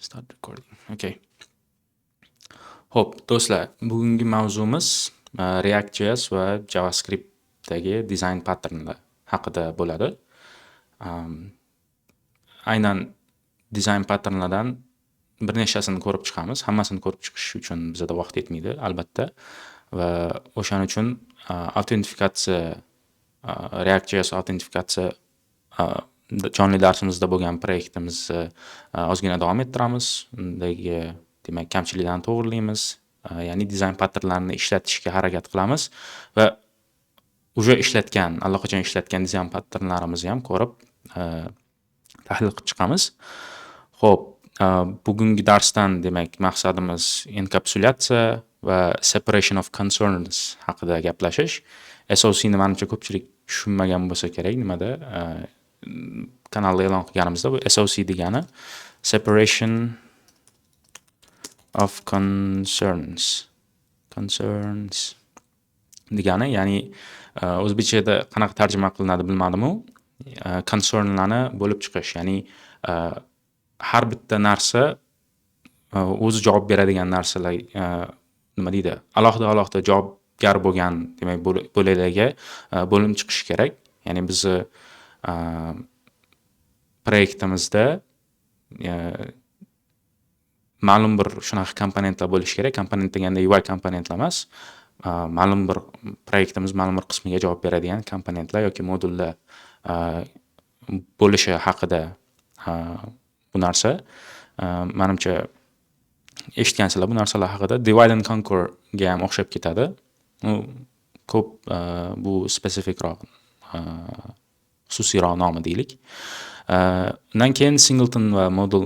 Start recording. Okay. Xo'p, do'stlar, bugungi mavzumiz React.js va JavaScriptdagi dizayn patternlar haqida bo'ladi. Aynan dizayn patternlardan bir nechtasini ko'rib chiqamiz. Hammasini ko'rib chiqish uchun bizda vaqt yetmaydi, albatta. Va o'shaning uchun autentifikatsiya, React.js autentifikatsiya jonli darsimizda bo'lgan proyektimizni ozgina davom ettiramiz. Undagi demak kamchiliklarni to'g'rilaymiz, ya'ni dizayn patternlarini ishlatishga harakat qilamiz va allaqachon ishlatgan dizayn patternlarimizni ham ko'rib tahlil qilib chiqamiz. Xo'p, bugungi darsdan demak maqsadimiz enkapsulyatsiya va separation of concerns haqida gaplashish. SOC ni menimcha ko'pchilik tushunmagan bo'lsa kerak, nimada kanalda e'lon qilganimizda bu SOC degani separation of concerns degani, ya'ni o'zbekchada qanaqa tarjima qilinadi bilmadim-u, concernlarni bo'lib chiqish, ya'ni har bitta narsa o'zi javob beradigan narsalar nima deydi, alohida javobgar bo'lgan demak bo'laklarga bo'linib chiqishi kerak. Ya'ni bizni proyektimizda ma'lum bir shunaqa komponentlar bo'lishi kerak. Komponent deganda UI komponentlar emas, ma'lum bir proyektimiz ma'lum bir qismiga javob beradigan komponentlar yoki modullar bo'lishi haqida bu narsa. Menimcha eshitgansizlar bu narsalar haqida. Divide and conquer ga ham o'xshab ketadi. Ko'p bu spesifikroq, xususiyroq nomi deylik. Undan keyin singleton va modul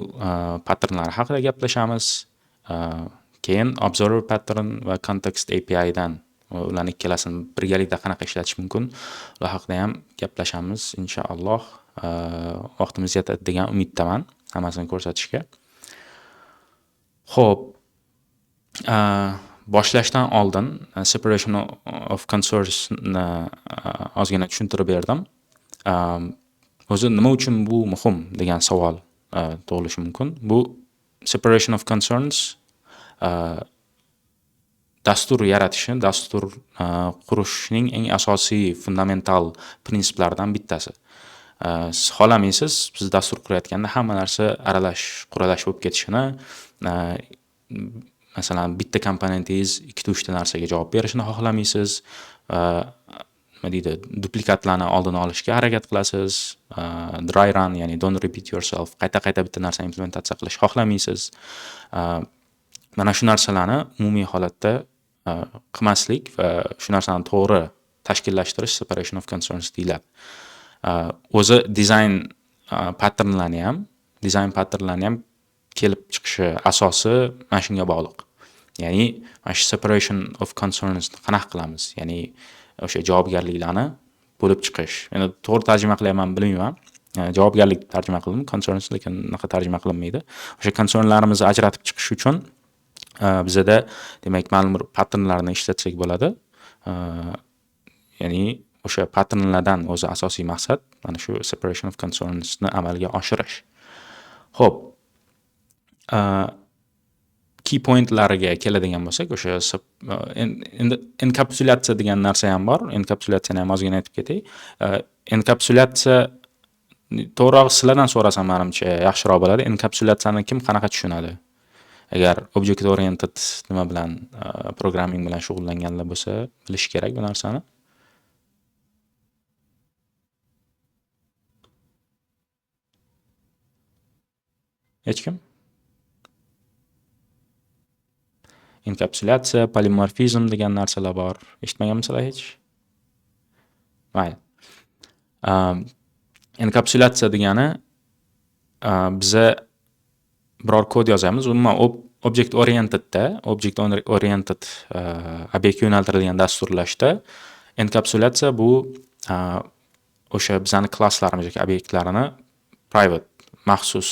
patternlari haqida gaplashamiz. Keyin observer pattern va context API dan ularning ikkalasini birgalikda qanaqa ishlatish mumkin, ular haqida ham gaplashamiz inshaalloh. Vaqtimiz yetadi degan umiddaman hammasini ko'rsatishga. Xo'p, boshlashdan oldin separation of concerns ni ozgina tushuntirib berdim. O'zi nima uchun bu muhim degan savol tug'ilishi mumkin. Bu separation of concerns dastur qurishning eng asosiy fundamental prinsiplaridan bittasi. Siz xohlamaysiz, biz dastur qurayotganda hamma narsa quralash bo'lib ketishini, masalan, bitta komponentingiz 2-3 ta narsaga javob berishini xohlamaysiz. Nima deydi, duplikatlarni oldini olishga harakat qilasiz. Dry run, ya'ni don't repeat yourself, qayta bitta narsani implementatsiya qilish xohlamaysiz. Mana shu narsalarni umumiy holatda qilmaslik va shu narsani to'g'ri tashkillashtirish separation of concerns deyiladi. O'zi dizayn patternlarni ham kelib chiqishi asosi mana shunga bog'liq. Ya'ni mana shu separation of concerns qanaqa qilamiz? Ya'ni o'sha javobgarliklarni bo'lib chiqish. Endi to'g'ri tarjima qilyapman bilmayman. Javobgarlik tarjima qildim, concerns lekin unaqa tarjima qilinmaydi. O'sha concernlarimizni ajratib chiqish uchun bizda demak ma'lum bir patternlarni ishlatsak bo'ladi. Ya'ni o'sha patternlardan o'zi asosiy maqsad mana shu separation of concerns ni amalga oshirish. Xo'p, key pointlariga keladigan bo'lsak, o'sha endi enkapsulyatsiya degan narsa ham bor. Enkapsulyatsiyani ham ozgina aytib ketay. Enkapsulyatsiya to'g'rirog'i sizlardan so'rasam menimcha yaxshiroq bo'ladi. Enkapsulyatsiyani kim qanaqa tushunadi? Agar object oriented nima bilan programming bilan shug'ullanganlar bo'lsa, bilish kerak bu narsani. Hech kim? Enkapsulyatsiya, polimorfizm degan narsalar bor. Eshitmaganmisizlar hech? Mayli. Enkapsulyatsiya degani biza biror kod yozamiz. Umuman object oriented obyektga yo'naltirilgan dasturlashda enkapsulyatsiya bu o'sha bizani klasslarimiz yoki obyektlarini private, maxsus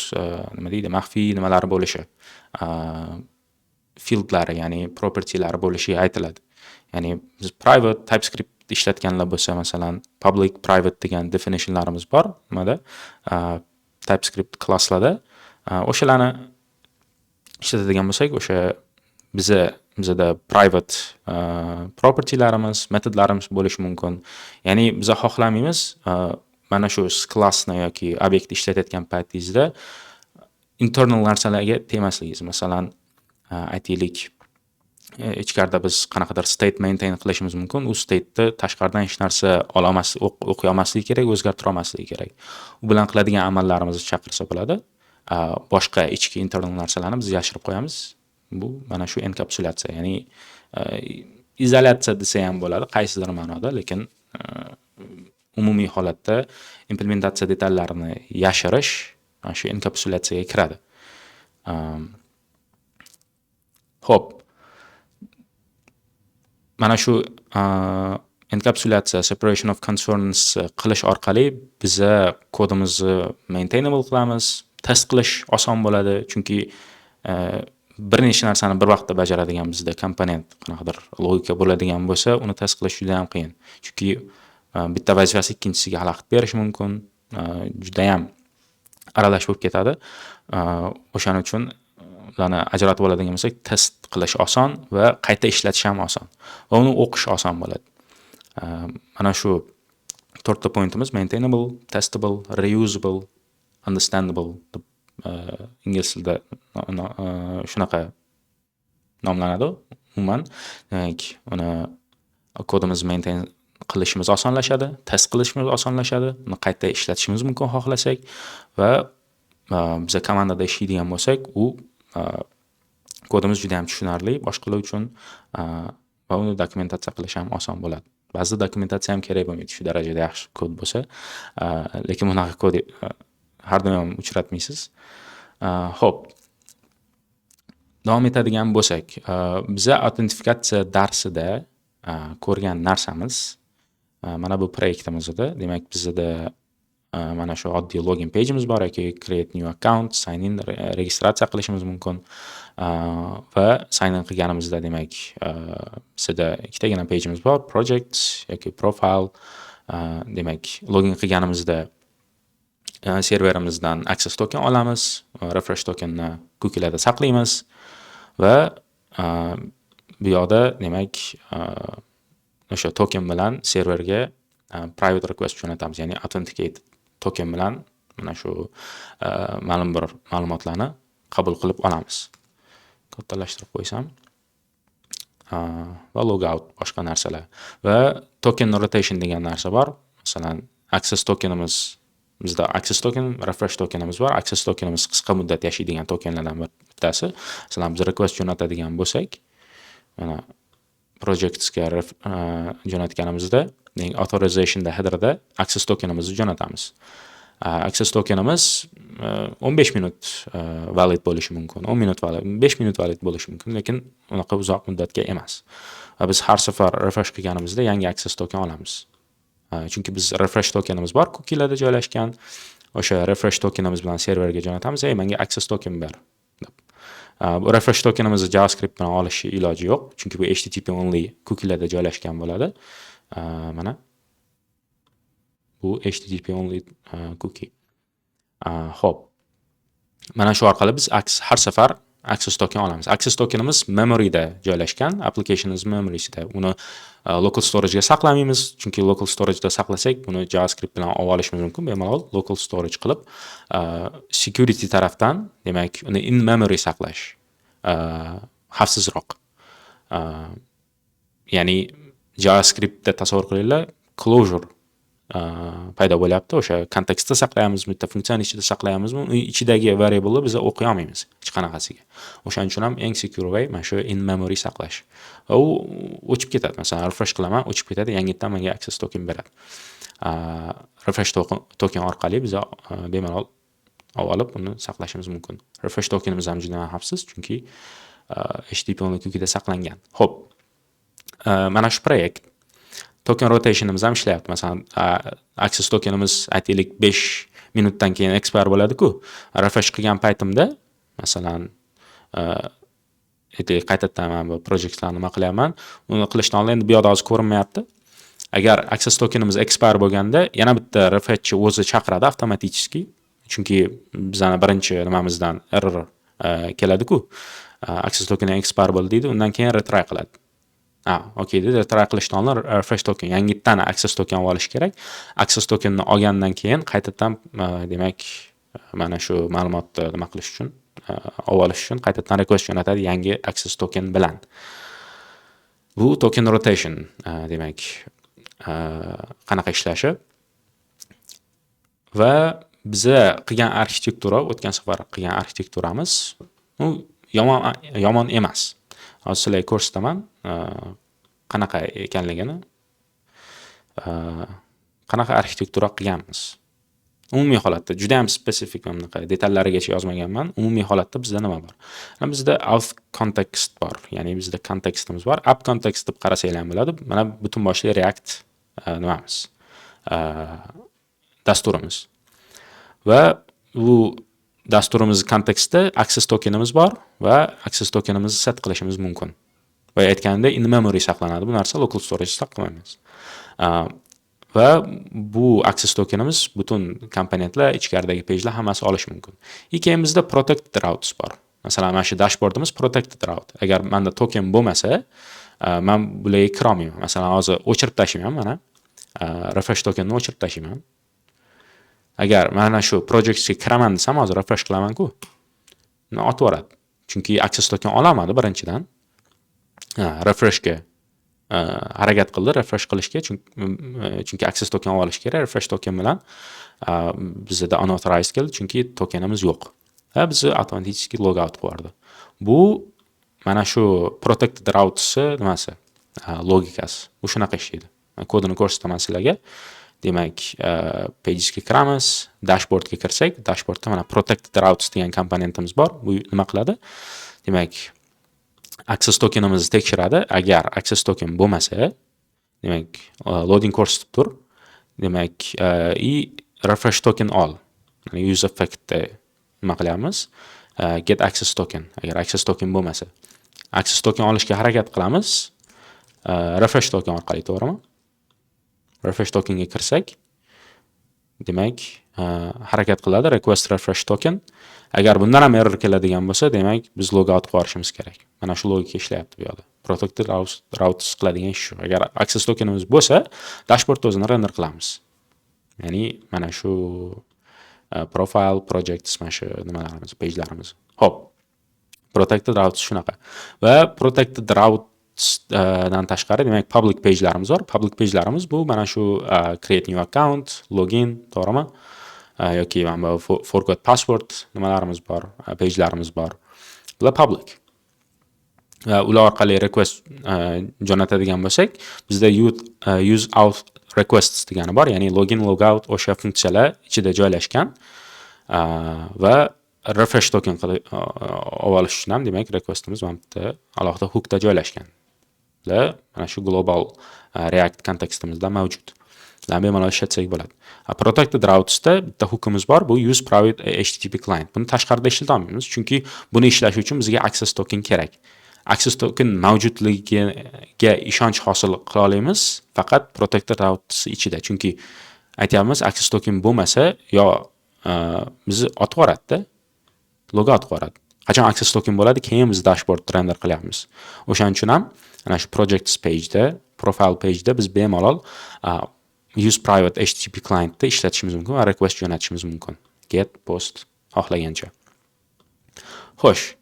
nima deydi, maxfiy nimalari bo'lishi, fieldlari, ya'ni propertylari bo'lishiga aytiladi. Ya'ni biz private TypeScript ishlatganlar bo'lsa, masalan, public, private degan definitionlarimiz bor. Nimada? TypeScript klasslarda o'shalarni ishlatadigan bo'lsak, o'sha bizada private propertylarimiz, metodlarimiz bo'lishi mumkin. Ya'ni biz xohlamaymiz mana shu klassni yoki obyektni ishlatayotgan paytingizda internal narsalarga tegmasligingiz. Masalan, aytaylik, ichkarida biz qanaqadir state maintain qilishimiz mumkin. U state'ni tashqaridan hech narsa o'qiy olmasligi kerak, o'zgartira olmasligi kerak. U bilan qiladigan amallarimizni chaqirsa bo'ladi. Boshqa ichki internal narsalarni biz yashirib qo'yamiz. Bu mana shu enkapsulatsiya, ya'ni izolyatsiya desa ham bo'ladi qaysidir ma'noda, lekin umumiy holatda implementatsiya detallarini yashirish mana shu enkapsulatsiyaga kiradi. Xo'p, mana shu enkapsulatsiya, separation of concerns qilish orqali biza kodimizni maintainable qilamiz, test qilish oson bo'ladi, chunki bir nechta narsani bir vaqtda bajaradigan bizda komponent qanaqadir logika bo'ladigan bo'lsa, uni test qilish juda ham qiyin. Chunki bitta vazifasi ikkinchisiga xalaqit berish mumkin, juda ham aralash bo'lib ketadi. O'shaning uchun ularni ajratib oladigan bo'lsak, test qilish oson va qayta ishlatish ham oson va uni o'qish oson bo'ladi. Mana shu 4 ta pointimiz: maintainable, testable, reusable, understandable deb ingliz tilida shunaqa nomlanadi. Umuman, demak, uni kodimiz maintain qilishimiz osonlashadi, test qilishimiz osonlashadi, uni qayta ishlatishimiz mumkin xohlasak va biz komandada ishlaydigan bo'lsak, u kodimiz juda ham tushunarli boshqalar uchun va uni dokumentatsiya qilish ham oson bo'ladi. Ba'zida dokumentatsiya ham kerak bo'lmaydi, shu darajada yaxshi kod bo'lsa, lekin bunaqa kod har doim uchratmaysiz. Xo'p, davom etadigan bo'lsak, biza autentifikatsiya darsida ko'rgan narsamiz mana bu proyektimizda, demak bizda mana shu oddiy login page'imiz bor yoki create new account, sign in, registratsiya qilishimiz mumkin. Va sign in qilganimizda demak bizda ikkitagina page'imiz bor, projects yoki profile. Demak, login qilganimizda serverimizdan access token olamiz, refresh tokenni cookie'larda saqlaymiz va bu yoqda demak o'sha token bilan serverga private request jo'natamiz, ya'ni authenticate token bilan mana shu ma'lum bir ma'lumotlarni qabul qilib olamiz. Kattalashtirib qo'ysam va logout, boshqa narsalar va token rotation degan narsa bor. Masalan, access tokenimiz, bizda access token, refresh tokenimiz bor. Access tokenimiz qisqa muddat yashaydigan tokenlardan bittasi. Masalan, biz request jo'natadigan bo'lsak, mana projectsga jo'natganimizda, authorizationda headerda access tokenimizni jo'natamiz. Access tokenimiz 15 minut valid bo'lishi mumkin, 10 minut valid, 5 minut valid bo'lishi mumkin, lekin unaqa uzoq muddatga emas. Va biz har safar refresh qilganimizda yangi access token olamiz. Chunki biz refresh tokenimiz bor, cookie'larda joylashgan. O'sha refresh tokenimiz bilan serverga jo'natamiz, menga access token ber deb. Bu refresh tokenimizni JavaScript bilan olish iloji yo'q, chunki bu HTTP only cookie'larda joylashgan bo'ladi. Mana bu HTTP only cookie. Xo'p, mana shu orqali biz har safar access token olamiz. Access tokenimiz memoryda joylashgan, applicationimiz memorysida. Uni local storage'ga saqlamaymiz, chunki local storage'da saqlasak, buni JavaScript bilan olishimiz mumkin. Bemalol local storage qilib, security tarafdan, demak, uni in memory saqlash xavfsizroq. Ya'ni JavaScriptda tasavvur qilinglar, closure paydo bo'lyapti. O'sha kontekstda saqlaymiz, bitta funksiyani ichida saqlayamizmi, uni ichidagi variable'ni biz o'qiy olmaymiz hech qanaqasiga. O'shaning uchun ham eng secure way mana shu in memory saqlash. Va u o'chib ketadi. Masalan, refresh qilaman, o'chib ketadi, yangidan menga access token beradi. Refresh token orqali biz bemalol olib uni saqlashimiz mumkin. Refresh tokenimiz ham juda xavfsiz, chunki HTTP only cookie'da saqlangan. Xo'p, mana shu proyekt token rotationimiz ham ishlayapti. Masalan, access tokenimiz aytaylik 5 minutdan keyin expire bo'ladi-ku. Refresh qilgan paytimda, masalan, qaytadan men bu proyektlarni nima qilyapman, uni qilishdan oldin endi bu yoqda hozir ko'rinmayapti. Agar access tokenimiz expire bo'lganda, yana bitta refreshchi o'zi chaqiradi avtomatik, chunki bizning birinchi nimamizdan error keladi-ku. Access token expirable deydi, undan keyin retry qiladi. Okey deydi, retry qilishdan oldin refresh token, yangitdan access token olish kerak. Access tokenni olgandan keyin qaytadan demak mana shu ma'lumotni nima qilish uchun, olish uchun qaytadan request jo'natadi yangi access token bilan. Bu token rotation demak qanaqa ishlashi va biza qilgan arxitektura, o'tgan safar qilgan arxitekturamiz u yomon emas. Hozir sizlarga ko'rsataman qanaqa ekanligini. Qanaqa arxitektura qilganmiz. Umumiy holatda juda ham spesifik, bunaqa detallarigacha yozmaganman. Umumiy holatda bizda nima bor? Bizda out context bor, ya'ni bizda kontekstimiz bor. Up context deb qarasanglar ham bo'ladi. Mana butun boshli React nimamiz, dasturimiz. Va bu dasturimiz kontekstda access tokenimiz bor va access tokenimizni set qilishimiz mumkin. Va aytganimdek in memory saqlanadi. Bu narsa local storage saqlamaymiz. Va bu access tokenimiz butun komponentlar, ichkaridagi pejlar hammasi olish mumkin. Keyin bizda protected routes bor. Masalan, mana shu dashbordimiz protected route. Agar menda token bo'lmasa, men bularga kira olmayman. Masalan, hozir o'chirib tashlayman, mana refresh tokenni o'chirib tashlayman. Agar mana shu projectga kiraman desam, hozir refresh qilaman-ku. Otib yuboradi. Chunki access token olamadi birinchidan. Refreshga harakat qildi, refresh qilishga, chunki access token olish kerak. Refresh token bilan bizda unauthorized keldi, chunki tokenimiz yo'q. Va bizni automatik log out qildi. Bu mana shu protected routes nimasi? Logikasi. Bu shunaqa ishlaydi. Kodini ko'rsataman sizlarga. Demak, pagesga kiramiz, dashboardga kirsak, dashboardda mana protected routes degan komponentimiz bor. Bu nima qiladi? Demak, access tokenimizni tekshiradi. Agar access token bo'lmasa, demak, loading ko'rsatib tur. Demak, refresh token ol. Ya'ni use effectda nima qilyapmiz? Get access token. Agar access token bo'lmasa, access token olishga harakat qilamiz. Refresh token orqali, to'g'rimi? Refresh tokenga kirsak, demak, harakat qiladi request refresh token. Agar bundan ham error keladigan bo'lsa, demak, biz log out qilishimiz kerak. Mana shu logika ishlayapti bu yerda. Protected routes qiladigan ish shu. Agar access tokenimiz bo'lsa, dashbordda o'zini render qilamiz. Ya'ni mana shu profile, projects, mana shu nimalarimiz, pagelarimiz. Xo'p. Protected routes shunaqa. Va protected route dan tashqari, demak, public pagelarimiz bor. Public pagelarimiz bu mana shu create new account, login, to'g'rimi? Yoki mana forgot password nimalarimiz bor, pagelarimiz bor. Bular public. Va ular orqali request jo'natadigan bo'lsak, bizda use out requests degani bor, ya'ni login, logout o'sha funksiyalar ichida joylashgan. Va refresh token olish uchun ham, demak, requestimiz mana bitta alohida hookda joylashgan. Mana shu global React kontekstimizda mavjud. Bemalol ishlatsak bo'ladi. Protected routesda bitta hookimiz bor, bu use private HTTP client. Buni tashqarida ishlata olmaymiz, chunki buni ishlash uchun bizga access token kerak. Access token mavjudligiga ishonch hosil qila olamiz faqat protected routes ichida. Chunki aytyapmiz, access token bo'lmasa, yo bizni otib yuboradi-da, log out qiladi. Qachon access token bo'ladi, keyin biz dashboard render qilyapmiz. O'shaning uchun ham ana shu projects pageda, profile pageda biz bemalol use private HTTP clientda ishlatishimiz mumkin va request jo'natishimiz mumkin. Get, post, xohlagancha. Xo'sh,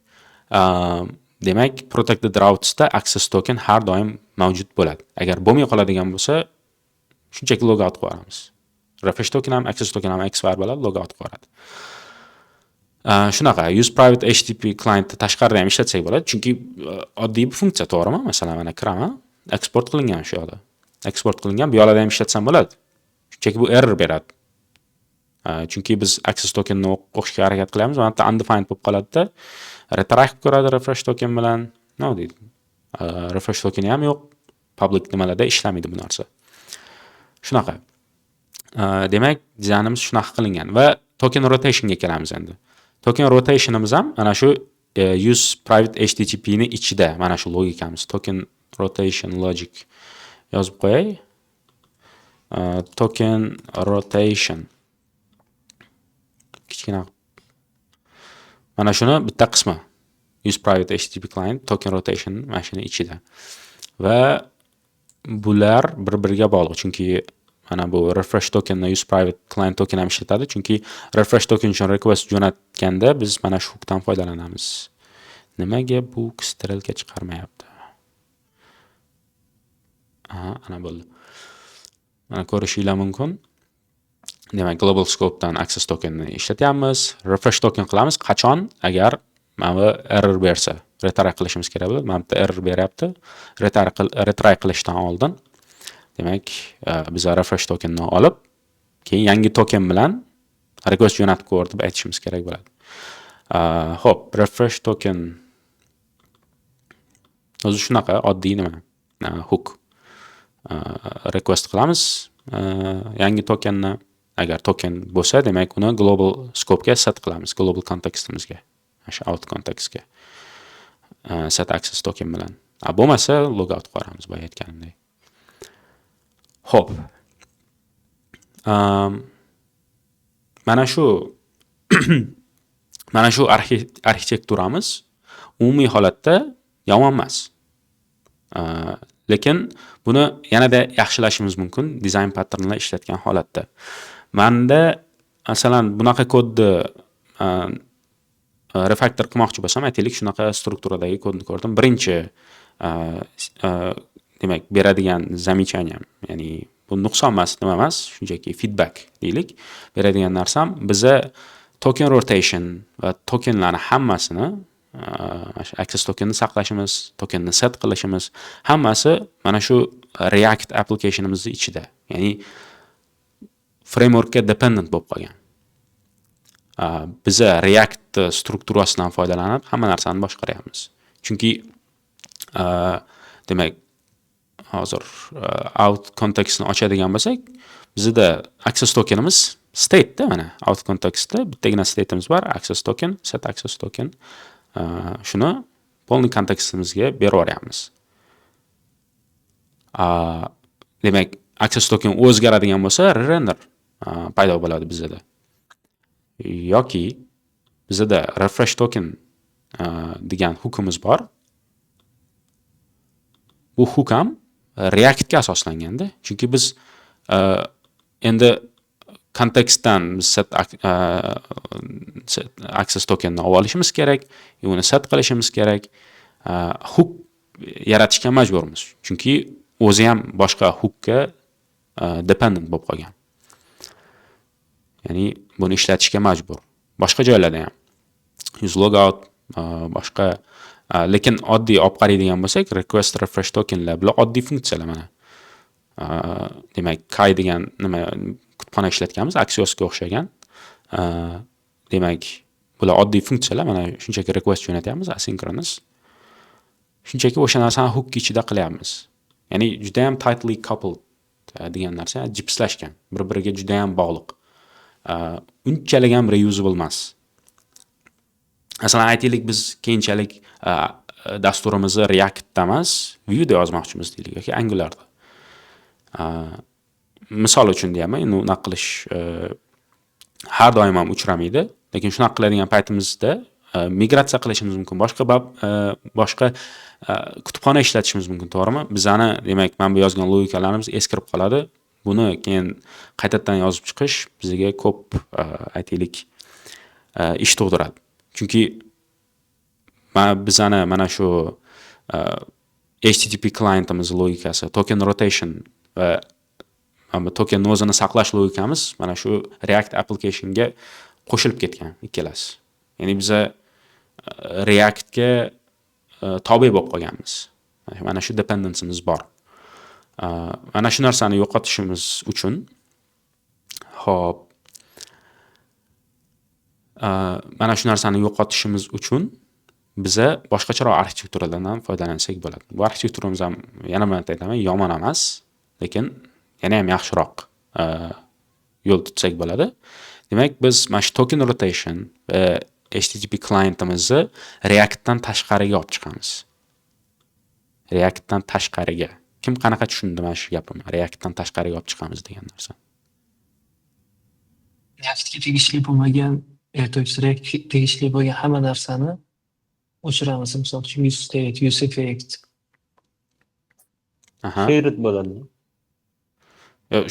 demak, protected routesda access token har doim mavjud bo'ladi. Agar bo'lmay qoladigan bo'lsa, shunchaki log out qilamiz. Refresh token ham, access token ham expire bo'ladi, log out qiladi. Shunaqa, use private HTTP clientni tashqarida ham ishlatsak bo'ladi, chunki oddiy bir funksiya, to'g'rimi? Masalan, mana kiraman, export qilingan shu yerda. Export qilingan, bu yerda ham ishlatsam bo'ladi. Chunki bu error beradi. Chunki biz access tokenni o'qishga harakat qilamiz, mana bitta undefined bo'lib qoladi-da. Retry qilib ko'radi refresh token bilan. Nima deydi? Refresh tokeni ham yo'q. Public nimalarda ishlamaydi bu narsa. Shunaqa. Demak, dizaynimiz shunaqa qilingan va token rotationga kelamiz endi. Token rotationimiz ham mana shu use private HTTP ni ichida, mana shu logikamiz. Token rotation logic yozib qo'yay. Token rotation kichkina Mana shuni bitta qismi. Use private HTTP client token rotation mana shuni ichida. Va bular bir-biriga bog'liq, chunki mana bu refresh tokenni use private client token ham ishlatadi, chunki refresh token uchun request jo'natganda biz mana shu hookdan foydalanamiz. Nimaga bu strelka chiqarmayapti? Ana bo'ldi. Mana ko'rishinglar mumkin. Demak, global scope'dan access tokenni ishlatyapmiz. Refresh token qilamiz qachon? Agar mana bu error bersa, retry qilishimiz kerak bo'ladi. Mana bu error beryapti. Retry qilishdan oldin, demak, biz refresh tokenni olib, keyin yangi token bilan request jo'natib ko'r deb aytishimiz kerak bo'ladi. Xo'p, refresh token o'zi shunaqa oddiy nima? Hook. Request qilamiz yangi tokenni. Agar token bo'lsa, demak uni global scope'ga set qilamiz, global contextimizga, o'sha out contextga. Set access token bilan. Bo'lmasa logout qo'yamiz, boya aytganimdek. Xo'p. Mana shu arxitekturamiz umumiy holatda yomon emas. Lekin buni yanada yaxshilashimiz mumkin dizayn patternlar ishlatgan holatda. Menda masalan bunaqa kodni refactor qilmoqchi bo'lsam, aytaylik shunaqa strukturadagi kodni ko'rdim. Birinchi demak beradigan zamechaniyam, ya'ni bu nuqson emas, nima emas, shunchaki feedback deylik. Beradigan narsam biza token rotation va tokenlarni hammasini access tokenni saqlashimiz, tokenni set qilishimiz, hammasi mana shu React applicationimizning ichida. Ya'ni frameworkga dependent bo'lib qolgan. Biza React strukturasidan foydalanib hamma narsani boshqaryapmiz. Chunki demak, hozir out contextni ochadigan bo'lsak, bizda access tokenimiz state da, mana out contextda bittagina stateimiz bor, access token, set access token. Shuni polni kontekstimizga berib yuboryapmiz. Demak, access token o'zgaradigan bo'lsa, render paydo bo'ladi bizda. Yoki bizda refresh token degan hookimiz bor. Bu hook ham Reactga asoslanganda, chunki biz endi kontekstdan set access tokenni olishimiz kerak, uni set qilishimiz kerak. Hook yaratishga majburmiz, chunki o'zi ham boshqa hookga dependent bo'lib qolgan. Ya'ni buni ishlatishga majbur. Boshqa joylarda ham use logout, boshqa, lekin oddiy olib qaraydigan bo'lsak, request refresh tokenlar bular oddiy funksiyalar mana. Demak, Kai degan nima kutubxona ishlatganmiz, Axiosga o'xshagan. Demak, bular oddiy funksiyalar, mana shunchaki request jo'natyapmiz, asynchronous. Shunchaki o'sha narsani hook ichida qilyapmiz. Ya'ni juda ham tightly coupled degan narsa, jipslashgan, bir-biriga juda ham bog'liq. Unchalik ham reusable emas. Masalan, aytaylik biz keyinchalik dasturimizni Reactda emas, Vue'da yozmoqchimiz deylik yoki Angularda. Misol uchun deyapman, endi unaqa qilish har doim ham uchramaydi, lekin shunaqa qiladigan paytimizda migratsiya qilishimiz mumkin, boshqa kutubxona ishlatishimiz mumkin, to'g'rimi? Bizani, demak, mana bu yozgan logikalarimiz eskirib qoladi. Buni keyin qaytadan yozib chiqish bizga ko'p aytaylik ish tug'diradi. Chunki bizani mana shu HTTP clientimiz logikasi, token rotation va token o'zini saqlash logikamiz mana shu React applicationga qo'shilib ketgan ikkalasi. Ya'ni biz Reactga tobe bo'lib qolganmiz. Mana shu dependency'miz bor. Mana shu narsani yo'qotishimiz uchun, xo'p, mana shu narsani yo'qotishimiz uchun biza boshqacharoq arxitekturalardan foydalansak bo'ladi. Bu arxitekturamiz ham yana bir marta aytaman, yomon emas, lekin yana ham yaxshiroq yo'l tutsak bo'ladi. Demak, biz mana shu token rotation va HTTP clientimizni Reactdan tashqariga olib chiqamiz. Reactdan tashqariga. Kim qanaqa tushundi mana shu gapimni? Reactdan tashqariga olib chiqamiz degan narsa. Reactga tegishli bo'lmagan Ertagisiga tegishli bo'lgan hamma narsani o'chiramiz. Misol uchun use state, use effect. Aha. Shared bo'ladi.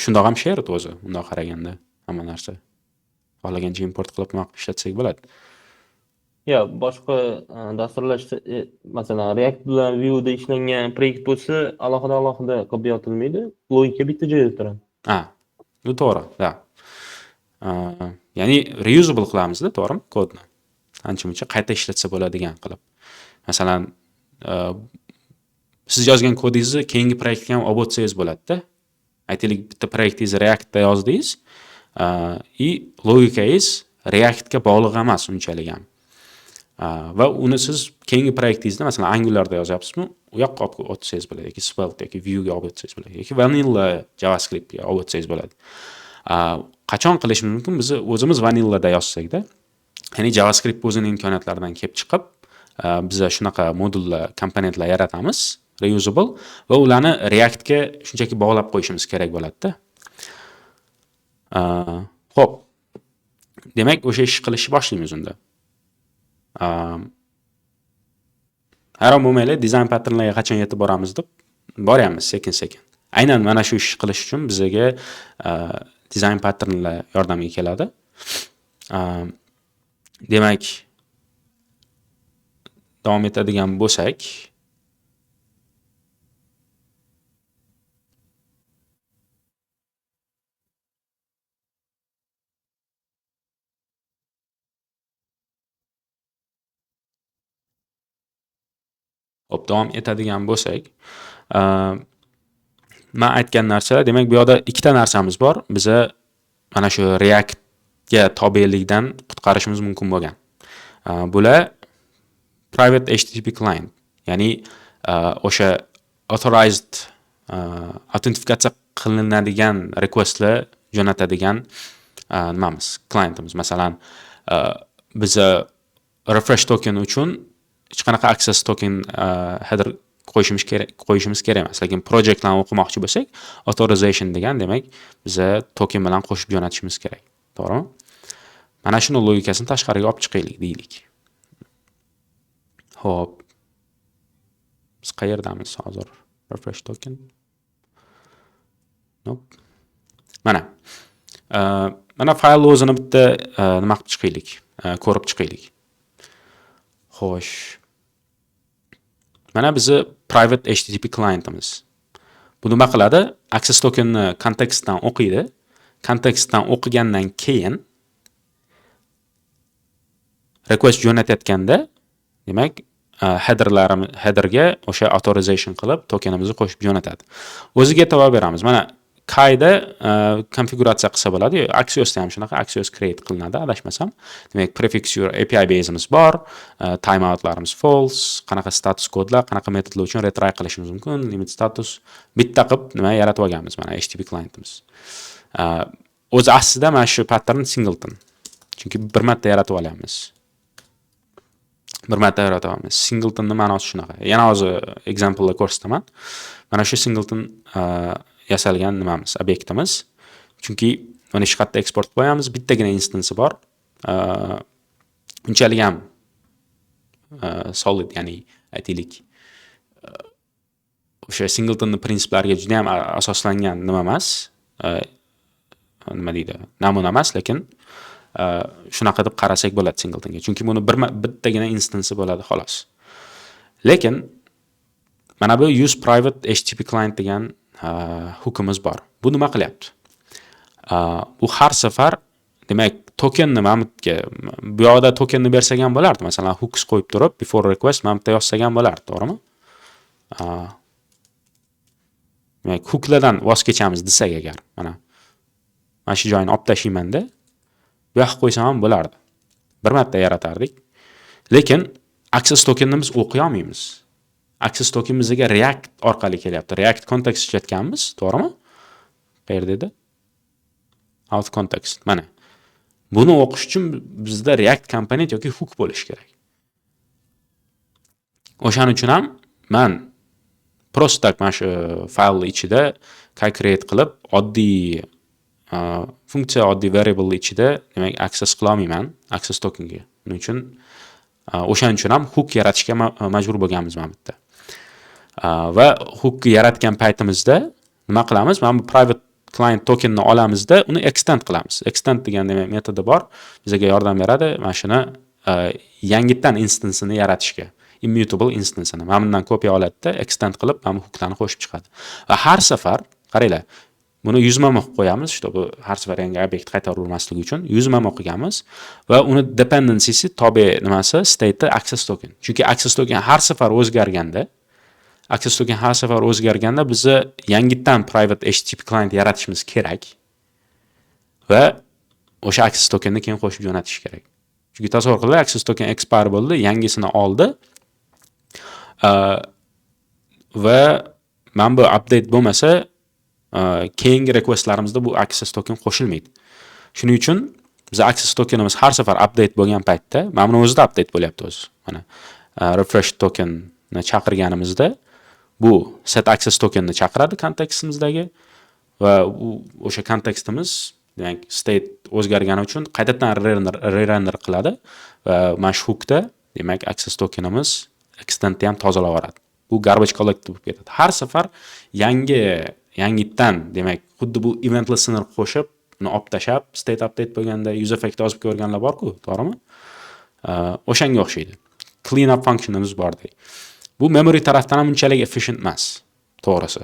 Shundoq ham shared o'zi, undoq qaraganda hamma narsa. Xohlagancha import qilib ishlatsak bo'ladi. Ya boshqa dasturlash masalan React bilan Vue da ishlangan proyekt bo'lsa, alohida qilib yotilmaydi. Logika bitta joyda turadi. Bu to'g'ri, da. Ya'ni reusable qilamiz-da, to'g'rimi? Kodni. Ancha-muncha qayta ishlatsa bo'ladigan qilib. Masalan, siz yozgan kodingizni keyingi proyektga ham olib o'tsangiz bo'ladi-da. Aytaylik, bitta proyektingizni Reactda yozdingiz, logikangiz Reactga bog'liq emas unchalik ham. Va uni siz keyingi proyektingizda masalan Angularda yozyapsizmi, u yoqqa olib o'tsangiz bo'ladi yoki Svelte yoki Vue'ga olib o'tsangiz bo'ladi yoki Vanilla JavaScriptga olib o'tsangiz bo'ladi. Qachon qilishimiz mumkin? Biz o'zimiz Vanillada yozsak-da, ya'ni JavaScript o'zining imkoniyatlaridan kelib chiqib, biz shunaqa modullar, komponentlar yaratamiz, reusable, va ularni Reactga shunchaki bog'lab qo'yishimiz kerak bo'ladi-da. Xo'p. Demak, o'sha ish qilishni boshlaymiz unda. Hayron bo'lmanglar, dizayn patternlarga qachon yetib boramiz deb boryapmiz sekin-sekin. Aynan mana shu ish qilish uchun bizga dizayn patternlar yordamga keladi. Demak, davom etadigan bo'lsak, men aytgan narsa, demak bu yoqda ikkita narsamiz bor. Biza mana shu Reactga tobelikdan qutqarishimiz mumkin bo'lgan. Bular private HTTP client, ya'ni o'sha authorized autentifikatsiya qilinadigan requestlar jo'natadigan nimamiz, clientimiz. Masalan, biza refresh token uchun hech qanaqa access token header qo'yishimiz kerak emas, lekin projectlarni o'qimoqchi bo'lsak, authorization degan, demak, biza token bilan qo'shib jo'natishimiz kerak. To'g'rimi? Mana shuni logikasini tashqariga olib chiqaylik deylik. Xo'p. Biz qayerdamiz hozir? Refresh token. Nope. Mana fayl o'zini bitta nima qilib chiqaylik, ko'rib chiqaylik. Xo'sh. Mana bizi private HTTP clientimiz. Bu nima qiladi? Access tokenni kontekstdan o'qiydi. Kontekstdan o'qigandan keyin request jo'natayotganda, demak, headerga o'sha authorization qilib tokenimizni qo'shib jo'natadi. O'ziga e'tibor beramiz. Mana Kayda konfiguratsiya qilsa bo'ladi. Axiosda ham shunaqa, Axios create qilinadi, adashmasam. Demak, prefix your API base'imiz bor, timeoutlarimiz false, qanaqa status kodlar, qanaqa metodlar uchun retry qilishimiz mumkin, limit status bitta qilib nima yaratib olganmiz mana HTTP clientimiz. O'zi aslida mana shu pattern singleton. Chunki bir marta yaratib olyapmiz. Singletonning ma'nosi shunaqa. Yana hozir example'lar ko'rsataman. Mana shu singleton yasalgan nimamiz, obyektimiz. Chunki uni hech qayerda eksport qo'yamiz, bittagina instansi bor. Unchalik ham solid, ya'ni aytaylik, o'sha singletonning prinsiplariga juda ham asoslangan nima emas, nima deydi, namuna emas, lekin shunaqa deb qarasak bo'ladi singletonga. Chunki buni bittagina instansi bo'ladi xolos. Lekin mana bu use private HTTP client degan hookimiz bor. Bu nima qilyapti? Bu har safar, demak, tokenni mamutga, bu yoqda tokenni bersak ham bo'lardi. Masalan, hooks qo'yib turib, before request mamutda yozsak ham bo'lardi, to'g'rimi? Demak, hooklardan voz kechamiz desak agar, mana shu joyini olib tashlaymanda, bu yoqqa qo'ysam ham bo'lardi. Bir marta yaratardik. Lekin access tokenni biz o'qiy olmaymiz. Access token bizga React orqali kelyapti. React context ishlatganmiz, to'g'rimi? Qayerda edi? Out context. Mana. Buni o'qish uchun bizda React komponent yoki hook bo'lish kerak. O'shaning uchun ham men prosto mana shu fayl ichida create qilib oddiy funksiya oddiy variable ichida demak access qila olmayman access tokenga. Buning uchun o'shaning uchun ham hook yaratishga majbur bo'lganmiz mana bu yerda. Va hook yaratgan paytimizda nima qilamiz? Mana bu private client tokenni olamizda uni extend qilamiz. Extend degan demak metodi bor. Bizga yordam beradi mana shuni yangitdan instansini yaratishga. Immutable instansini. Mana bundan kopiya oladida extend qilib mana bu hooklarni qo'shib chiqadi. Va har safar qaranglar, buni yuzma qilib qo'yamiz, чтобы har safar yangi obyekt qaytaravermasligi uchun yuzma qilganmiz va uni dependencysi tobe nimasi state access token. Chunki access token har safar o'zgarganda bizni yangitdan private HTTP client yaratishimiz kerak va o'sha access tokenni keyin qo'shib jo'natish kerak. Chunki tasavvur qiling, access token expire bo'ldi, yangisini oldi va mana bu update bo'lmasa keyingi requestlarimizda bu access token qo'shilmaydi. Shuning uchun biz access tokenimiz har safar update bo'lgan paytda, mana buni o'zida update bo'lyapti o'zi. Mana refresh tokenni chaqirganimizda bu set access tokenni chaqiradi kontekstimizdagi va o'sha kontekstimiz demak state o'zgargani uchun qaytadan re-render qiladi va mana shu hookda demak access tokenimiz extendni ham tozalab yuboradi. Bu garbage collector bo'lib ketadi. Har safar yangitdan demak xuddi bu event listener qo'shib uni olib tashab state update bo'lganda user effect yozib ko'rganlar bor-ku, to'g'rimi? O'shanga o'xshaydi. Clean up functionimiz bor-da. Bu memory tarafdan ham unchalik efficient emas, to'g'risi.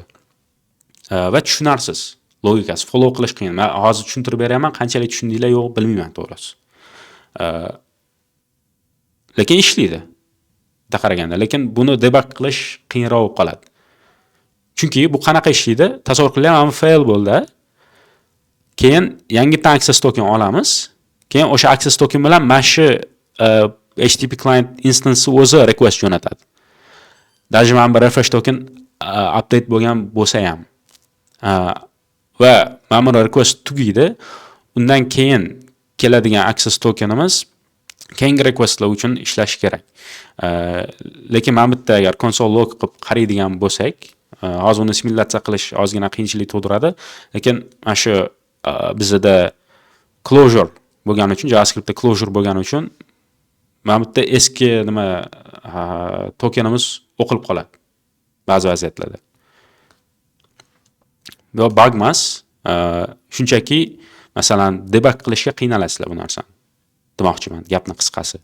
Va tushunarsiz. Logikasi follow qilish qiyin. Men hozir tushuntirib beraman, qanchalik tushundinglar yo'q bilmayman, to'g'risi. Lekin ishlaydi. Qaraganda, lekin buni debug qilish qiyinroq bo'lib qoladi. Chunki bu qanaqa ishlaydi? Tasavvur qiling, ham fail bo'ldi. Keyin yangidan access token olamiz. Keyin o'sha access token bilan mana shu HTTP client instance o'zi request jo'natadi. Даже mana bu refresh token update bo'lgan bo'lsa ham va mana bu request tugaydi. Undan keyin keladigan access tokenimiz keyingi requestlar uchun ishlashi kerak. Lekin mana bu yerda agar console log qilib qaraydigan bo'lsak, hozir uni simulyatsiya qilish ozgina qiyinchilik tug'diradi, lekin mana shu bizda closure bo'lgani uchun, JavaScriptda closure bo'lgani uchun mana bu yerda eski nima tokenimiz o'qilib qoladi ba'zi vaziyatlarda. Bu bug emas, shunchaki masalan debug qilishga qiynalasizlar bu narsani. Demoqchiman, gapni qisqasi.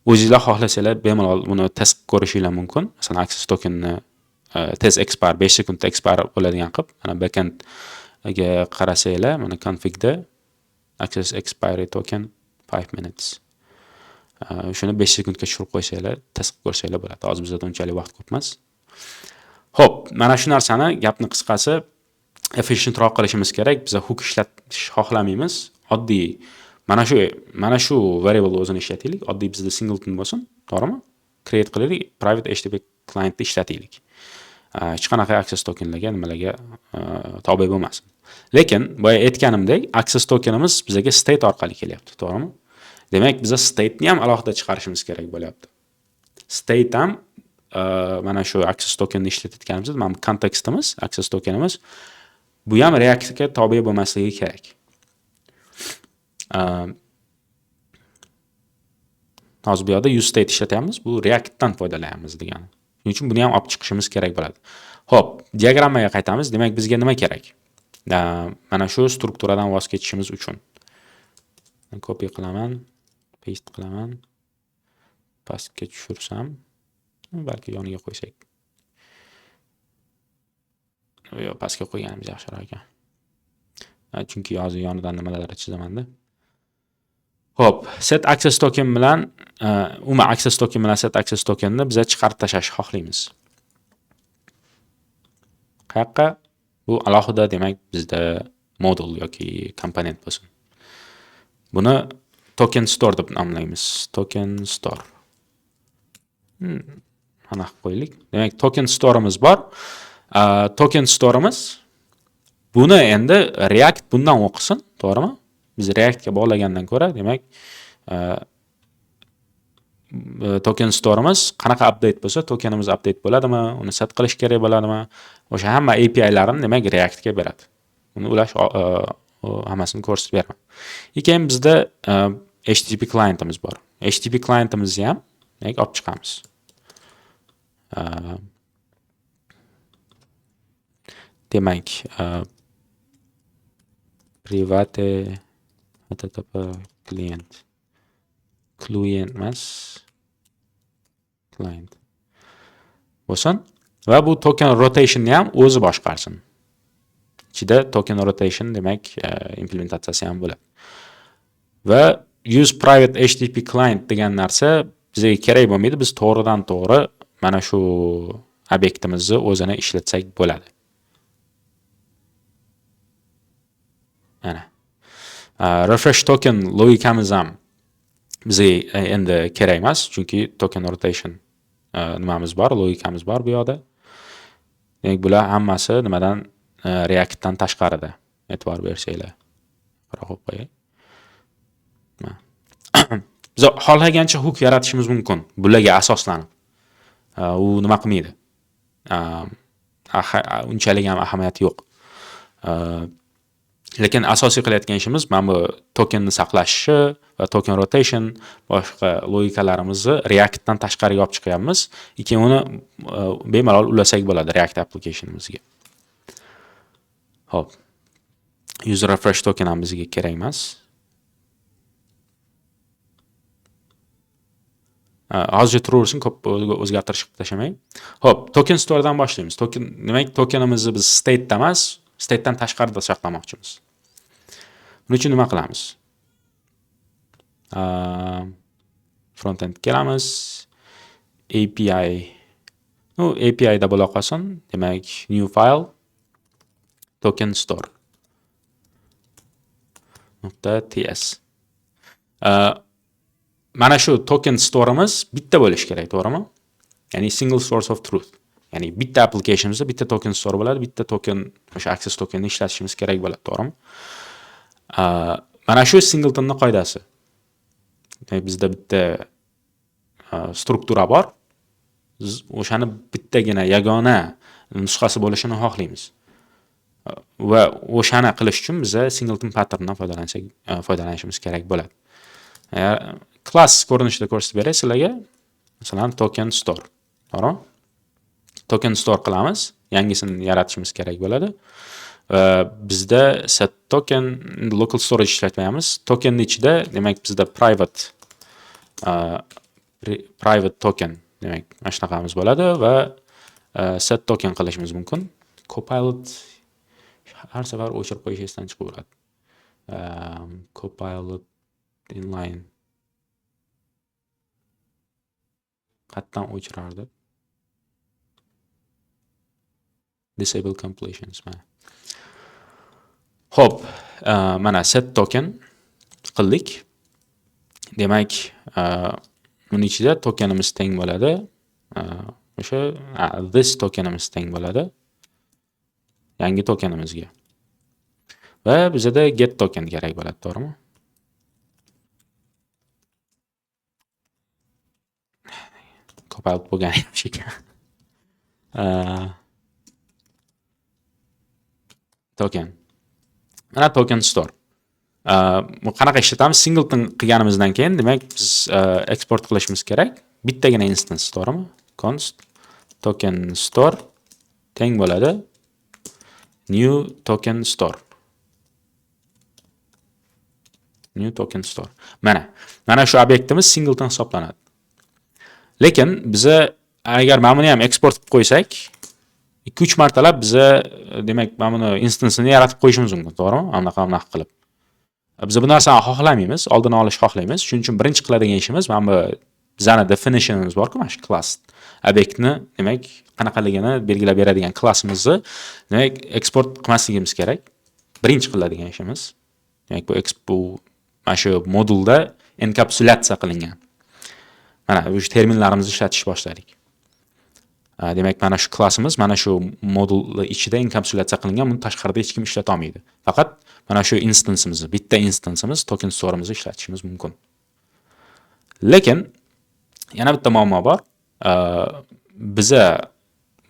O'zingizlar xohlasanglar bemalol buni test ko'rishinglar mumkin. Masalan, access tokenni tez expire 5 sekundda expire bo'ladigan qilib, mana backendga qarasanglar, mana configda access expiry token 5 minutes. Shuni 5 sekundga tushirib qo'ysanglar, test ko'rsanglar bo'ladi. Hozir bizda unchalik vaqt ko'p emas. Xo'p, mana shu narsani gapni qisqasi efficientroq qilishimiz kerak. Biz hook ishlatish xohlamaymiz. Oddiy mana shu variable o'zini ishlataylik. Oddiy bizda singleton bo'lsin, to'g'rimi? Create qilaylik, private HTTP clientni ishlataylik. Hech qanaqa access tokenlarga, nimalarga tobe bo'lmasin. Lekin boya aytganimdek, access tokenimiz bizga state orqali kelyapti, to'g'rimi? Demak, biz state ni ham alohida chiqarishimiz kerak bo'lyapti. State ham mana shu access tokenni ishlatayotganimizda, mana kontekstimiz, access tokenimiz bu ham Reactga tobe bo'lmasligi kerak. Hozir bu yerda use state ishlatyapmiz, bu Reactdan foydalanyapmiz degani. Shuning uchun buni ham olib chiqishimiz kerak bo'ladi. Xo'p, diagrammaga qaytamiz. Demak, bizga nima kerak? Mana shu strukturadan voz kechishimiz uchun. Copy qilaman, paste qilaman. Pastga tushirsam, balki yoniga qo'ysak. Yo, pastga qo'yganimiz yaxshiroq ekan. Chunki hozir yonidan nimalar chizaman-da. Xo'p, set access token bilan access token bilan set access tokenni biz chiqarib tashlashni xohlaymiz. Qayerqa? Bu alohida demak bizda modul yoki komponent bo'lsin. Buni token store deb nomlaymiz. Token store. Mana qo'yaylik. Demak, token storeimiz bor. Token storeimiz buni endi React bundan o'qisin, to'g'rimi? Biz Reactga bog'lagandan ko'ra, demak, token storeimiz qanaqa update bo'lsa, tokenimiz update bo'ladimi, uni set qilish kerak bo'ladimi, o'sha hamma API larini demak Reactga beradi. Uni ulash hammasini ko'rsatib beraman. Keyin bizda HTTP klientimiz bor. HTTP klientimizni ham olib chiqamiz. Demak, private http client emas, client bo'lsin va bu token rotationni ham o'zi boshqarsin. Ichida token rotation demak implementatsiyasi ham bo'ladi. Va use private HTTP client degan narsa bizga kerak bo'lmaydi. Biz to'g'ridan to'g'ri mana shu obyektimizni o'zini ishlatsak bo'ladi. Mana. Refresh token logikamiz ham bizga endi kerak emas, chunki token rotation nimamiz bor, logikamiz bor bu yoqda. Demak, bular hammasi nimadan Reactdan tashqarida. E'tibor bersanglar. Qo'yib qo'yay. Biz xohlagancha hook yaratishimiz mumkin. Bularga asoslanib. U nima qilmaydi. Unchalik ham ahamiyati yo'q. Lekin asosiy qilayotgan ishimiz mana bu tokenni saqlashi va token rotation boshqa logikalarimizni Reactdan tashqariga olib chiqyapmiz. Keyin uni bemalol ulasak bo'ladi React applicationimizga. Hop. User refresh token ham bizga kerak emas. Hozir turaversin, ko'p o'zgartirishib tashamang. Hop, token storedan boshlaymiz. Token, demak, tokenimizni biz state'da emas, state'dan tashqarida saqlamoqchimiz. Buning uchun nima qilamiz? Frontend kelamiz. API. API da bo'la qolsin. Demak, new file token store. .ts. Mana shu token store'imiz bitta bo'lishi kerak, to'g'rimi? Ya'ni single source of truth. Ya'ni bitta applicationimizda bitta token store bo'ladi, bitta token, o'sha access tokenni ishlatishimiz kerak bo'ladi, to'g'rimi? Mana shu singletonning qoidasi. Bizda bitta struktura bor. Biz o'shani bittagina yagona nusxasi bo'lishini xohlaymiz. Va o'shani qilish uchun biz singleton patterndan foydalanishimiz kerak bo'ladi. Class ko'rinishida ko'rsatib beray sizlarga. Masalan, token store. To'g'rimi? Token store qilamiz. Yangisini yaratishimiz kerak bo'ladi. Bizda set token local storage ishlatmaymiz. Tokenning ichida, demak, bizda private token, demak, mana shunaqamiz bo'ladi va set token qilishimiz mumkin. Copilot har safar o'chirib qo'yish esdan chiqib yuradi. Copilot inline qatdan o'chirardi. Disable completions mana. Hop, mana set token qildik. Demak, buning ichida tokenimiz teng bo'ladi. O'sha this tokenimiz teng bo'ladi yangi tokenimizga. Va bizda get token kerak bo'ladi, to'g'rimi? Copilot bo'lgan yaxshi ekan. Token. Mana token store. Qanaqa ishlatamiz? Singleton qilganimizdan keyin, demak, biz export qilishimiz kerak. Bittagina instance, to'g'rimi? Const token store teng bo'ladi new token store. New token store. Mana shu obyektimiz singleton hisoblanadi. Lekin biza agar mana buni ham export qilib qo'ysak, 2-3 martalab biza demak mana buni instansini yaratib qo'yishimiz mumkin, to'g'rimi? Anaqa qilib. Biz bu narsani xohlamaymiz, oldini olish xohlaymiz. Shuning uchun birinchi qiladigan ishimiz mana bu bizning definitionimiz bor-ku, mana shu class obyektni, demak, qanaqaligini belgilab beradigan klassimizni, demak, eksport qilmasligimiz kerak. Birinchi qiladigan ishimiz. Demak, bu mana shu modulda enkapsulatsiya qilingan. Mana bu terminlarimizni ishlatishni boshladik. Demak, mana shu klassimiz mana shu modul ichida enkapsulatsiya qilingan, buni tashqarida hech kim ishlata olmaydi. Faqat mana shu instansimizni, bitta instansimiz token store'imizni ishlatishimiz mumkin. Lekin yana bitta muammo bor. Biza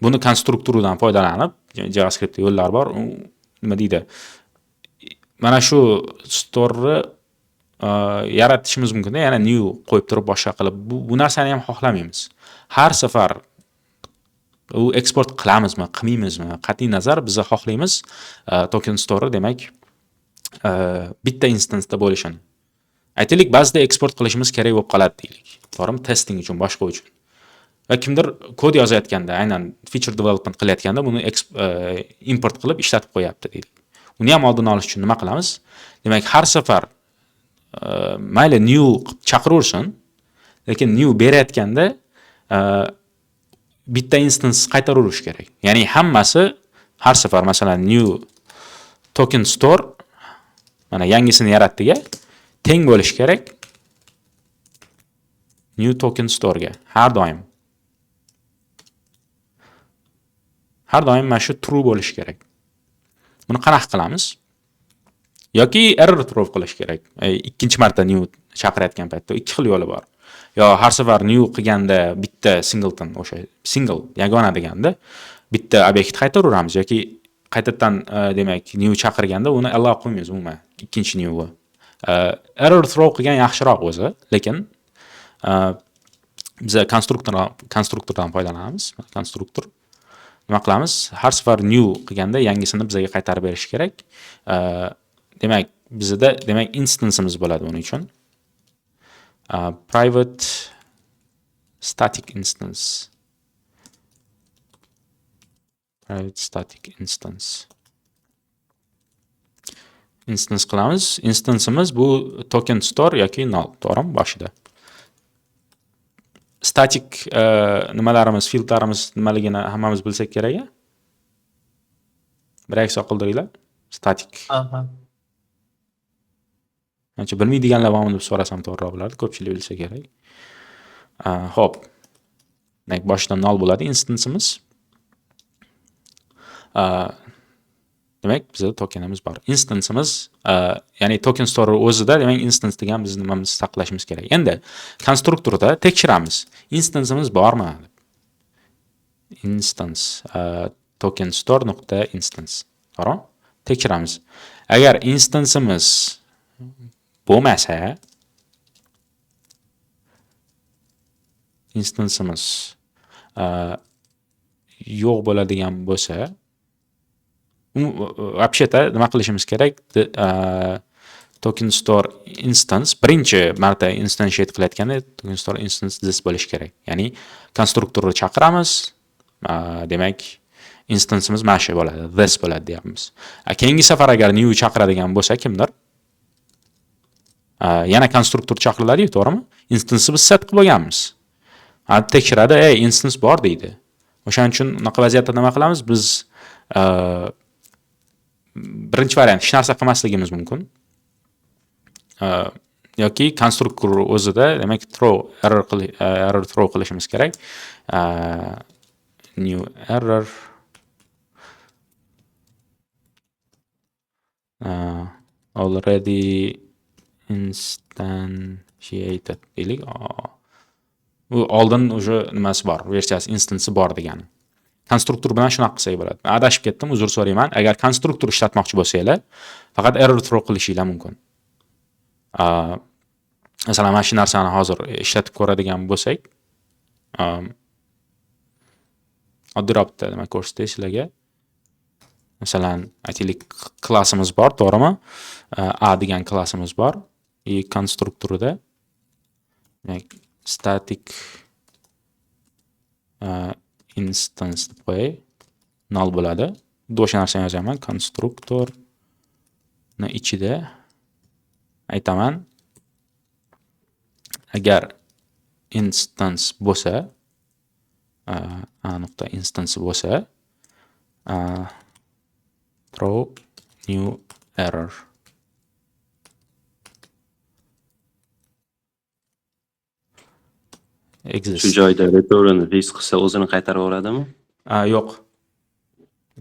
buni konstrukturadan foydalanib, JavaScript yo'llar bor. Nima deydi? mana shu store'ni yaratishimiz mumkin-da, yana new qo'yib turib boshqa qilib. Bu narsani ham xohlamaymiz. Har safar u eksport qilamizmi, qilmaymizmi? Qat'iy nazar biz xohlaymiz token store demak bitta instansda bo'lishini. Aytaylik, ba'zida eksport qilishimiz kerak bo'lib qoladi deylik. To'g'rimi? Testing uchun, boshqa uchun. Va kimdir kod yozayotganda, aynan feature development qilayotganda buni import qilib ishlatib qo'yapti deylik. Uni ham oldini olish uchun nima qilamiz? Demak, har safar mayli new chaqiraversin, lekin new berayotganda bitta instance qaytaraverish kerak. Ya'ni hammasi har safar masalan new token store mana yangisini yaratdiga teng bo'lish kerak new token store ga har doim. Har doim mana shu true bo'lish kerak. Buni qanaqa qilamiz? Yoki error throw qilish kerak. Ikkinchi marta new chaqirayotgan paytda ikki xil yo'li bor. Yo har safar new qilganda bitta singleton, o'sha single yagona deganda bitta obyekt qaytaraveramiz yoki qaytadan demak new chaqirganda uni allow qilmaymiz umuman ikkinchi newni. Error throw qilgan yaxshiroq o'zi, lekin biz konstruktordan foydalanamiz. Konstruktor nima qilamiz? Har safar new qilganda yangisini bizga qaytarib berish kerak. Demak, bizda demak instance'imiz bo'ladi buning uchun. Private static instance. Private static instance. Instance qilamiz. Instance'imiz bu token store yoki null, to'g'rimi? Boshida. Static nimalarimiz, filtrlarimiz nimaligini hammamiz bilsak kerak-a? Bir aks qildiringlar. Static. Aha. Ancha bilmaydiganlar bormi deb so'rasam to'g'riroq bo'lardi. Ko'pchilik bilsa kerak. Xo'p. Demak, boshida null bo'ladi instance'imiz. Demak, bizda tokenimiz bor. Instance'imiz, ya'ni token store o'zida demak instance degan biz nimamiz saqlashimiz kerak. Endi konstruktorda tekshiramiz. Instance'imiz bormi? Instance token store.instance. To'g'ri? Tekshiramiz. Agar instance'imiz bo'lmasa, instance'imiz yo'q bo'ladigan bo'lsa, вообще-то nima qilishimiz kerak? Token store instance birinchi marta instantiate qilayotganda token store instance this bo'lish kerak. Ya'ni konstruktorni chaqiramiz, demak instance'imiz mana shu bo'ladi, this bo'ladi deyapmiz. Keyingi safar agar new chaqiradigan bo'lsa kimdir, yana konstruktor chaqiriladi-ku, to'g'rimi? Instance'ni biz set qilib bo'lganmiz. Tekshiradi, instance bor deydi. O'shaning uchun unaqa vaziyatda nima qilamiz? Biz birinchi variant hech narsa qilmasligimiz mumkin. Yoki konstruktor o'zida demak error throw qilishimiz kerak. New error already instantiated deylik. Bu oldin o'sha nimasi bor, versiyasi instance'i bor degani. Konstruktor bilan shunaqa qilsak bo'ladi. Adashib ketdim, uzr so'rayman. Agar konstruktor ishlatmoqchi bo'lsanglar, faqat error throw qilishinglar mumkin. Masalan, mana shu narsani hozir ishlatib ko'radigan bo'lsak, oddiyroq bitta nima ko'rsatay sizlarga. Masalan, aytaylik klassimiz bor, to'g'rimi? A degan klassimiz bor. Konstruktorida demak static instance deb qo'yay. Null bo'ladi. O'sha narsani yozaman. Konstruktor ichida aytaman. Agar instance bo'lsa, instance bo'lsa, throw new error. Exist. Shu joyda return his qilsa o'zini qaytaraveradimi? Yo'q.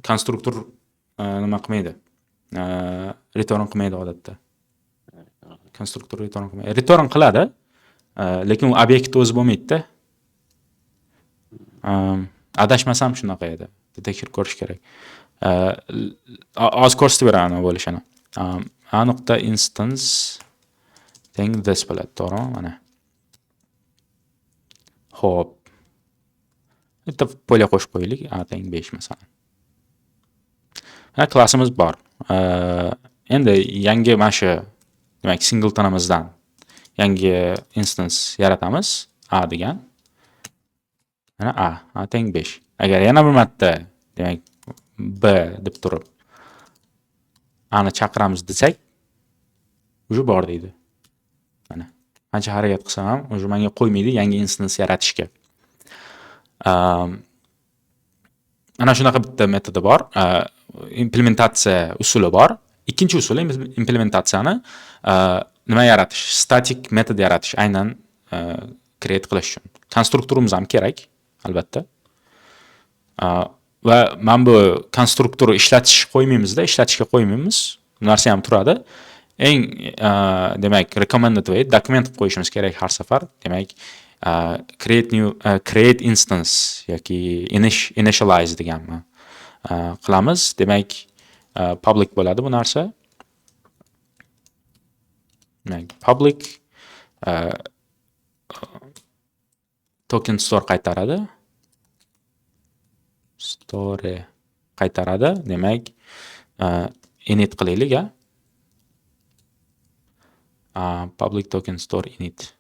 Konstruktor nima qilmaydi? Return qilmaydi odatda. Konstruktor return qilmaydi. Return qiladi, lekin u obyekt o'zi bo'lmaydi-da. Adashmasam shunaqa edi. Tekshirib ko'rish kerak. Oz ko'rsatib beraman nima bo'lishini. a nuqta instance teng this bo'ladi, to'g'rimi? Mana. Xo'p. Bitta polya qo'shib qo'yaylik, a teng 5 masalan. Mana klassimiz bor. Endi yangi mana shu, demak, singletonimizdan yangi instance yaratamiz, a degan. Mana a teng 5. Agar yana bir marta, demak, b deb turib ani chaqiramiz desak, уже bor deydi. Mana. Qancha harakat qilsam ham, уже menga qo'ymaydi yangi instance yaratishga. Ana shunaqa bitta metodi bor, implementatsiya usuli bor. Ikkinchi usuli implementatsiyani nima yaratish, static metod yaratish, aynan create qilish uchun. Konstruktorimiz ham kerak, albatta. Va men bu konstruktorni ishlatishga qo'ymaymiz. Bu narsa ham turadi. Eng demak recommended way dokument qilib qo'yishimiz kerak har safar. Demak create instance yoki initialize deganmi qilamiz. Demak public bo'ladi bu narsa. Demak public token store qaytaradi. Demak init qilaylik. Public token store init.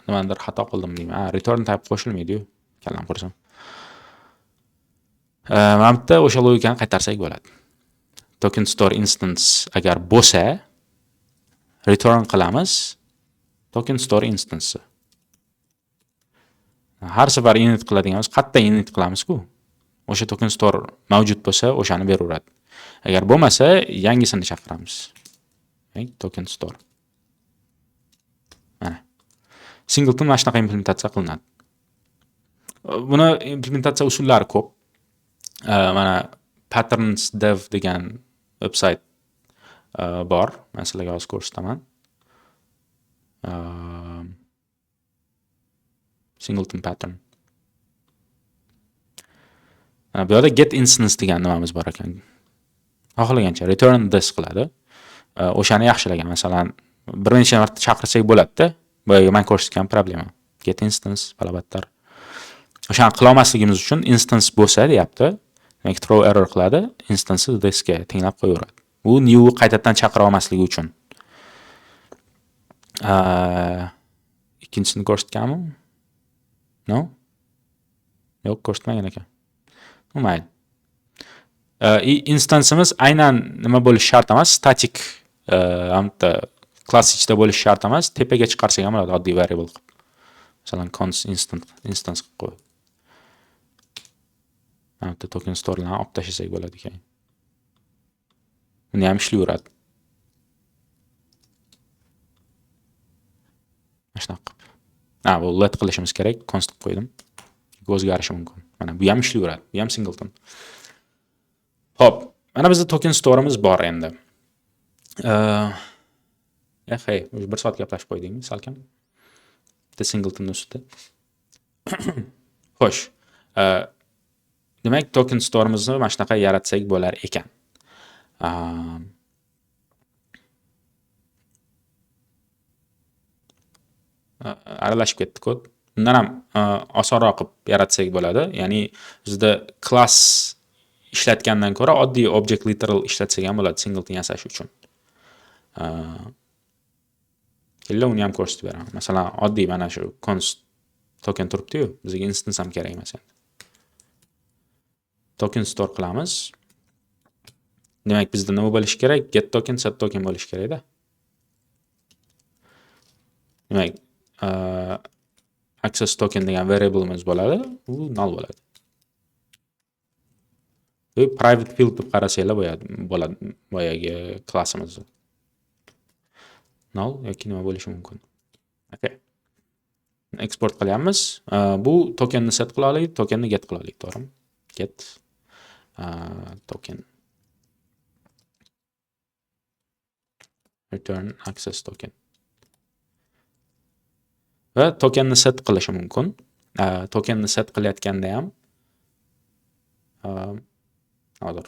Nimadir xato qildim deyman. Return type qo'shilmaydi-yu. Kallam qursam. Mana bitta o'sha logikani qaytarsak bo'ladi. Token store instance agar bo'lsa, return qilamiz token store instance. Har safar init qiladiganimiz, qayerdan init qilamiz-ku? O'sha token store mavjud bo'lsa, o'shani beraveradi. Agar bo'lmasa, yangisini chaqiramiz. Token store. Mana. Singleton mana shunaqa implementatsiya qilinadi. Buni implementatsiya usullari ko'p. Mana patterns dev degan website bor. Men sizlarga hozir ko'rsataman. Singleton pattern. Bu yerda get instance degan nimamiz bor ekan. Xohlagancha return this qiladi. O'shani yaxshilagan. Masalan, bir necha marta chaqirsak bo'ladi-da. Boyaga men ko'rsatgan problema. Get instance balabattar. O'shani qila olmasligimiz uchun instance bo'lsa deyapti. Demak throw error qiladi. Instance thisga tenglab qo'yaveradi. Bu new qaytadan chaqira olmasligi uchun. Ikkinchisini ko'rsatganmi? No? Yo'q, ko'rsatmagan ekan. Mayli. Instansimiz aynan nima bo'lishi shart emas, static hamda class ichida bo'lishi shart emas, tepaga chiqarsak ham bo'ladi, oddiy variable qilib. Masalan, const instance qilib qo'y. Hamda token storelarni olib tashlasak bo'ladi ekan. Buni ham ishlayveradi. Shunaqa. Bu let qilishimiz kerak, const qilib qo'ydim. O'zgarishi mumkin. Mana bu ham ishlayveradi. Bu ham singleton. Xo'p, mana bizda token store'imiz bor endi. Bir soat gaplashib qo'ydingmi, salkam? Bitta singleton ustida. Xo'sh. Demak, token store'imizni mana shunaqa yaratsak bo'lar ekan. Aralashib ketdi kod. Bundan ham osonroq qilib yaratsak bo'ladi. Ya'ni bizda class ishlatgandan ko'ra oddiy object literal ishlatsak ham bo'ladi singleton yasash uchun. Illa uni ham ko'rsatib beraman. Masalan, oddiy mana shu const token turibdi-yu, bizga instance ham kerak emas endi. Token store qilamiz. Demak, bizda nima bo'lishi kerak? Get token, set token bo'lishi kerak-da. Demak, access token degan variable'imiz bo'ladi, u null bo'ladi. Private field deb qarasanglar bo'ladi boyagi klassimiz. Null yoki nima bo'lishi mumkin. Okay. Export qilyapmiz. Bu tokenni set qila olaylik, tokenni get qila olaylik, to'g'rimi? Get token. Return access token. Va tokenni set qilishi mumkin. Tokenni set qilayotganda ham hozir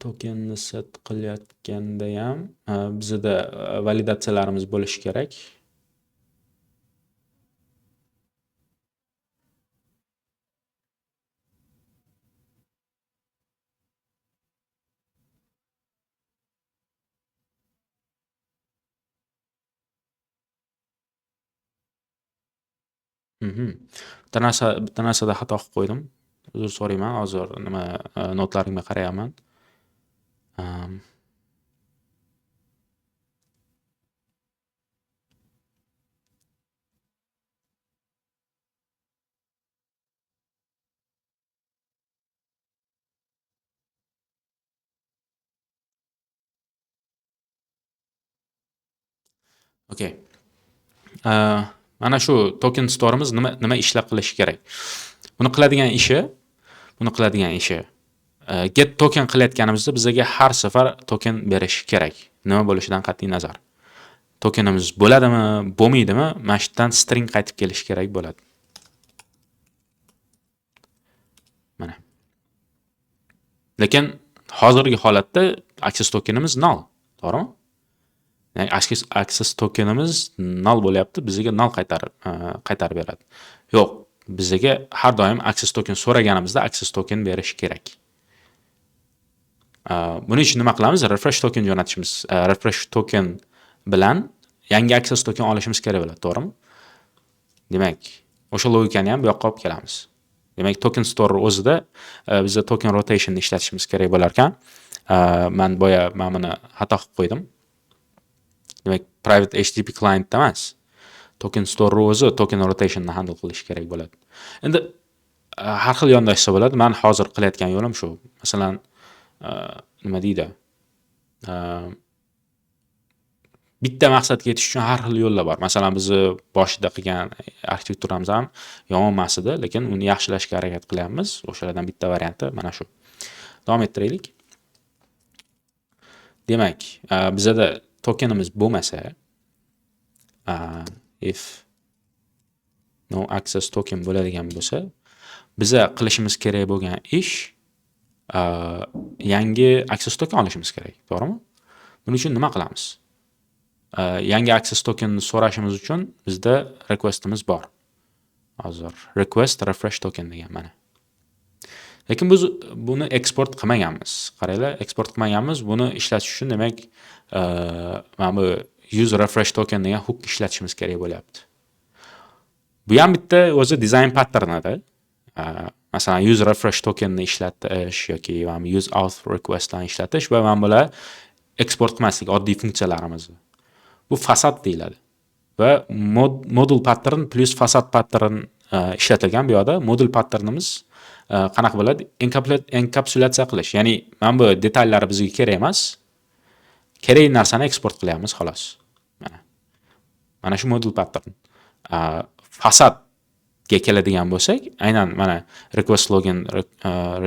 tokenni set qilayotganda ham bizda validatsiyalarimiz bo'lishi kerak. Bitta narsada xato qilib qo'ydim. Uzr so'rayman. Hozir nima notlarimga qarayapman. Okay. Mana shu token store'imiz nima ishlar qilishi kerak. Buni qiladigan ishi get token qilayotganimizda bizga har safar token berish kerak. Nima bo'lishidan qat'iy nazar. Tokenimiz bo'ladimi, bo'lmaydimi? Mana shu yerdan string qaytib kelishi kerak bo'ladi. Mana. Lekin hozirgi holatda access tokenimiz null, to'g'rimi? Yani access tokenimiz null bo'lyapti, bizga null qaytarib beradi. Yo'q, bizga har doim access token so'raganimizda access token berish kerak. Buning uchun nima qilamiz? Refresh token jo'natishimiz, refresh token bilan yangi access token olishimiz kerak bo'ladi, to'g'rimi? Demak, o'sha logikani ham bu yoqqa olib kelamiz. Demak, token store o'zida bizga token rotation ishlatishimiz kerak bo'lar ekan. Men buni xato qilib qo'ydim. Demak, private HTTP client emas. Token store o'zi token rotation ni handle qilish kerak bo'ladi. Endi har xil yondashsa bo'ladi. Men hozir qilayotgan yo'lim shu. Masalan, nima deydi? Bitta maqsadga yetish uchun har xil yo'llar bor. Masalan, biz boshida qilgan arxitekturamiz ham yomon emas edi, lekin uni yaxshilashga harakat qilyapmiz. O'shalardan bitta varianti mana shu. Davom ettiraylik. Demak, bizda tokenimiz bo'lmasa, if no access token bo'ladigan bo'lsa, biza qilishimiz kerak bo'lgan ish yangi access token olishimiz kerak, to'g'rimi? Buning uchun nima qilamiz? Yangi access tokenni so'rashimiz uchun bizda requestimiz bor. Hozir request refresh token degan mana. Lekin biz buni export qilmaganmiz. Qaranglar, export qilmaganmiz. Buni ishlatish uchun demak, mana bu use refresh token degan hook ishlatishimiz kerak bo'lyapti. Bu ham bitta o'zi design patternida. Masalan, use refresh tokenni ishlatish yoki use auth requestlarni ishlatish va mana bular export qilmaslik oddiy funksiyalarimiz. Bu fasad deyiladi. Va modul pattern plus fasad pattern ishlatilgan bu yoqda. Modul patternimiz qanaqa bo'ladi? Enkapsulatsiya qilish. Ya'ni mana bu detallari bizga kerak emas. Kerak narsani eksport qilyapmiz xolos. Mana shu modul pattern. Fasadga keladigan bo'lsak, aynan mana request login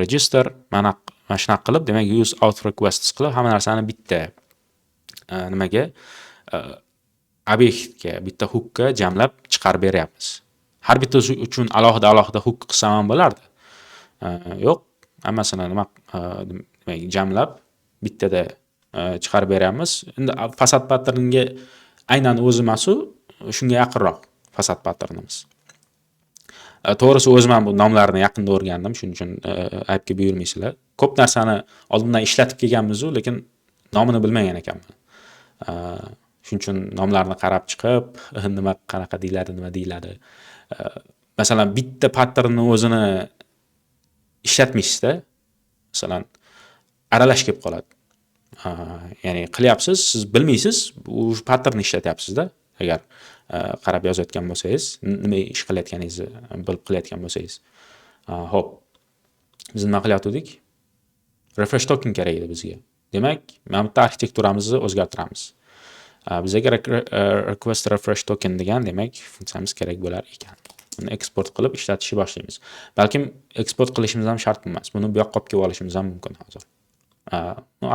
register mana shunaqa qilib, demak use auth requests qilib hamma narsani bitta nimaga obyektga, bitta hookka jamlab chiqarib beryapmiz. Har bittasi uchun alohida hook qilsam ham bo'lardi. Yo'q, hammasini demak jamlab bittada chiqarib beryapmiz. Endi fasad patterniga aynan o'zi masu shunga yaqinroq fasad patternimiz. To'g'risi o'zim ham bu nomlarni yaqinda o'rgandim, shuning uchun aybga buyurmaysizlar. Ko'p narsani oldindan ishlatib kelganmiz, lekin nomini bilmagan ekanman. Shuning uchun nomlarni qarab chiqib, nima qanaqa deyiladi. Masalan, bitta patternni o'zini ishlatmaysizda, masalan, aralash kelib qoladi. Ya'ni qilyapsiz, siz bilmaysiz, u patternni ishlatyapsiz-da. Agar qarab yozayotgan bo'lsangiz, nima ish qilayotganingizni bilib qilayotgan bo'lsangiz. Xo'p. Biz nima qilyaptik? Refresh token kerak edi bizga. Demak, mana bu arxitekturamizni o'zgartiramiz. Bizga request refresh token degan, demak, funksiyamiz kerak bo'lar ekan. Buni eksport qilib ishlatishni boshlaymiz. Balkim eksport qilishimiz ham shart emas. Buni bu yoqqa olib kelib olishimiz ham mumkin hozir.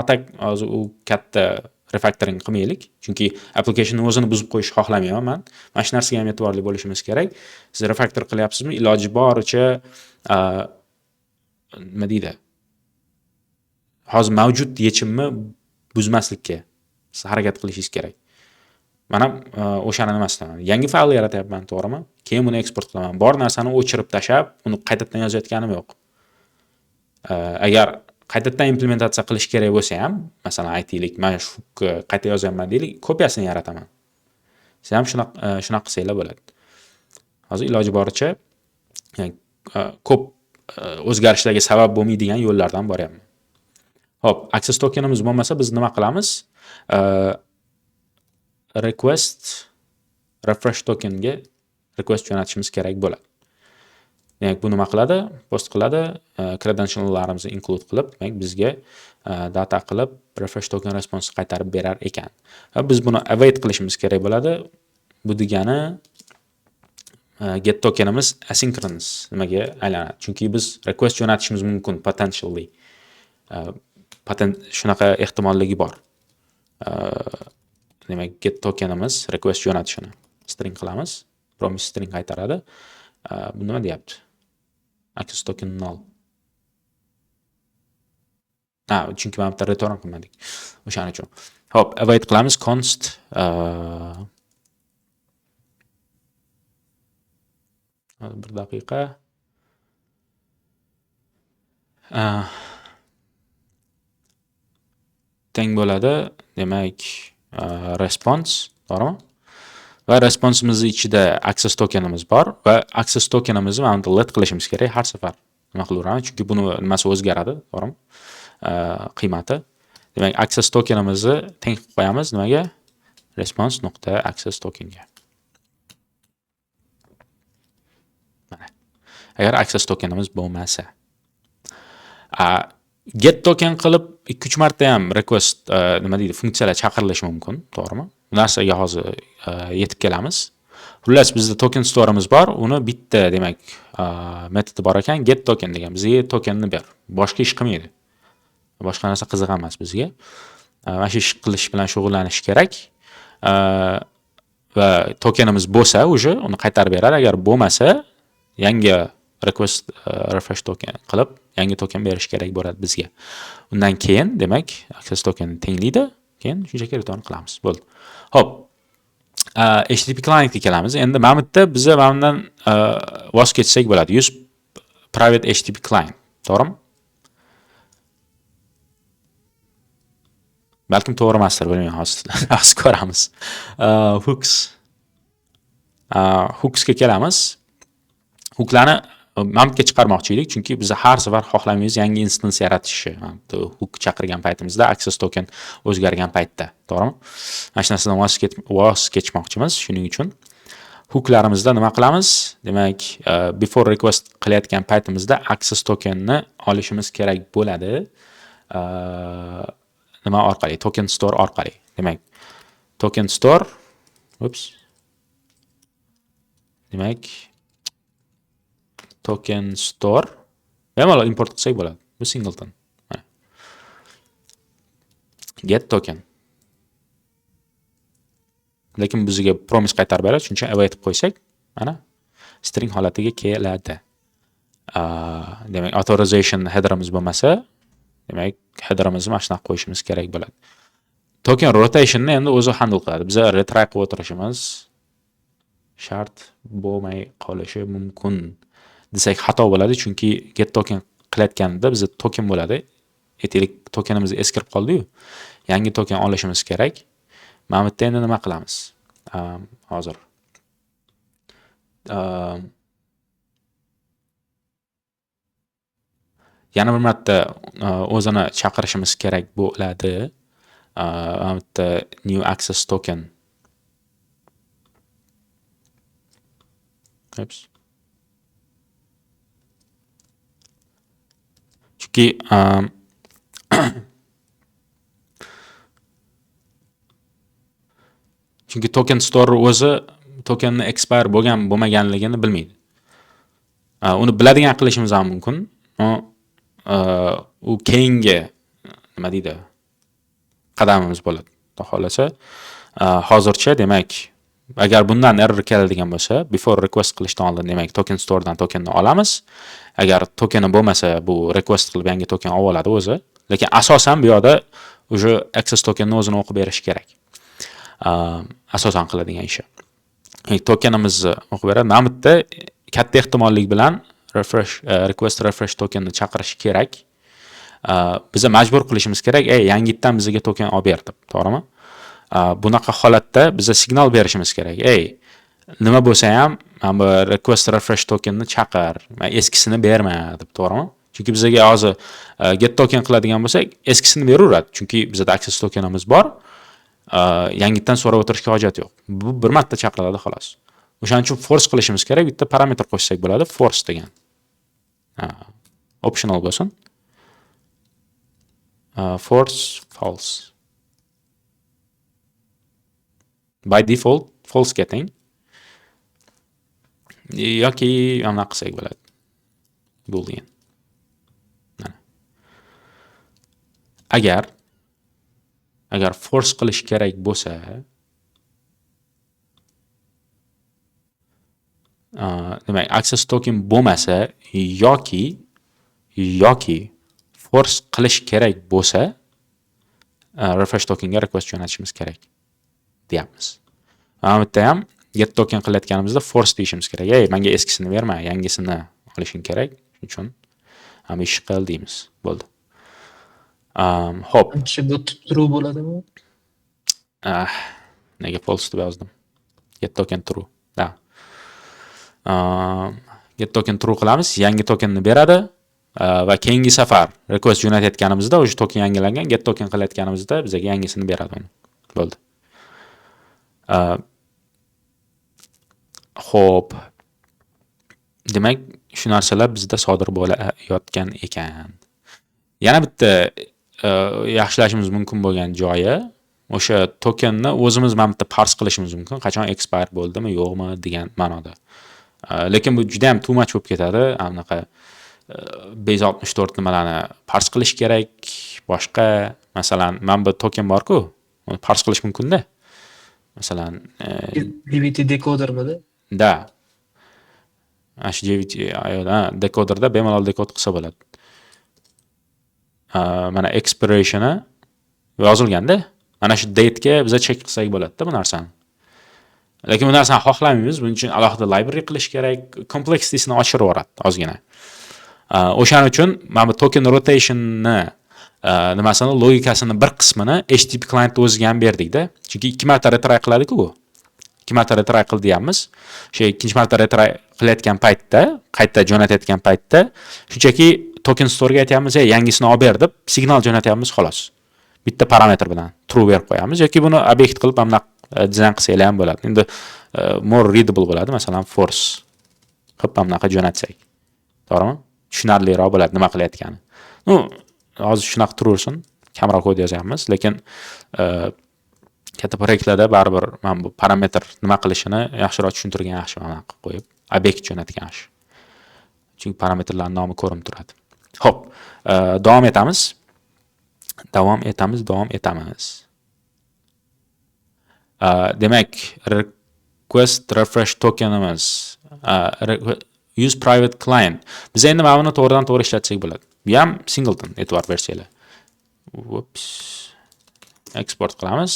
Atak hozir u katta refactoring qilmaylik, chunki applicationni o'zini buzib qo'yishni xohlamayman men. Mana shu narsaga ham e'tiborli bo'lishimiz kerak. Siz refactor qilyapsizmi? Iloji boricha nima deydi? hozir mavjud yechimni buzmaslikka siz harakat qilishingiz kerak. Mana o'shani nimasidan yangi fayl yaratyapman, to'g'rimi? Keyin buni eksport qilaman. Bor narsani o'chirib tashlab, uni qaytadan yozayotganim yo'q. Agar qaytadan implementatsiya qilish kerak bo'lsa ham, masalan aytaylik, men shu qayta yozyapman deylik, kopiyasini yarataman. Siz ham shunaqa qilsanglar bo'ladi. Hozir iloji boricha ko'p o'zgarishlarga sabab bo'lmaydigan yo'llardan boryapman. Xo'p, access tokenimiz bo'lmasa biz nima qilamiz? Request refresh tokenga request jo'natishimiz kerak bo'ladi. Demak, bu nima qiladi? Post qiladi, credentiallarimizni include qilib, demak bizga data qilib refresh token response qaytarib berar ekan. Va biz buni await qilishimiz kerak bo'ladi. Bu degani get tokenimiz asynchronous nimaga aylanadi? Chunki biz request jo'natishimiz mumkin potentially. Shunaqa ehtimolligi bor. Demak, get tokenimiz request jo'natishini string qilamiz. Promise string qaytaradi. Bu nima deyapti? Access token null. Chunki mana bu return qilmadik. O'shaning uchun. Xo'p, await qilamiz const bir daqiqa. Teng bo'ladi. Demak, response, to'g'rimi? Va responsimizni ichida access tokenimiz bor va access tokenimizni mana bunda let qilishimiz kerak har safar. Nima qilaveramiz? Chunki buni nimasi o'zgaradi, to'g'rimi? Qiymati. Demak, access tokenimizni teng qilib qo'yamiz nimaga? Response.access tokenga. Mana. Agar access tokenimiz bo'lmasa, get token qilib 2-3 marta ham request nima deydi, funksiyalar chaqirilishi mumkin, to'g'rimi? Bu narsaga hozir yetib kelamiz. Xullas, bizda token store'imiz bor, uni bitta demak metodi bor ekan, get token degan. Bizga tokenni ber. Boshqa ish qilmaydi. Boshqa narsa qiziq emas bizga. Mana shu ish qilish bilan shug'ullanish kerak. Va tokenimiz bo'lsa, uni qaytarib beradi. Agar bo'lmasa, yangi request refresh token qilib, yangi token berish kerak bo'ladi bizga. Undan keyin, demak, access token tenglaydi, keyin shunchaki return qilamiz. Bo'ldi. Xo'p. HTTP clientga kelamiz. Endi mana bu yerda biz bundan voz kechsak bo'ladi. Use private HTTP client, to'g'rimi? Balkim to'g'ri emasdir, bilmayman, hozir ko'ramiz. Hooksga kelamiz. Hooklarni mamtga chiqarmoqchi edik, chunki biz har safar xohlamaymiz yangi instance yaratishni. Hook chaqirgan paytimizda access token o'zgargan paytda, to'g'rimi? Mana shu narsadan voz kechmoqchimiz. Shuning uchun hooklarimizda nima qilamiz? Demak, before request qilayotgan paytimizda access tokenni olishimiz kerak bo'ladi. Nima orqali? Token store orqali. Demak, token store, demak, token store bemalol import qilsak bo'ladi. Bu singleton. Get token. Lekin bizga promise qaytarib beradi, shuncha await qilib qo'ysak, mana string holatiga keladi. Demak, authorization headerimiz bo'lmasa, demak, headerimizni mana shunaqa qo'yishimiz kerak bo'ladi. Token rotationni endi o'zi handle qiladi. Biz retry qilib o'tirishimiz shart bo'lmay qolishi mumkin desak xato bo'ladi, chunki get token qilayotganida bizda token bo'ladi. Aytaylik, tokenimiz eskirib qoldi-yu. Yangi token olishimiz kerak. Mana bu yerda endi nima qilamiz? Hozir yana bir marta o'zini chaqirishimiz kerak bo'ladi. Mana bu yerda new access token. Chunki chunki token store o'zi tokenni expire bo'lmaganligini bilmaydi. Uni biladigan qilishimiz ham mumkin. U keyingi nima deydi? Qadamimiz bo'ladi. Xudo xolasa, hozircha demak agar bundan error keladigan bo'lsa, before request qilishdan oldin demak token storedan tokenni olamiz. Agar tokeni bo'lmasa, bu request qilib yangi token olib oladi o'zi. Lekin asosan bu yoqda o'sha access tokenni o'zini o'qib berish kerak. Asosan qiladigan ishi. Tokenimizni o'qib beradi. Mana bu yerda katta ehtimollik bilan request refresh tokenni chaqirish kerak. Biza majbur qilishimiz kerak, yangitdan bizga token olib ber deb, to'g'rimi? Bunaqa holatda biza signal berishimiz kerak. Nima bo'lsa ham, mana bu request refresh tokenni chaqir, eskisini berma deb, to'g'rimi? Chunki bizga hozir get token qiladigan bo'lsak, eskisini beraveradi. Chunki bizda access tokenimiz bor. Yangitdan so'rab o'tirishga hojat yo'q. Bu bir marta chaqiriladi xolos. O'shaning uchun force qilishimiz kerak. Bitta parametr qo'shsak bo'ladi, force degan. Optional bo'lsin. Force false. By default false getting. Yoki anaqa qilsak bo'ladi. Boolean. Agar force qilish kerak bo'lsa, demak access token bo'lmasa yoki force qilish kerak bo'lsa, refresh tokenga request jo'natishimiz kerak deyapmiz. Mana bu yerda ham get token qilayotganimizda force deyishimiz kerak. Menga eskisini berma, yangisini olishing kerak. Shuning uchun ham ish qil deymiz. Bo'ldi. Hop. Bu true bo'ladimi? Nega false deb yozdim? Get token true. Da. Get token true qilamiz, yangi tokenni beradi va keyingi safar request jo'natayotganimizda o'sha token yangilangan, get token qilayotganimizda bizga yangisini beradi uni. Bo'ldi. Xo'p. Demak, shu narsalar bizda sodir bo'layotgan ekan. Yana bitta yaxshilashimiz mumkin bo'lgan joyi o'sha tokenni o'zimiz mana bitta parse qilishimiz mumkin, qachon expire bo'ldimi, yo'qmi degan ma'noda. Lekin bu juda ham too much bo'lib ketadi. Anaqa base 64 nimalarni parse qilish kerak, boshqa, masalan, mana bu token bor-ku, uni parse qilish mumkin-da. Masalan, DVT decodermidi? Da. Shu DVT decoderda bemalol dekod qilsa bo'ladi. Mana expiration'i yozilganda, mana shu date'ga biz check qilsak bo'ladi-da bu narsani. Lekin bu narsani xohlamaymiz, buning uchun alohida library qilish kerak, complexity'sini oshirib yuboradi ozgina. O'shaning uchun mana bu token rotation'ni nimasini, logikasini bir qismini HTTP client o'ziga ham berdik-da. Chunki 2 marta retry qiladi-ku bu. 2 marta retry qildi deyapmiz. O'sha ikkinchi marta retry qilayotgan paytda, qayta jo'natayotgan paytda shunchaki token store'ga aytamiz, yangisini olib ber deb signal jo'natyapmiz xolos. Bitta parametr bilan true berib qo'yamiz yoki buni obyekt qilib hamda dizayn qilsanglar ham bo'ladi. Endi more readable bo'ladi, masalan force qilib hamnaqa jo'natsak. To'g'rimi? Tushunarliroq bo'ladi nima qilayotgani. Hozir shunaqa turaversin, kamroq kod yozyapmiz, lekin katta proyektlarda baribir men bu parametr nima qilishini yaxshiroq tushuntirgan yaxshi mana qilib qo'yib, obyekt jo'natgan yaxshi. Chunki parametrlarning nomi ko'rinib turadi. Xo'p, davom etamiz. Demak, request refresh tokenimiz use private client. Biz endi mana buni to'g'ridan to'g'ri ishlatsak bo'ladi. Bu ham singleton e'tibor bersanglar. Export qilamiz.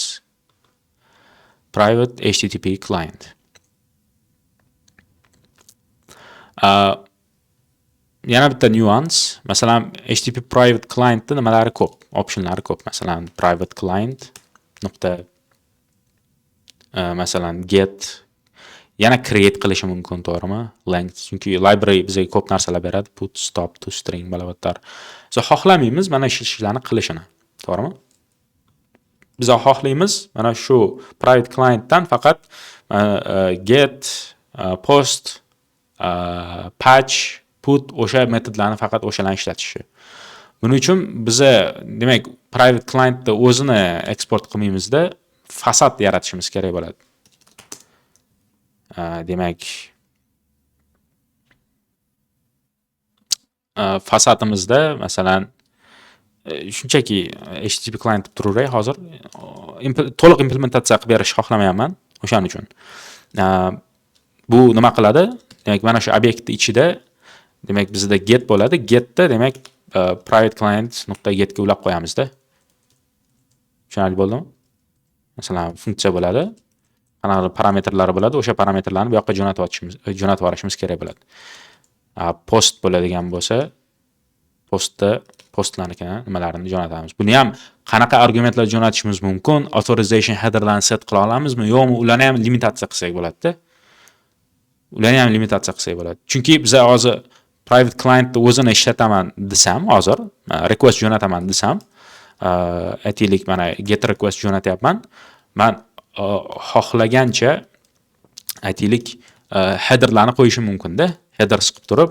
Private HTTP client. Yana bitta nuance, masalan HTTP private clientda nimalari ko'p, optionlari ko'p. Masalan private client nuqta masalan get yana create qilishi mumkin, to'g'rimi? Length, chunki library bizga ko'p narsalar beradi, put, stop, to string balabatlar. Biz xohlamaymiz mana shu ishlarni qilishini, to'g'rimi? Biz xohlaymiz mana shu private clientdan faqat get, post, patch, put o'sha metodlarni faqat o'shalarni ishlatishi. Buning uchun biz demak private clientda o'zini eksport qilmaymizda fasad yaratishimiz kerak bo'ladi. Demak fasadimizda masalan shunchaki HTTP client deb turaveray hozir. To'liq implementatsiya qilib berish xohlamayapman. O'shaning uchun. Bu nima qiladi? Demak, mana shu obyektni ichida demak bizda get bo'ladi. Getda demak private client.getga ulab qo'yamizda. Tushunarli bo'ldimi? Masalan, funksiya bo'ladi. Qanaqa parametrlari bo'ladi, o'sha parametrlarni bu yoqqa jo'natib yuborishimiz kerak bo'ladi. Post bo'ladigan bo'lsa, postlarnikini nimalarini jo'natamiz. Buni ham qanaqa argumentlar jo'natishimiz mumkin? Authorization headerlarni set qila olamizmi, yo'qmi? Ularni ham limitatsiya qilsak bo'ladi-da. Ularni ham limitatsiya qilsak bo'ladi. Chunki biz hozir private clientni o'zini ishlataman desam, hozir request jo'nataman desam, aytaylik mana get request jo'natyapman. Men xohlagancha aytaylik headerlarni qo'yishim mumkin-da. Header siqib turib,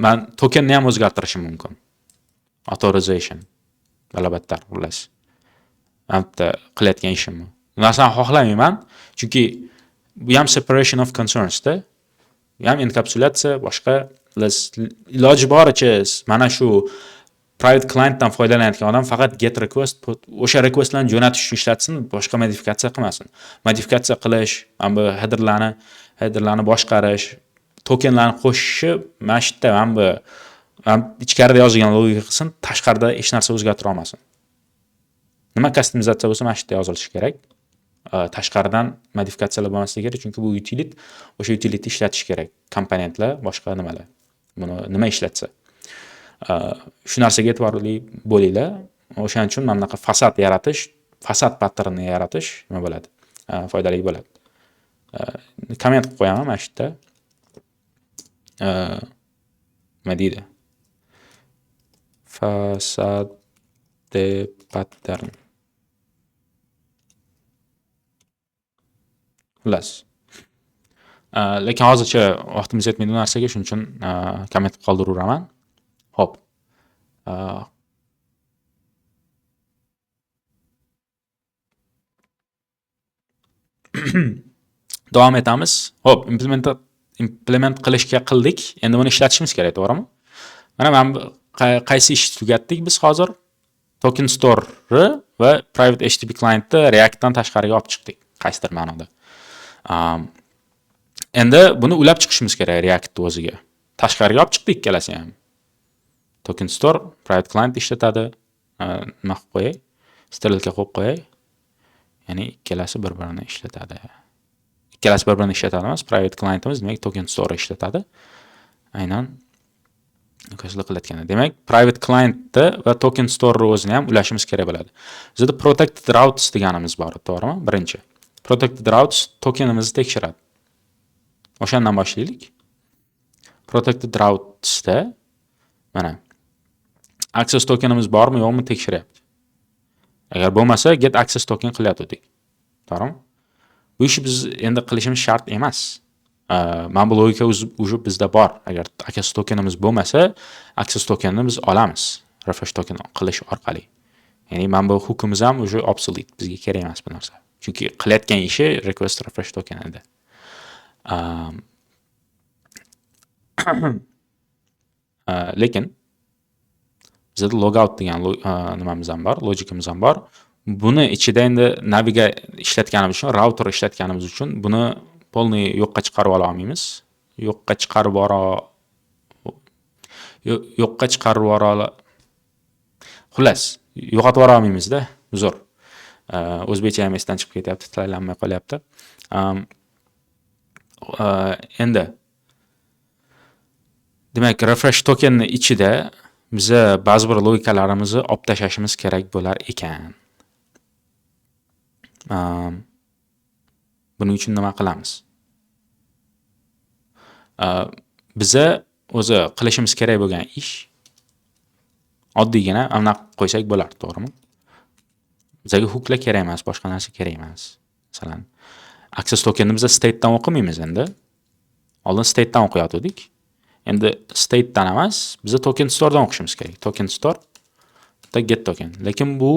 men tokenni ham o'zgartirishim mumkin. Authorization balabattar xullas. Anta qilayotgan ishimni. Bu narsani xohlamayman, chunki bu ham separation of concerns-da. Bu ham enkapsulatsiya, boshqa iloji boricha mana shu private clientdan foydalanayotgan odam faqat get request, o'sha requestlarni jo'natish uchun ishlatsin, boshqa modifikatsiya qilmasin. Modifikatsiya qilish, mana bu headerlarni boshqarish, tokenlarni qo'shishi mana shu yerda mana bu ichkarida yozilgan logika qilsin, tashqarida hech narsa o'zgartira olmasin. Nima customizatsiya bo'lsa mana shu yerda yozilishi kerak. Tashqaridan modifikatsiyalar bo'lmasligi kerak, chunki bu utility, o'sha utility ishlatish kerak. Komponentlar, boshqa nimalar. Buni nima ishlatsa. Shu narsaga e'tiborli bo'linglar. O'shaning uchun mana bunaqa fasad patternni yaratish nima bo'ladi? Foydali bo'ladi. Komment qilib qo'yaman mana shu yerda. Nima deydi? Fasad pattern. Xullas. Lekin hozircha vaqtimiz yetmaydi bu narsaga, shuning uchun komment qilib qoldiraveraman. Hop. Davom etamiz. Hop, implement qilishga qildik. Endi buni ishlatishimiz kerak, to'g'rimi? Mana qaysi ishni tugatdik biz hozir? Token store va private HTTP clientni Reactdan tashqariga olib chiqdik. Qaysidir ma'noda. Endi buni ulab chiqishimiz kerak Reactni o'ziga. Tashqariga olib chiqdik ikkalasi ham. Token store private client ishlatadi. Nima qilib qo'yay? Sterlga qo'yib qo'yay. Ya'ni ikkalasi bir-birini ishlatadi. Ikkalasi bir-birini ishlatadi emas, private clientimiz demak token store ishlatadi. Aynan qanday qilayotganda. Demak, private clientni va token store o'zini ham ulashimiz kerak bo'ladi. Bizda protected routes deganimiz bor, to'g'rimi? Birinchi. Protected routes tokenimizni tekshiradi. O'shandan boshlaylik. Protected routesda mana access tokenimiz bormi, yo'qmi tekshiryapti. Agar bo'lmasa get access token qilyaptik. To'g'rimi? Bu ishni biz endi qilishimiz shart emas. Mana bu logika o'zi bizda bor. Agar access tokenimiz bo'lmasa, access tokenni biz olamiz. Refresh token qilish orqali. Ya'ni mana bu hukmimiz ham o'zi obsolete, bizga kerak emas bu narsa. Chunki qilayotgan ishi request refresh token edi. Lekin bizda logout degan nimamiz ham bor, logikamiz ham bor. Buni ichida endi naviga ishlatganimiz uchun, router ishlatganimiz uchun buni polni yo'qqa chiqarib ola olmaymiz. Yo'qqa chiqarib xullas, yo'qotib ola olmaymiz-da, uzr. O'zbekcha ham esdan chiqib ketyapti, tilaylanmay qolyapti. Endi demak, refresh tokenni ichida biza ba'zi bir logikalarimizni olib tashlashimiz kerak bo'lar ekan. Buning uchun nima qilamiz? Biza o'zi qilishimiz kerak bo'lgan ish oddiygina ana qo'ysak bo'lar, to'g'rimi? Bizga hooklar kerak emas, boshqa narsa kerak emas. Masalan, access tokenni biz state dan o'qimaymiz endi. Oldin state dan o'qiyotgandik. Endi state dan emas, biz token store dan o'qishimiz kerak. Token store da get token. Lekin bu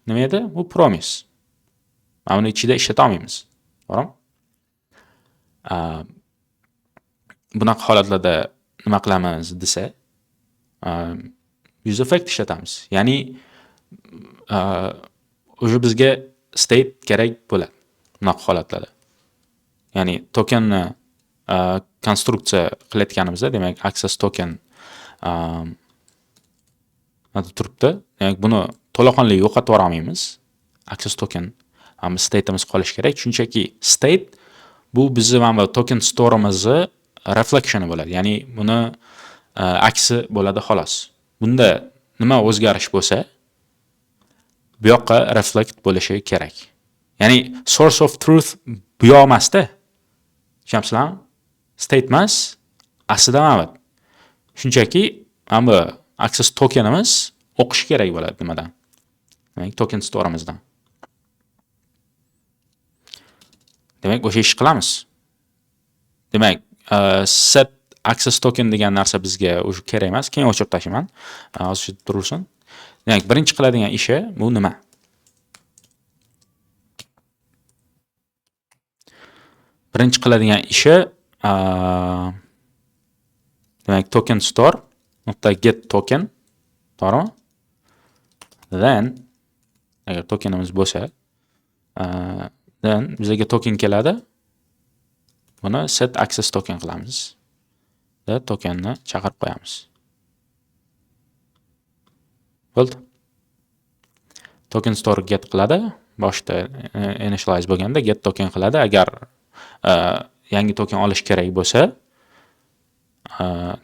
nima edi? Bu promise. Mana buni ichida ishlata olmaymiz. To'g'rimi? Bunaqa holatlarda nima qilamiz desa, use effect ishlatamiz. Ya'ni o'sha bizga state kerak bo'ladi. bunaqa holatlarda. Ya'ni tokenni konstruksiya qilayotganimizda, demak, access token mana turibdi. Demak, buni to'laqonli yo'qotib olmaymiz. Access token state'imiz qolishi kerak. Shunchaki state bu bizni mana bu token store'imizni reflectioni bo'ladi. Ya'ni buni aksi bo'ladi xolos. Bunda nima o'zgarish bo'lsa, bu yoqqa reflect bo'lishi kerak. Ya'ni source of truth bu yoq emasda. Tushunasizlarmi? State emas, aslida mana bu. Shunchaki mana bu access tokenimiz o'qish kerak bo'ladi nimadan? Demak, token store'imizdan. Demak, o'sha ish qilamiz. Demak, set access token degan narsa bizga o'sha kerak emas. Keyin o'chirib tashlayman. Hozir tursin. Demak, birinchi qiladigan ishi bu nima? Birinchi qiladigan ishi demak, token store .get token, to'g'rimi? Then agar tokenimiz bo'lsa, then bizga token keladi. Buni set access token qilamiz. Va tokenni chaqirib qo'yamiz. Bo'ldi. Token store get qiladi. Boshda initialize bo'lganda get token qiladi. Agar yangi token olish kerak bo'lsa,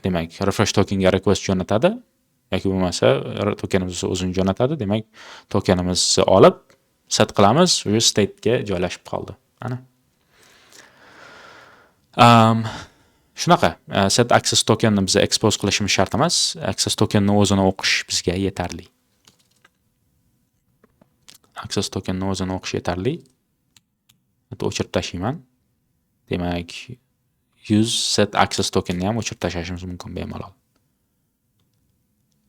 demak, refresh tokenga request jo'natadi. Yoki bo'lmasa tokenimizni o'zini jo'natadi. Demak, tokenimizni olib set qilamiz, o'sha state ga joylashib qoldi. Ana. Shunaqa, set access tokenni biz expose qilishimiz shart emas. Access tokenni o'zini o'qish bizga yetarli. Access tokenni o'zini o'qish yetarli. O'chirib tashlayman. Demak, use set access tokenni ham o'chirib tashlashimiz mumkin bemalol.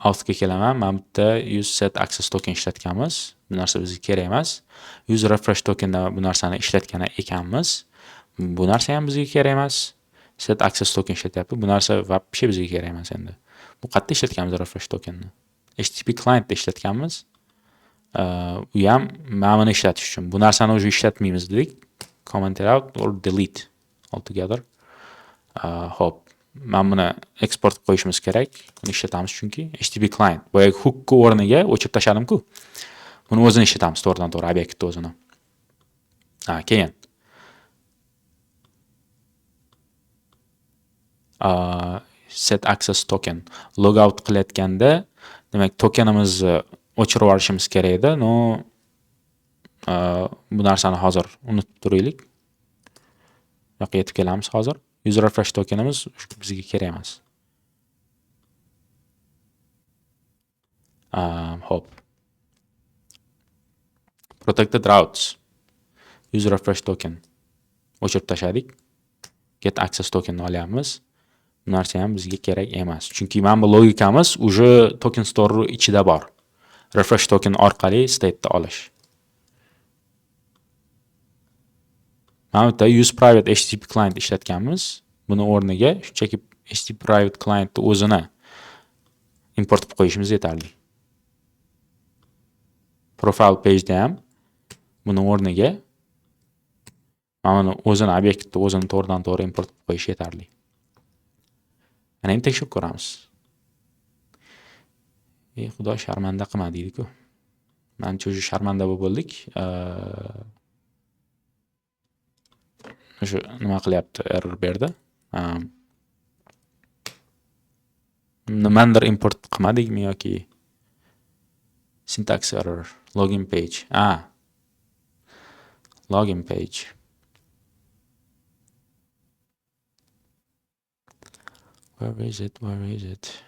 Outga kelaman. Mana bu yerda use set access token ishlatganmiz. Bu narsa bizga kerak emas. Use refresh tokenda bu narsani ishlatgan ekanmiz. Bu narsa ham bizga kerak emas. Set access token ishlatyapti. Bu narsa vobshe bizga kerak emas endi. Bu qayerda ishlatganmiz refresh tokenni? HTTP clientda ishlatganmiz. U ham mana buni ishlatish uchun. Bu narsani o'zi ishlatmaymiz dedik. Comment it out or delete altogether. Hop. Mana buni export qo'yishimiz kerak. Buni ishlatamiz chunki HTTP client. Boya hook o'rniga o'chirib tashladim-ku. Buni o'zini ishlatamiz to'g'ridan-to'g'ri obyektni o'zini. Keyin set access token logout qilayotganda, demak, tokenimizni o'chirib olishimiz kerak edi. No, bu narsani hozir unutib turaylik. Yo'q, yetib kelamiz hozir. User refresh tokenimiz bizga kerak emas. Hop. Protected routes. User refresh token o'chirib tashladik. Get access tokenni olyapmiz. Bu narsa ham bizga kerak emas. Chunki mana bu logikamiz uje token store ichida bor. Refresh token orqali state'ni olish. Mana bu use private HTTP client ishlatganmiz. Buni o'rniga shunchaki HTTP private clientni o'zini import qilib qo'yishimiz yetarli. Profile page da ham buni o'rniga mana o'zini obyektni o'zini to'g'ridan-to'g'ri import qilib qo'yish yetarli. Ana endi tekshirib ko'ramiz. Xudo sharmanda qilma deydi-ku. Mencha o'sha sharmanda bo'ldik. O'sha nima qilyapti? Error berdi. Nimadir import qilmadikmi yoki syntax error, login page. Login page. Where is it? Where is it?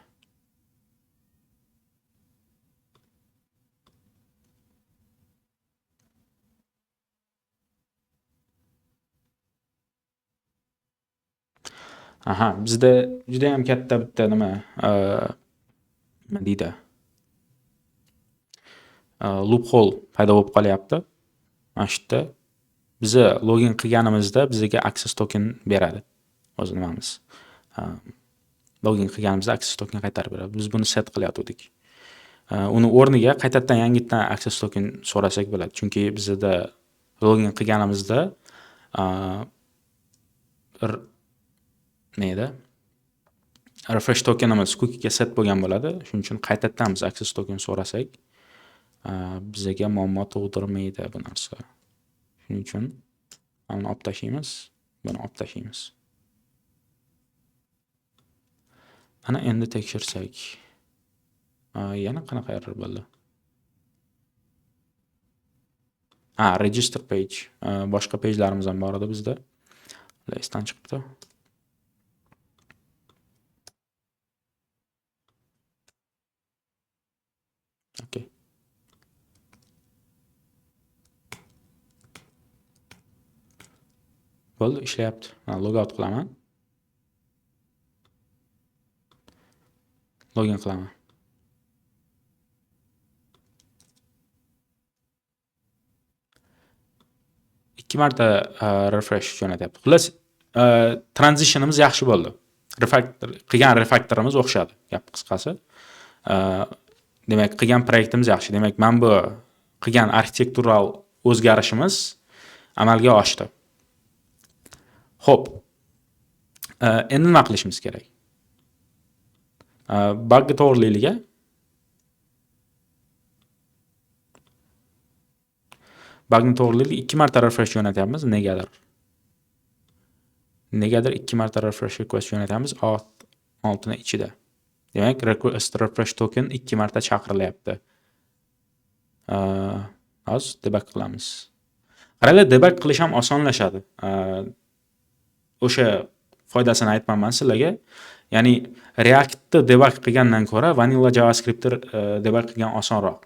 Bizda juda ham katta bitta nima deydi? Loophole paydo bo'lib qolyapti. Mana shu yerda biz login qilganimizda bizga access token beradi. O'zi nimamiz? Login qilganimizda access token qaytarib beradi. Biz buni set qilyotgandik. Uni o'rniga qaytadan yangitdan access token so'rasak bo'ladi. Chunki bizda login qilganimizda bir neydi? Refresh tokenimiz cookie'ga set bo'lgan bo'ladi. Shuning uchun qaytadan biz access token so'rasak, bizga muammo tug'dirmaydi bu narsa. Shuning uchun buni olib tashlaymiz, buni olib tashlaymiz. Ana endi tekshirsak, yana qanaqa error bo'ldi? Register page. Boshqa pagelarimiz ham bor edi bizda. Listdan chiqibdi. Okay. Bo'ldi, ishlayapti. Logout qilaman. Login qilaman. Ikki marta refresh jo'natyapti. Xullas, transitionimiz yaxshi bo'ldi. Qilgan refaktorimiz o'xshadi, gap qisqasi. Demak, qilgan proyektimiz yaxshi. Demak, men bu qilgan arxitektural o'zgarishimiz amalga oshdi. Xo'p. Endi nima qilishimiz kerak? Bug'ga to'g'riligiga bug'ni to'g'riligi 2 marta refresh jo'natyapmiz. Negadir 2 marta refresh request jo'natyapmiz altini ichida. Demak, request refresh token 2 marta chaqirilyapti. Hozir debug qilamiz. Qaranglar, debug qilish ham osonlashadi. O'sha foydasini aytmayman sizlarga. Ya'ni React'ni debug qilgandan ko'ra vanilla JavaScript'ni debug qilgan osonroq.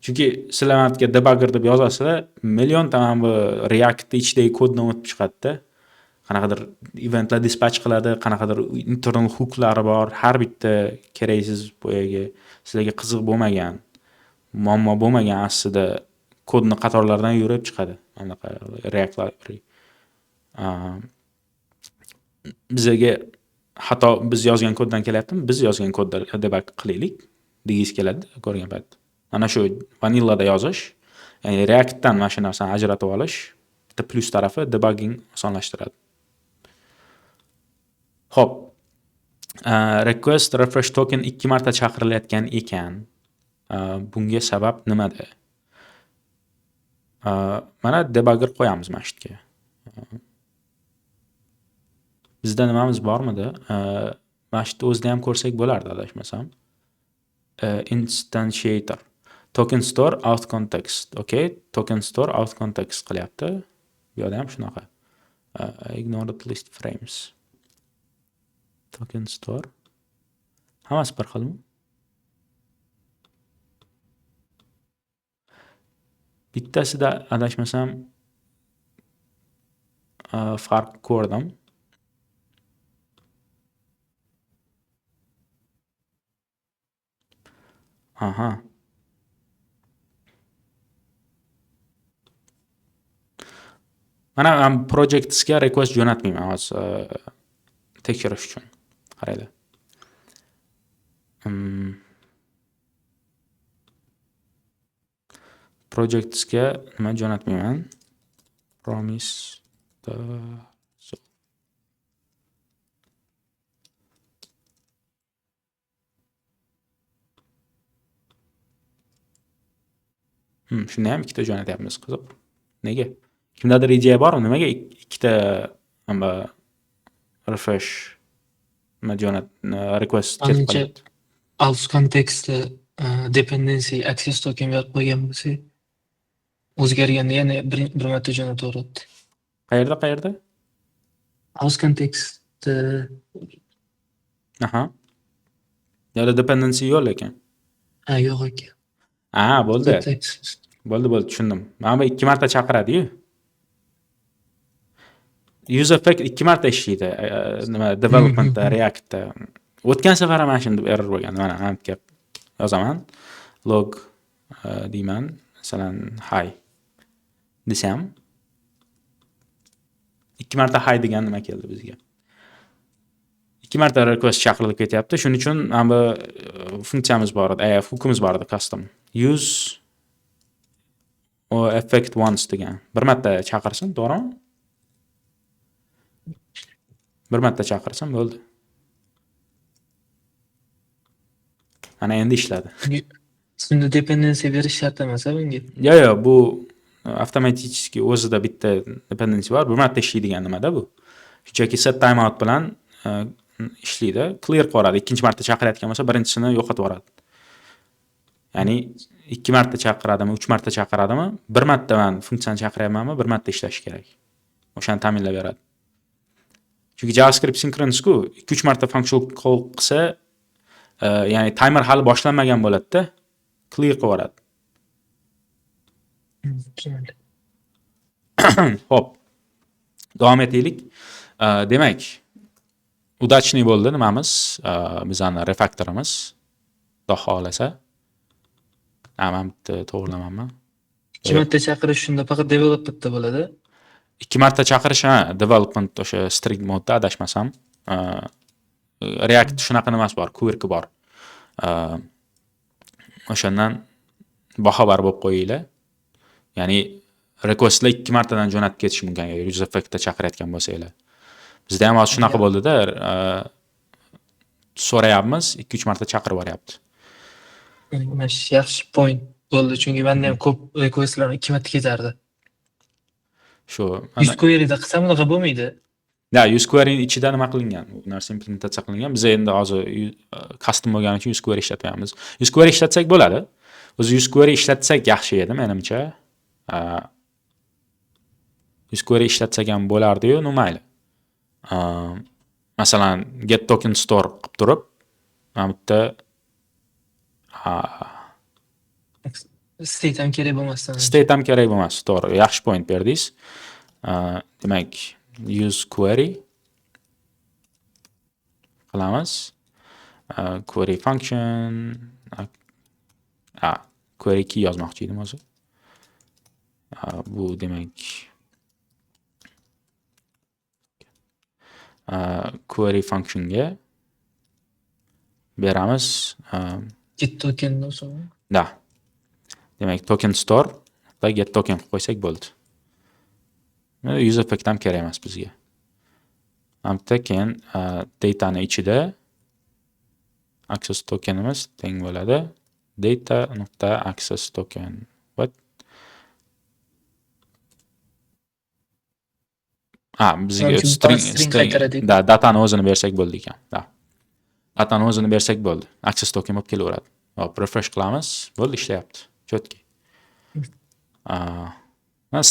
Chunki sizlar debugger deb yozasizlar, millionta mana bu React'ni ichidagi kodni o'tib chiqadi-da. Qanaqadir eventlar dispatch qiladi, qanaqadir internal hooklari bor. Har bitta keraksiz boyaga sizlarga qiziq bo'lmagan, muammo bo'lmagan aslida kodni qatorlardan yurib chiqadi. Anaqa React library. Bizga hatto biz yozgan koddan kelyaptimi? Biz yozgan kodda debug qilaylik degiz keladi ko'rgan paytda. Mana shu vanillada yozish, ya'ni React'dan mana shu narsani ajratib olish, bitta plus tarafi debugging osonlashtiradi. Xo'p. Request refresh token 2 marta chaqirilayotgan ekan. Bunga sabab nimada? Mana debugger qo'yamiz mana shu yerga. Bizda nimamiz bormidi? Mana shu o'zida ham ko'rsak bo'lardi, adashmasam. Instantiator. Token store out context. Okay, token store out context qilyapti. Bu yerda ham shunaqa. Ignored list frames. Token store. Hammasi bir xilmi? Bittasida adashmasam farq ko'rdim. Aha. Mana projectsga request jo'natmayman hozir tekshirish uchun. Qaraylar. Projectsga nima jo'natmayman? Promise the shunda ham ikkita jo'natyapmiz, qiziq. Nega? Kimdadir ideya bormi? Nimaga ikkita refresh request ketib qoladi? Out context dependency access token berib qo'ygan bo'lsa, o'zgarganda yana bir marta jo'nataveradi. Qayerda? Out context Aha. Yo'la dependency yo'q lekin. yo'q ekan. Bo'ldi. Bo'ldi, tushundim. Mana bu 2 marta chaqiradi-yu. UseEffect 2 marta ishlaydi. Nima developmentda, React'da. O'tgan safar ham mana shunday error bo'lgan. Mana hamga yozaman. Log deyman, masalan, hi desam 2 marta hi degan nima keldi bizga? 2 marta request chaqirilib ketyapti. Shuning uchun mana bu funksiyamiz bor edi, hookimiz bor edi, custom. Use O effect once degan. Bir marta chaqirsin, to'g'rimi? Bir marta chaqirsin bo'ldi. Ana endi ishladi. Ustunda dependency berish shart emas bunga. Yo, bu avtomatik o'zida bitta dependency bor. Bir marta ishlaydigan nimada bu? Shunchaki set timeout bilan ishlaydi. Clear qiladi. Ikkinchi marta chaqirayotgan bo'lsa, birinchisini yo'qotib yuboradi. Ya'ni 2 marta chaqiradimi, 3 marta chaqiradimi, bir marta men funksiyani chaqiryapmanmi, bir marta ishlashi kerak. O'shani ta'minlab beradi. Chunki JavaScript synchronous-ku 2-3 marta function call qilsa, ya'ni timer hali boshlanmagan bo'ladi-da, clear qilib yuboradi. Tushunarli. Hop. Davom etaylik. Demak, udachniy bo'ldi nimamiz, bizning refaktorimiz. Xudo xolasa. Men bitta to'g'rilamanmi? 2 marta chaqirish shunda faqat developmentda bo'ladi. 2 marta chaqirish, development o'sha string modda adashmasam. React shunaqa nimasi bor, quirk bor. O'shandan bahobar bo'lib qo'yinglar. Ya'ni requestlar 2 martadan jo'natib ketish mumkin agar use effectda chaqirayotgan bo'lsanglar. Bizda ham hozir shunaqa bo'ldi-da, so'rayapmiz, 2-3 marta chaqirib boryapti. Yaxshi point bo'ldi, chunki menda ham ko'p requestlar 2 marta ketardi. Shu UseQuery'da qilsam unaqa bo'lmaydi. Da, UseQuery ichida nima qilingan? Bu narsa implementatsiya qilingan. Biz endi hozir custom bo'lgani uchun UseQuery ishlatmayapmiz. UseQuery ishlatsak bo'ladi. O'zi UseQuery ishlatsak yaxshi edi menimcha. UseQuery ishlatsak ham bo'lardi-yu, mayli. Masalan, get token store qilib turib, mana bu yerda State ham kerak bo'lmasdan. state ham kerak bo'lmas, to'g'ri. Yaxshi point berdingiz. Demak, use query qilamiz. Query function query key yozmoqchi edim hozir. Bu demak query functionga beramiz. Get tokendan so'ng. Da. Demak, token store va get token qilib qo'ysak bo'ldi. User effect ham kerak emas bizga. Hamda keyin datani ichida access tokenimiz teng bo'ladi. Data.access token. What? Bizga string datani o'zini bersak bo'ldi ekan. Da. Datani o'zini bersak bo'ldi. Access token bo'lib kelaveradi. Hop, refresh qilamiz. Bo'ldi, ishlayapti. Chotki.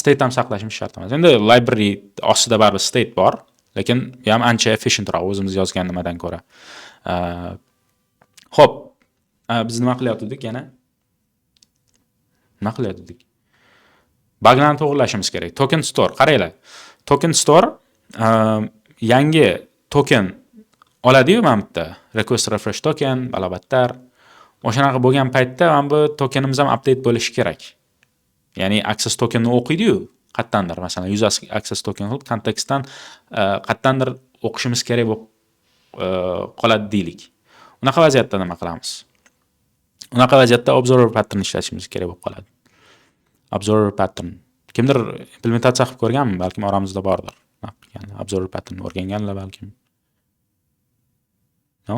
State ham saqlashimiz shart emas. Endi library ostida baribir state bor, lekin ham ancha efficientroq o'zimiz yozgan nimadan ko'ra. Xo'p, biz nima qilyaptik yana? Nima qilyaptik? Buglarni to'g'rilashimiz kerak. Token store, qaranglar. Token store yangi token oladi-yu mana bu yerda. Request refresh token, balabattar. O'shanaqa bo'lgan paytda mana bu tokenimiz ham update bo'lishi kerak. Ya'ni access tokenni o'qiydi-yu, qayerdandir, masalan, user access token qilib kontekstdan qayerdandir o'qishimiz kerak bo'lib qoladi deylik. Unaqa vaziyatda nima qilamiz? Unaqa vaziyatda observer pattern ishlatishimiz kerak bo'lib qoladi. Observer pattern. Kimdir implementatsiya qilib ko'rganmi? Balkim oramizda bordir. Ya'ni observer pattern o'rganganlar balkim. No?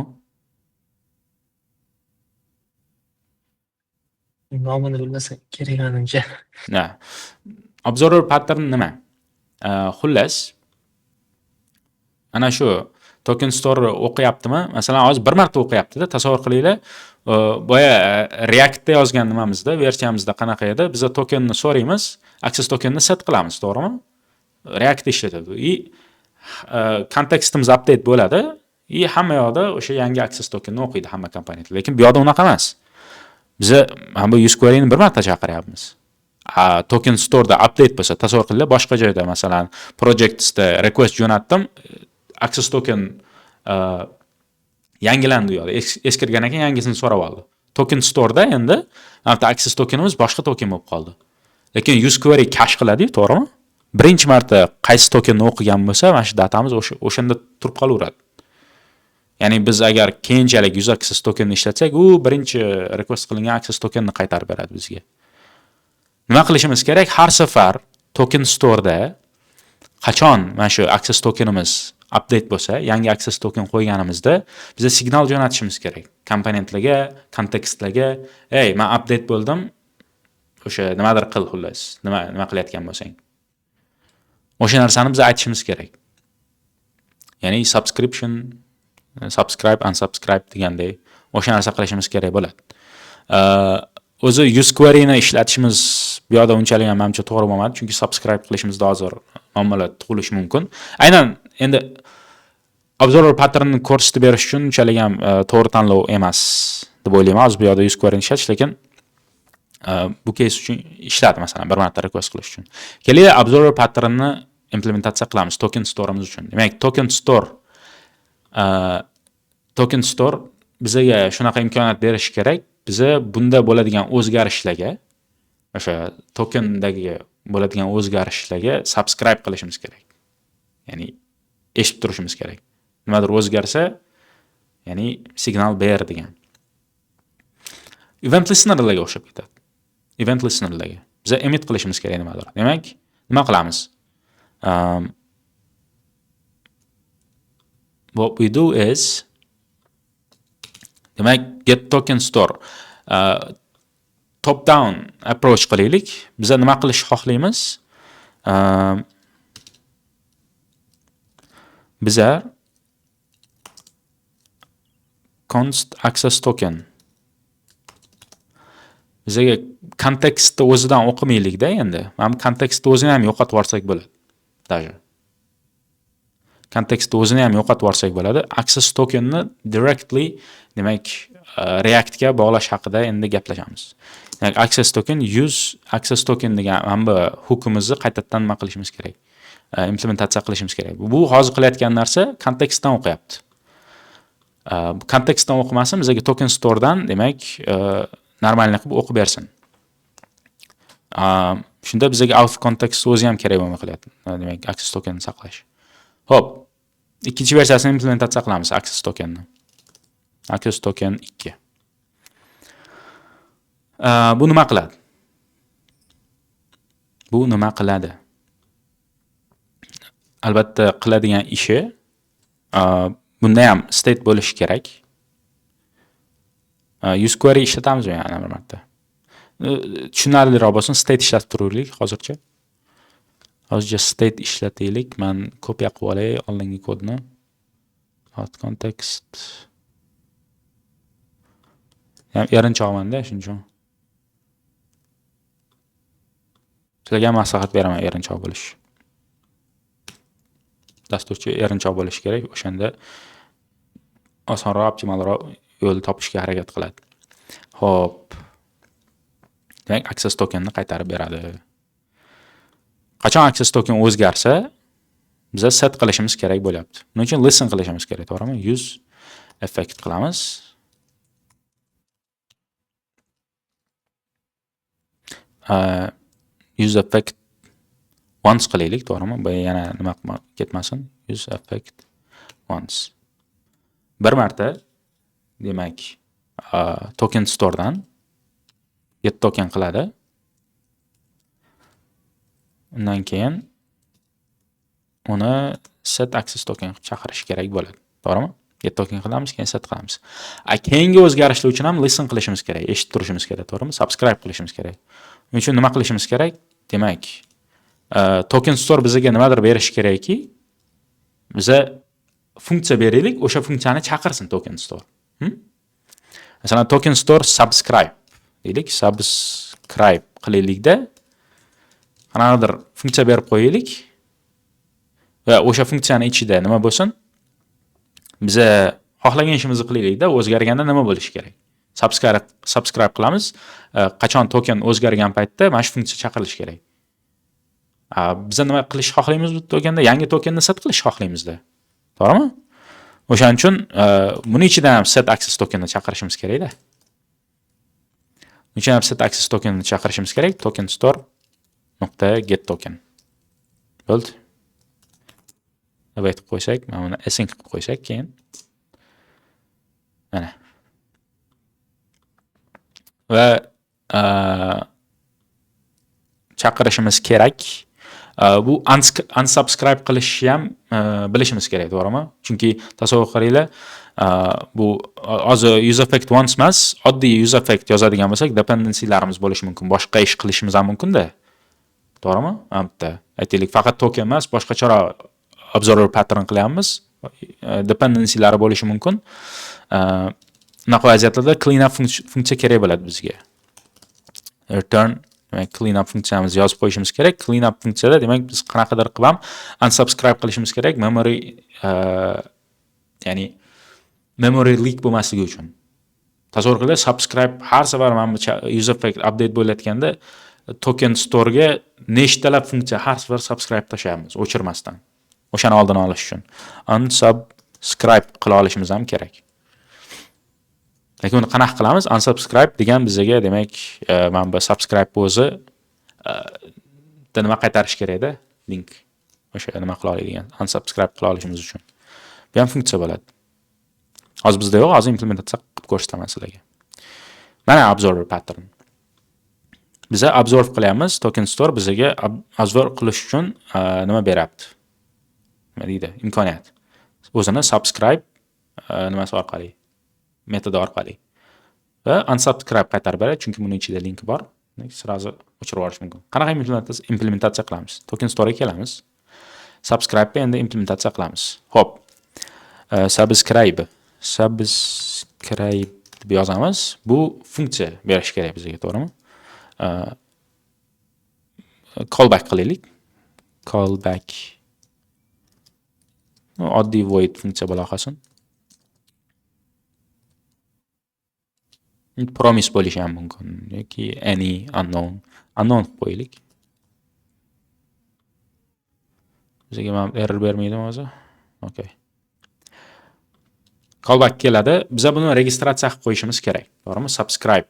Nomini bilmasam kerak menimcha. Observer pattern nima? Xullas, ana shu token store o'qiyaptimi? Masalan, hozir bir marta o'qiyapti-da, tasavvur qilinglar. Boya Reactda yozgan nimamizda, versiyamizda qanaqa edi? Biz tokenni so'raymiz, access tokenni set qilamiz, to'g'rimi? React ishlatadi. Kontekstimiz update bo'ladi. Hamma yoqda o'sha yangi access tokenni o'qiydi hamma komponentlar. Lekin bu yoqda unaqa emas. Biz bu UseQuery'ni bir marta chaqiryapmiz. Token store'da update bo'lsa, tasavvur qilinglar, boshqa joyda, masalan, projectsda request jo'natdim, access token yangilandi u yoqda. Eskirgan ekan, yangisini so'rab oldi. Token store'da endi access tokenimiz boshqa token bo'lib qoldi. Lekin UseQuery cache qiladi-yu, to'g'rimi? Birinchi marta qaysi tokenni o'qigan bo'lsa, mana shu datamiz o'shanda turib qolaveradi. Ya'ni biz agar keyinchalik user access tokenni ishlatsak, u birinchi request qilingan access tokenni qaytarib beradi bizga. Nima qilishimiz kerak? Har safar token store'da qachon mana shu access tokenimiz update bo'lsa, yangi access token qo'yganimizda biza signal jo'natishimiz kerak. Komponentlarga, kontekstlarga, "Ey, men update bo'ldim. O'sha nimadir qil xullas. Nima qilayotgan bo'lsang." O'sha narsani biz aytishimiz kerak. Ya'ni subscription, subscribe, unsubscribe deganday o'sha narsa qilishimiz kerak bo'ladi. O'zi useQuery ni ishlatishimiz bu yoqda unchalik ham menimcha to'g'ri bo'lmadi, chunki subscribe qilishimizda hozir muammolar tug'ilishi mumkin. Aynan endi observer patternni ko'rsatib berish uchun unchalik ham to'g'ri tanlov emas deb o'ylayman. Hozir bu yoqda useQuery ni ishlatish, lekin bu case uchun ishladi, masalan, bir marta request qilish uchun. Keling, observer patternni implementatsiya qilamiz token store'imiz uchun. Demak, token store bizga shunaqa imkoniyat berish kerak. Biza bunda bo'ladigan o'zgarishlarga, o'sha tokendagi bo'ladigan o'zgarishlarga subscribe qilishimiz kerak. Ya'ni eshitib turishimiz kerak. Nimadir o'zgarsa, ya'ni signal ber degan. Event listenerlarga o'xshab ketadi. Event listenerlarga. Biza emit qilishimiz kerak nimadir. Demak, nima qilamiz? What we do is, demak, get token store. Top down approach qilaylik. Biza nima qilish xohlaymiz? Biza const access token. Bizaga kontekstni o'zidan o'qimaylik-da endi. Mana kontekstni o'zini ham yo'qotib yuborsak bo'ladi. Даже. Kontekstni o'zini ham yo'qotib yuborsak bo'ladi. Access tokenni directly, demak, React ga bog'lash haqida endi gaplashamiz. Demak, access token use access token degan mana bu hookimizni qaytadan nima qilishimiz kerak? Implementatsiya qilishimiz kerak. Bu hozir qilayotgan narsa kontekstdan o'qiyapti. Kontekstdan o'qimasin, bizga token store'dan, demak, normalni qilib o'qib bersin. Shunda bizga out context o'zi ham kerak bo'lmay qolyapti. Demak, access tokenni saqlash. Xo'p, ikkinchi versiyasini implementatsiya qilamiz access tokenni. Access token 2. Bu nima qiladi? Bu nima qiladi? Albatta qiladigan ishi bunda ham state bo'lishi kerak. useQuery ishlatamiz yana bir marta. Tushunarliroq bo'lsin, state ishlatib turaylik hozircha. Hozircha state ishlataylik. Men kopiya qilib olay oldingi kodni. Out context. Erinchoqman-da, shuning uchun. Sizlarga maslahat beraman erinchoq bo'lish. Dasturchi erinchoq bo'lish kerak, o'shanda osonroq, optimalroq yo'l topishga harakat qiladi. Xo'p. Demak, access tokenni qaytarib beradi. Qachon access token o'zgarsa, biz set qilishimiz kerak bo'lyapti. Buning uchun listen qilishimiz kerak, to'g'rimi? Use effect qilamiz. Use effect once qilaylik, to'g'rimi? Bu yana nima ketmasin? Use effect once. Bir marta, demak, token store'dan get token qiladi. Undan keyin uni set access token chaqirish kerak bo'ladi. To'g'rimi? Get token qilamiz, keyin set qilamiz. Keyingi o'zgarishlar uchun ham listen qilishimiz kerak, eshitib turishimiz kerak, to'g'rimi? Subscribe qilishimiz kerak. Buning uchun nima qilishimiz kerak? Demak, token store bizga nimadir berish kerakki, biza funksiya beraylik, o'sha funksiyani chaqirsin token store. Masalan, token store subscribe deylik, subscribe qilaylikda qanaqadir funksiya berib qo'yaylik va o'sha funksiyani ichida nima bo'lsin? Biza xohlagan ishimizni qilaylikda, o'zgarganda nima bo'lishi kerak? Subscribe qilamiz. Qachon token o'zgargan paytda mana shu funksiya chaqirilishi kerak. Biza nima qilish xohlaymiz bu tokenda? Yangi tokenni set qilish xohlaymizda. To'g'rimi? O'shaning uchun buning ichidan ham set access tokenni chaqirishimiz kerak-da. Buning uchun ham set access tokenni chaqirishimiz kerak. Token store.get token. Bo'ldi. Avaytib qo'ysak, mana buni async qilib qo'ysak keyin. Mana. Va chaqirishimiz kerak. Bu unsubscribe qilishni ham bilishimiz kerak, to'g'rimi? Chunki tasavvur qilinglar, bu hozir use effect once emas, oddiy use effect yozadigan bo'lsak, dependencylarimiz bo'lishi mumkin. Boshqa ish qilishimiz ham mumkin-da. To'g'rimi? Bitta aytaylik, faqat token emas, boshqacharoq observer pattern qilyapmiz. Dependencylari bo'lishi mumkin. Bunaqa vaziyatlarda cleanup funksiya kerak bo'ladi bizga. Return demak cleanup funksiyamizni yozib qo'yishimiz kerak. Cleanup funksiyada demak biz qanaqadir qilib ham unsubscribe qilishimiz kerak, memory ya'ni memory leak bo'lmasligi uchun. Tasavvur qiling, subscribe har safar mana bu user effect update bo'layotganda token store'ga nechtalab funksiya har safar subscribe tashlaymiz o'chirmasdan. O'shani oldini olish uchun unsubscribe qila olishimiz ham kerak. Lekin uni qanaqa qilamiz? Unsubscribe degan bizga demak mana bu subscribe o'zi nima qaytarish kerak-da? Link. O'sha nima qila oladigan, unsubscribe qila olishimiz uchun. Bu ham funksiya bo'ladi. Hozir bizda yo'q, hozir implementatsiya qilib ko'rsataman sizlarga. Mana observer pattern. Biz observe qilyapmiz, token store bizga observe qilish uchun nima beryapti? Nima deydi? Imkoniyat. O'zini subscribe nimasi orqali, metodi orqali. Va unsubscribe qaytarib beradi, chunki buning ichida link bor. Sirazi o'chirib yuborish mumkin. Qanaqa implementatsiya qilamiz? Token store'ga kelamiz. Subscribe endi implementatsiya qilamiz. Xo'p. Subscribe deb yozamiz. Bu funksiya berish kerak bizga, to'g'rimi? Callback qilaylik. Callback. Oddiy void funksiya bo'la qolsin. Promise bo'lishi ham mumkin yoki any unknown qilib qo'yaylik. Bizga ham error bermaydimi o'zi? Okay. Callback keladi. Biz buni registratsiya qilib qo'yishimiz kerak. To'g'rimi? Subscribe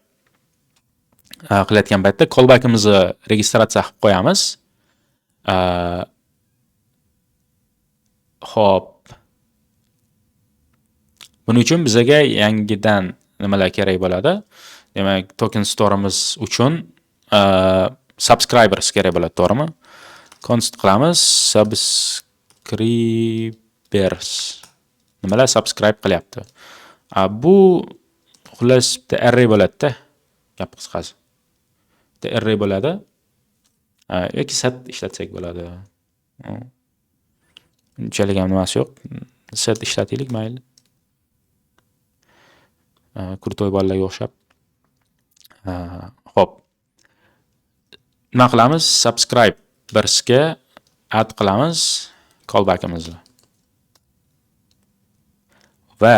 qilayotgan paytda callbackimizni registratsiya qilib qo'yamiz. Xo'p. Buning uchun bizga yangidan nimalar kerak bo'ladi? Demak, token store'imiz uchun subscribers kerak bo'ladi, to'g'rimi? Const qilamiz, subscribers. Nimalar subscribe qilyapti? Bu xullas bitta array bo'ladi-da. Gap qisqasi. Bitta array bo'ladi. Yoki set ishlatsak bo'ladi. Unchalik ham nimasi yo'q. Set ishlataylik, mayli. Kurtoy bolalarga o'xshab. Xo'p. Nima qilamiz? Subscribersga add qilamiz callbackimizni. Va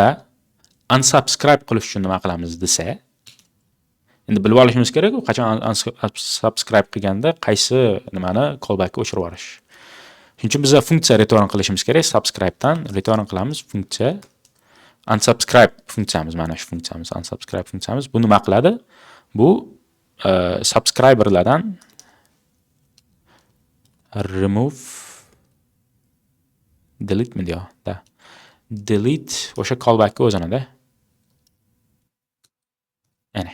unsubscribe qilish uchun nima qilamiz desa, endi bilib olishimiz kerak, qachon unsubscribe qilganda qaysi nimani callbackga o'chirib yuborish. Shuning uchun biz funksiya return qilishimiz kerak. Subscribe dan return qilamiz funksiya. Unsubscribe funksiyamiz, mana shu funksiyamiz, unsubscribe funksiyamiz. Bu nima qiladi? Bu subscriberlardan remove delete mi diyor? Da. Delete o'sha callbackga o'zini-da. Ya'ni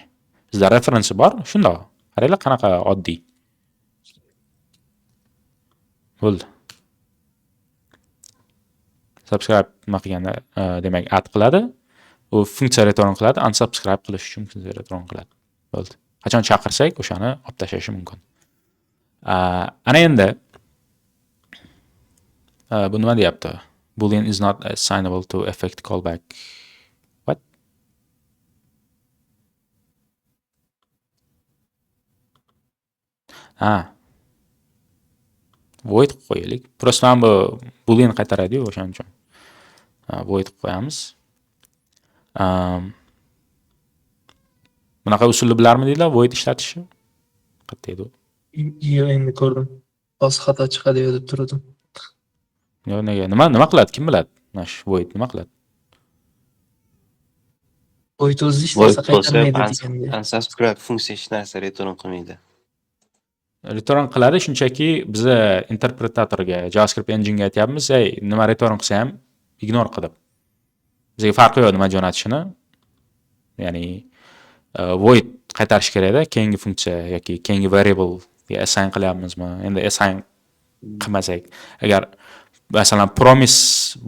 bizda referensi bor, shundoq. Qaranglar qanaqa oddiy. Bo'ldi. Subscribe nima qilganda demak add qiladi. U funksiya return qiladi, unsubscribe qilish uchun funksiya return qiladi. Bo'ldi. Qachon chaqirsak, o'shani olib tashlashi mumkin. Ana endi bu nima deyapti? Boolean is not assignable to effect callback. What? Void qo'yaylik. Prosta ham bu boolean qaytaradi-yu o'shaning uchun. Void qo'yamiz. Bunaqa usulni bilarmi deydilar, void ishlatishni? Qayerda edi u? Yo'q, endi ko'rdim. Hozir xato chiqadi deb turdim. Yo'q, nega? Nima qiladi? Kim biladi? Mana shu void nima qiladi? Void o'zi Void ishlasa bo'lsa qaytarmaydi deganda. unsubscribe funksiya hech narsa return qilmaydi. Return qiladi, shunchaki biz interpretatorga, JavaScript engine'ga aytyapmiz, nima return qilsa ham ignore qilib. Bizga farqi yo'q nima jo'natishini. Ya'ni void qaytarish kerak-da, keyingi funksiya yoki keyingi variable assign qilyapmizmi? Endi assign qilmasak, agar masalan promise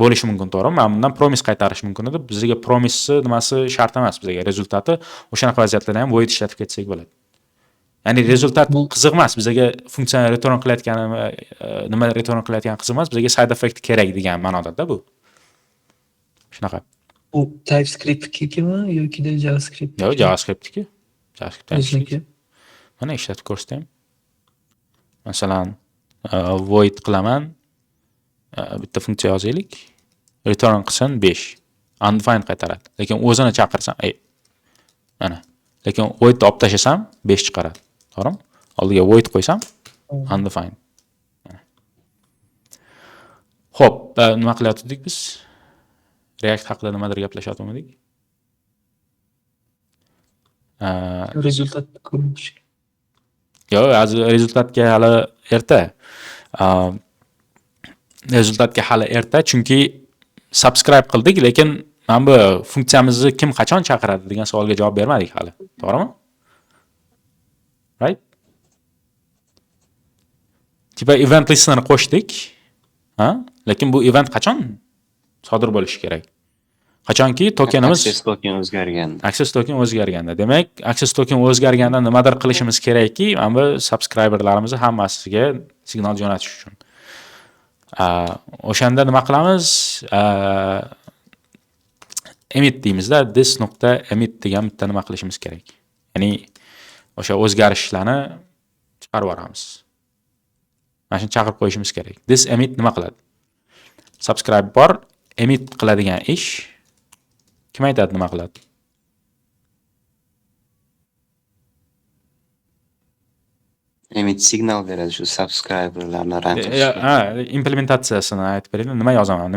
bo'lishi mumkin, to'g'rimi? Men bundan promise qaytarish mumkin edi. Bizga promise nimasi shart emas, bizga rezultati o'shanaqa vaziyatlarda ham void ishlatib ketsak bo'ladi. Ya'ni rezultat qiziq emas, bizga funksiyani return qilayotgani, nima return qilayotgani qiziq emas, bizga side effect kerak degan ma'noda bu. Shunaqa. Bu TypeScript'niki yoki JavaScript? Yo'q, JavaScript'niki. O'ziniki. Mana ishlatib ko'rsataymi? Masalan, void qilaman. Bitta funksiya yozaylik. Return qilsin 5. Undefined qaytaradi. Lekin o'zini chaqirsam, mana. Lekin voidni olib tashlasam 5 chiqaradi. To'g'rimi? Oldiga void qo'ysam undefined. Xo'p, nima qilyaptik biz? React haqida nimadir gaplashyapmidik? Rezultat ko'rinishi. Yo'q, rezultatga hali erta. Rezultatga hali erta, chunki subscribe qildik, lekin mana bu funksiyamizni kim qachon chaqiradi degan savolga javob bermadik hali. To'g'rimi? Right? Tipa event listener qo'shdik. Lekin bu event qachon sodir bo'lishi kerak? Qachonki tokenimiz access token o'zgarganda. Demak, access token o'zgarganda nimadir qilishimiz kerakki, mana bu subscriberlarimizni hammasiga signal jo'natish uchun. O'shanda nima qilamiz? Emit deymizda, this.emit degan bitta nima qilishimiz kerak. Ya'ni o'sha o'zgarishlarni chiqarib yuboramiz. Mana shuni chaqirib qo'yishimiz kerak. This emit nima qiladi? Subscribe bor, emit qiladigan ish kim aytadi nima qiladi? Emit signal beradi shu subscriberlarni run qilish. Implementatsiyasini aytib bering. Nima yozaman?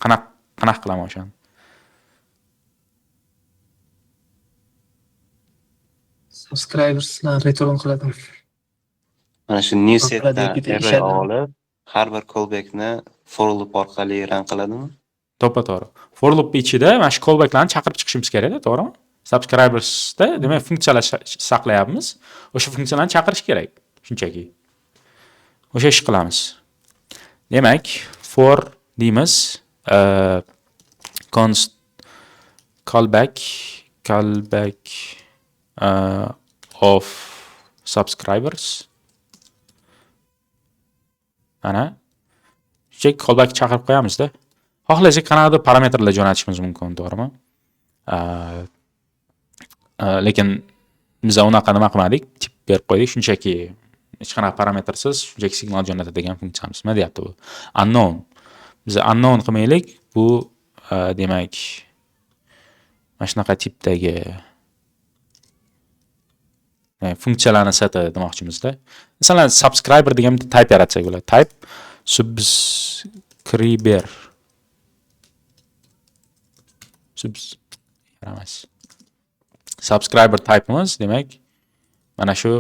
Qanaqa qilaman o'shani? Subscriberslar return qiladi. Mana shu new setdan array olib, har bir callbackni for loop orqali run qiladimi? To'g'ri. For loop ichida mana shu callbacklarni chaqirib chiqishimiz kerak-da, to'g'rimi? Subscribersda demak funksiyalar saqlayapmiz. O'sha funksiyalarni chaqirish kerak, shunchaki. O'sha ish qilamiz. Demak, for deymiz, const callback of subscribers. Ana shunchaki callback chaqirib qo'yamiz-da. Xohlasak qanaqadir parametrlar jo'natishimiz mumkin, to'g'rimi? Lekin biz unaqa nima qilmadik, tip berib qo'ydik, shunchaki hech qanaqa parametrsiz, shunchaki signal jo'natadigan funksiyamiz. Nima deyapti bu? Unknown. Biz unknown qilmaylik, bu demak mana shunaqa tipdagi funksiyalarni seti demoqchimizda. Masalan, subscriber degan bitta type yaratsak bo'ladi. Type subscriber. Subscriber type'imiz demak mana shu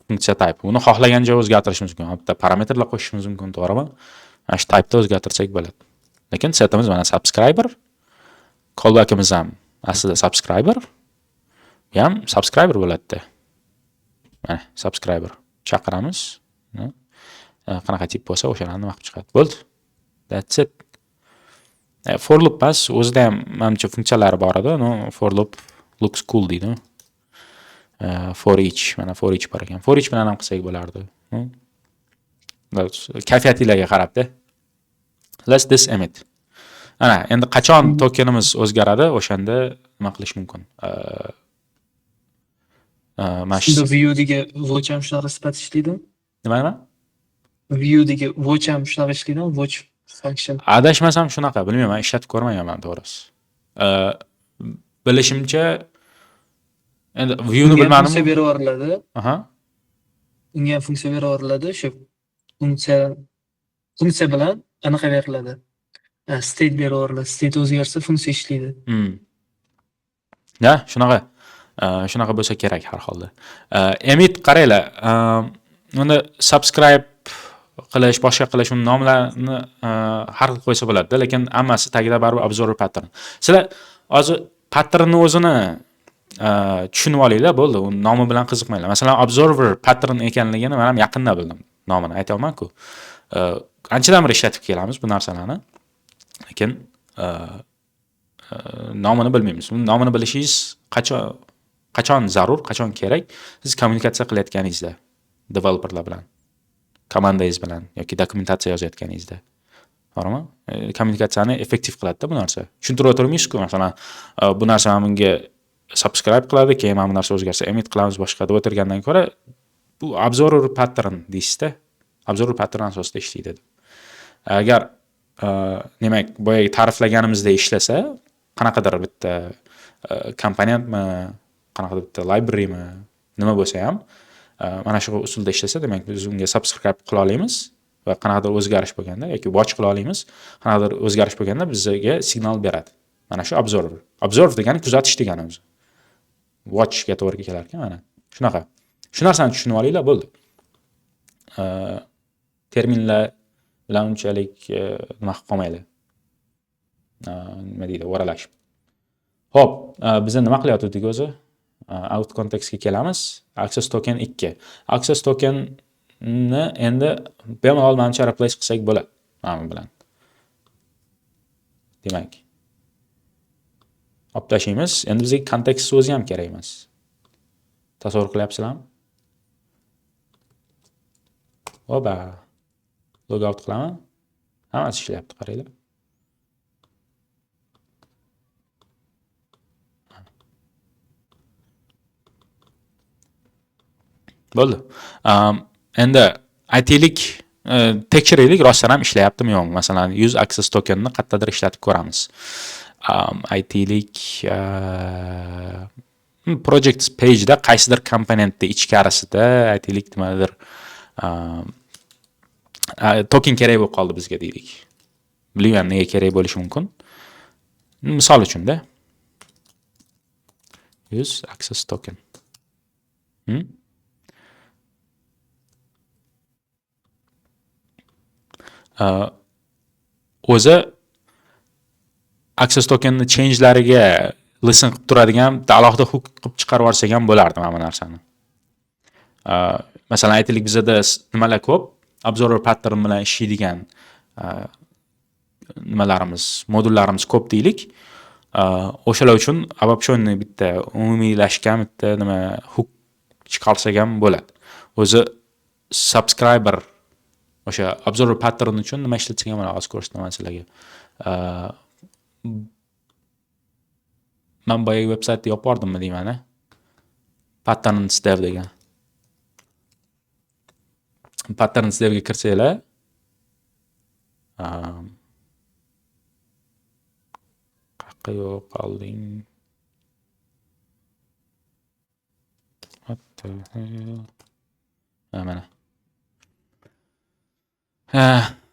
funksiya type. Uni xohlagancha o'zgartirishimiz mumkin. Bitta parametrlar qo'shishimiz mumkin, to'g'rimi? Mana shu type'da o'zgartirsak bo'ladi. Lekin setimiz mana subscriber, callback'imiz ham aslida subscriber, bu ham subscriber bo'ladi-da. Mana subscriber chaqiramiz. Qanaqa tip bo'lsa o'shalarni nima qilib chiqadi. Bo'ldi. That's it. For loop bas o'zida ham menimcha funksiyalari bor edi. For loop looks cool deydi. For each, mana for each bor ekan. For each bilan ham qilsak bo'lardi. Kayfiyatilarga qarab-da. Let's this emit. Ana, endi qachon tokenimiz o'zgaradi, o'shanda nima qilish mumkin? Shunda view-dagi watch ham shunaqa sifat ishlaydimi? Nima? View-dagi watch ham shunaqa ishlaydimi? Watch function. Adashmasam shunaqa, bilmayman, ishlatib ko'rmayman to'g'risi. Bilishimcha endi view ni bilmadim. Funksiya berib yuboriladi. Aha. Unga ham funksiya berib yuboriladi, shu funksiya bilan anaqa beriladi. State berib yuboriladi. State o'zgarsa funksiya ishlaydi. Ya, shunaqa. Shunaqa bo'lsa kerak har holda. Emit qaranglar. Uni subscribe qilish, boshqa qilish, uni nomlarini har xil qo'ysa bo'ladi, lekin hammasi tagida baribir observer pattern. Sizlar hozir patternni o'zini tushunib olinglar, bo'ldi. U nomi bilan qiziqmanglar. Masalan, observer pattern ekanligini men ham yaqinda bildim. Nomini aytolman-ku. Anchadan beri ishlatib kelamiz bu narsalarni. Lekin nomini bilmaymiz. Uni nomini bilishingiz qachon zarur, qachon kerak? Siz kommunikatsiya qilayotganingizda, developerlar bilan, komandangiz bilan yoki dokumentatsiya yozayotganingizda. To'g'rimi? Kommunikatsiyani effektiv qiladi-da bu narsa. Tushuntirib o'tirmaysiz-ku, masalan, bu narsa men bunga subscribe qiladi, keyin mana bu narsa o'zgarsa emit qilamiz boshqa deb o'tirgandan ko'ra, bu observer pattern deysizda. Observer pattern asosida ishlaydi. Agar demak, boyagi ta'riflaganimizda ishlasa, qanaqadir bitta komponentmi, qanaqadir bitta librarymi, nima bo'lsa ham, mana shu usulda ishlasa, demak biz unga subscribe qila olamiz va qanaqadir o'zgarish bo'lganda yoki watch qila olamiz, qanaqadir o'zgarish bo'lganda bizga signal beradi. Mana shu observer. Observe degani kuzatish degani o'zi. Watch ga to'g'ri kelar ekan mana. Shunaqa. Shu narsani tushunib olinglar, bo'ldi. Terminlar bilan unchalik nima qilib qolmaydi. Nima deydi, o'ralashib. Xo'p, biz nima qilyaptik o'zi? Out contextga kelamiz. Access token 2. Access tokenni endi bemalol manimcha replace qilsak bo'ladi. Mana bu bilan. Demak, olib tashlaymiz. Endi bizga kontekst o'zi ham kerak emas. Tasavvur qilyapsizlarmi? Oba. Logout qilaman. Hammasi ishlayapti, qaranglar. Bo'ldi. Endi aytaylik, tekshiraylik, rostdan ham ishlayaptimi yo'qmi? Masalan, use access tokenni qayerdadir ishlatib ko'ramiz. Aytaylik, project page'da qaysidir komponentni ichkarisida aytaylik nimadir token kerak bo'lib qoldi bizga deylik. Bilmayman nega kerak bo'lishi mumkin. Misol uchun-da. Use access token. O'zi access tokenni change'lariga listen qilib turadigan alohida hook qilib chiqarib yuborsak ham bo'lardi mana bu narsani. Masalan, aytaylik bizda nimalar ko'p, observer pattern bilan ishlaydigan nimalarimiz, modullarimiz ko'p deylik. O'shalar uchun adaptionni bitta umumiylashgan bitta nima hook chiqarsak ham bo'ladi. O'zi subscriber o'sha observer pattern uchun nima ishlatsak ham hozir ko'rsataman sizlarga. Men boyagi veb-saytni yopib yubordimmi deyman-a? Patterns dev degan. Patterns devga kirsanglar, qayerqa yo'q qolding? Mana.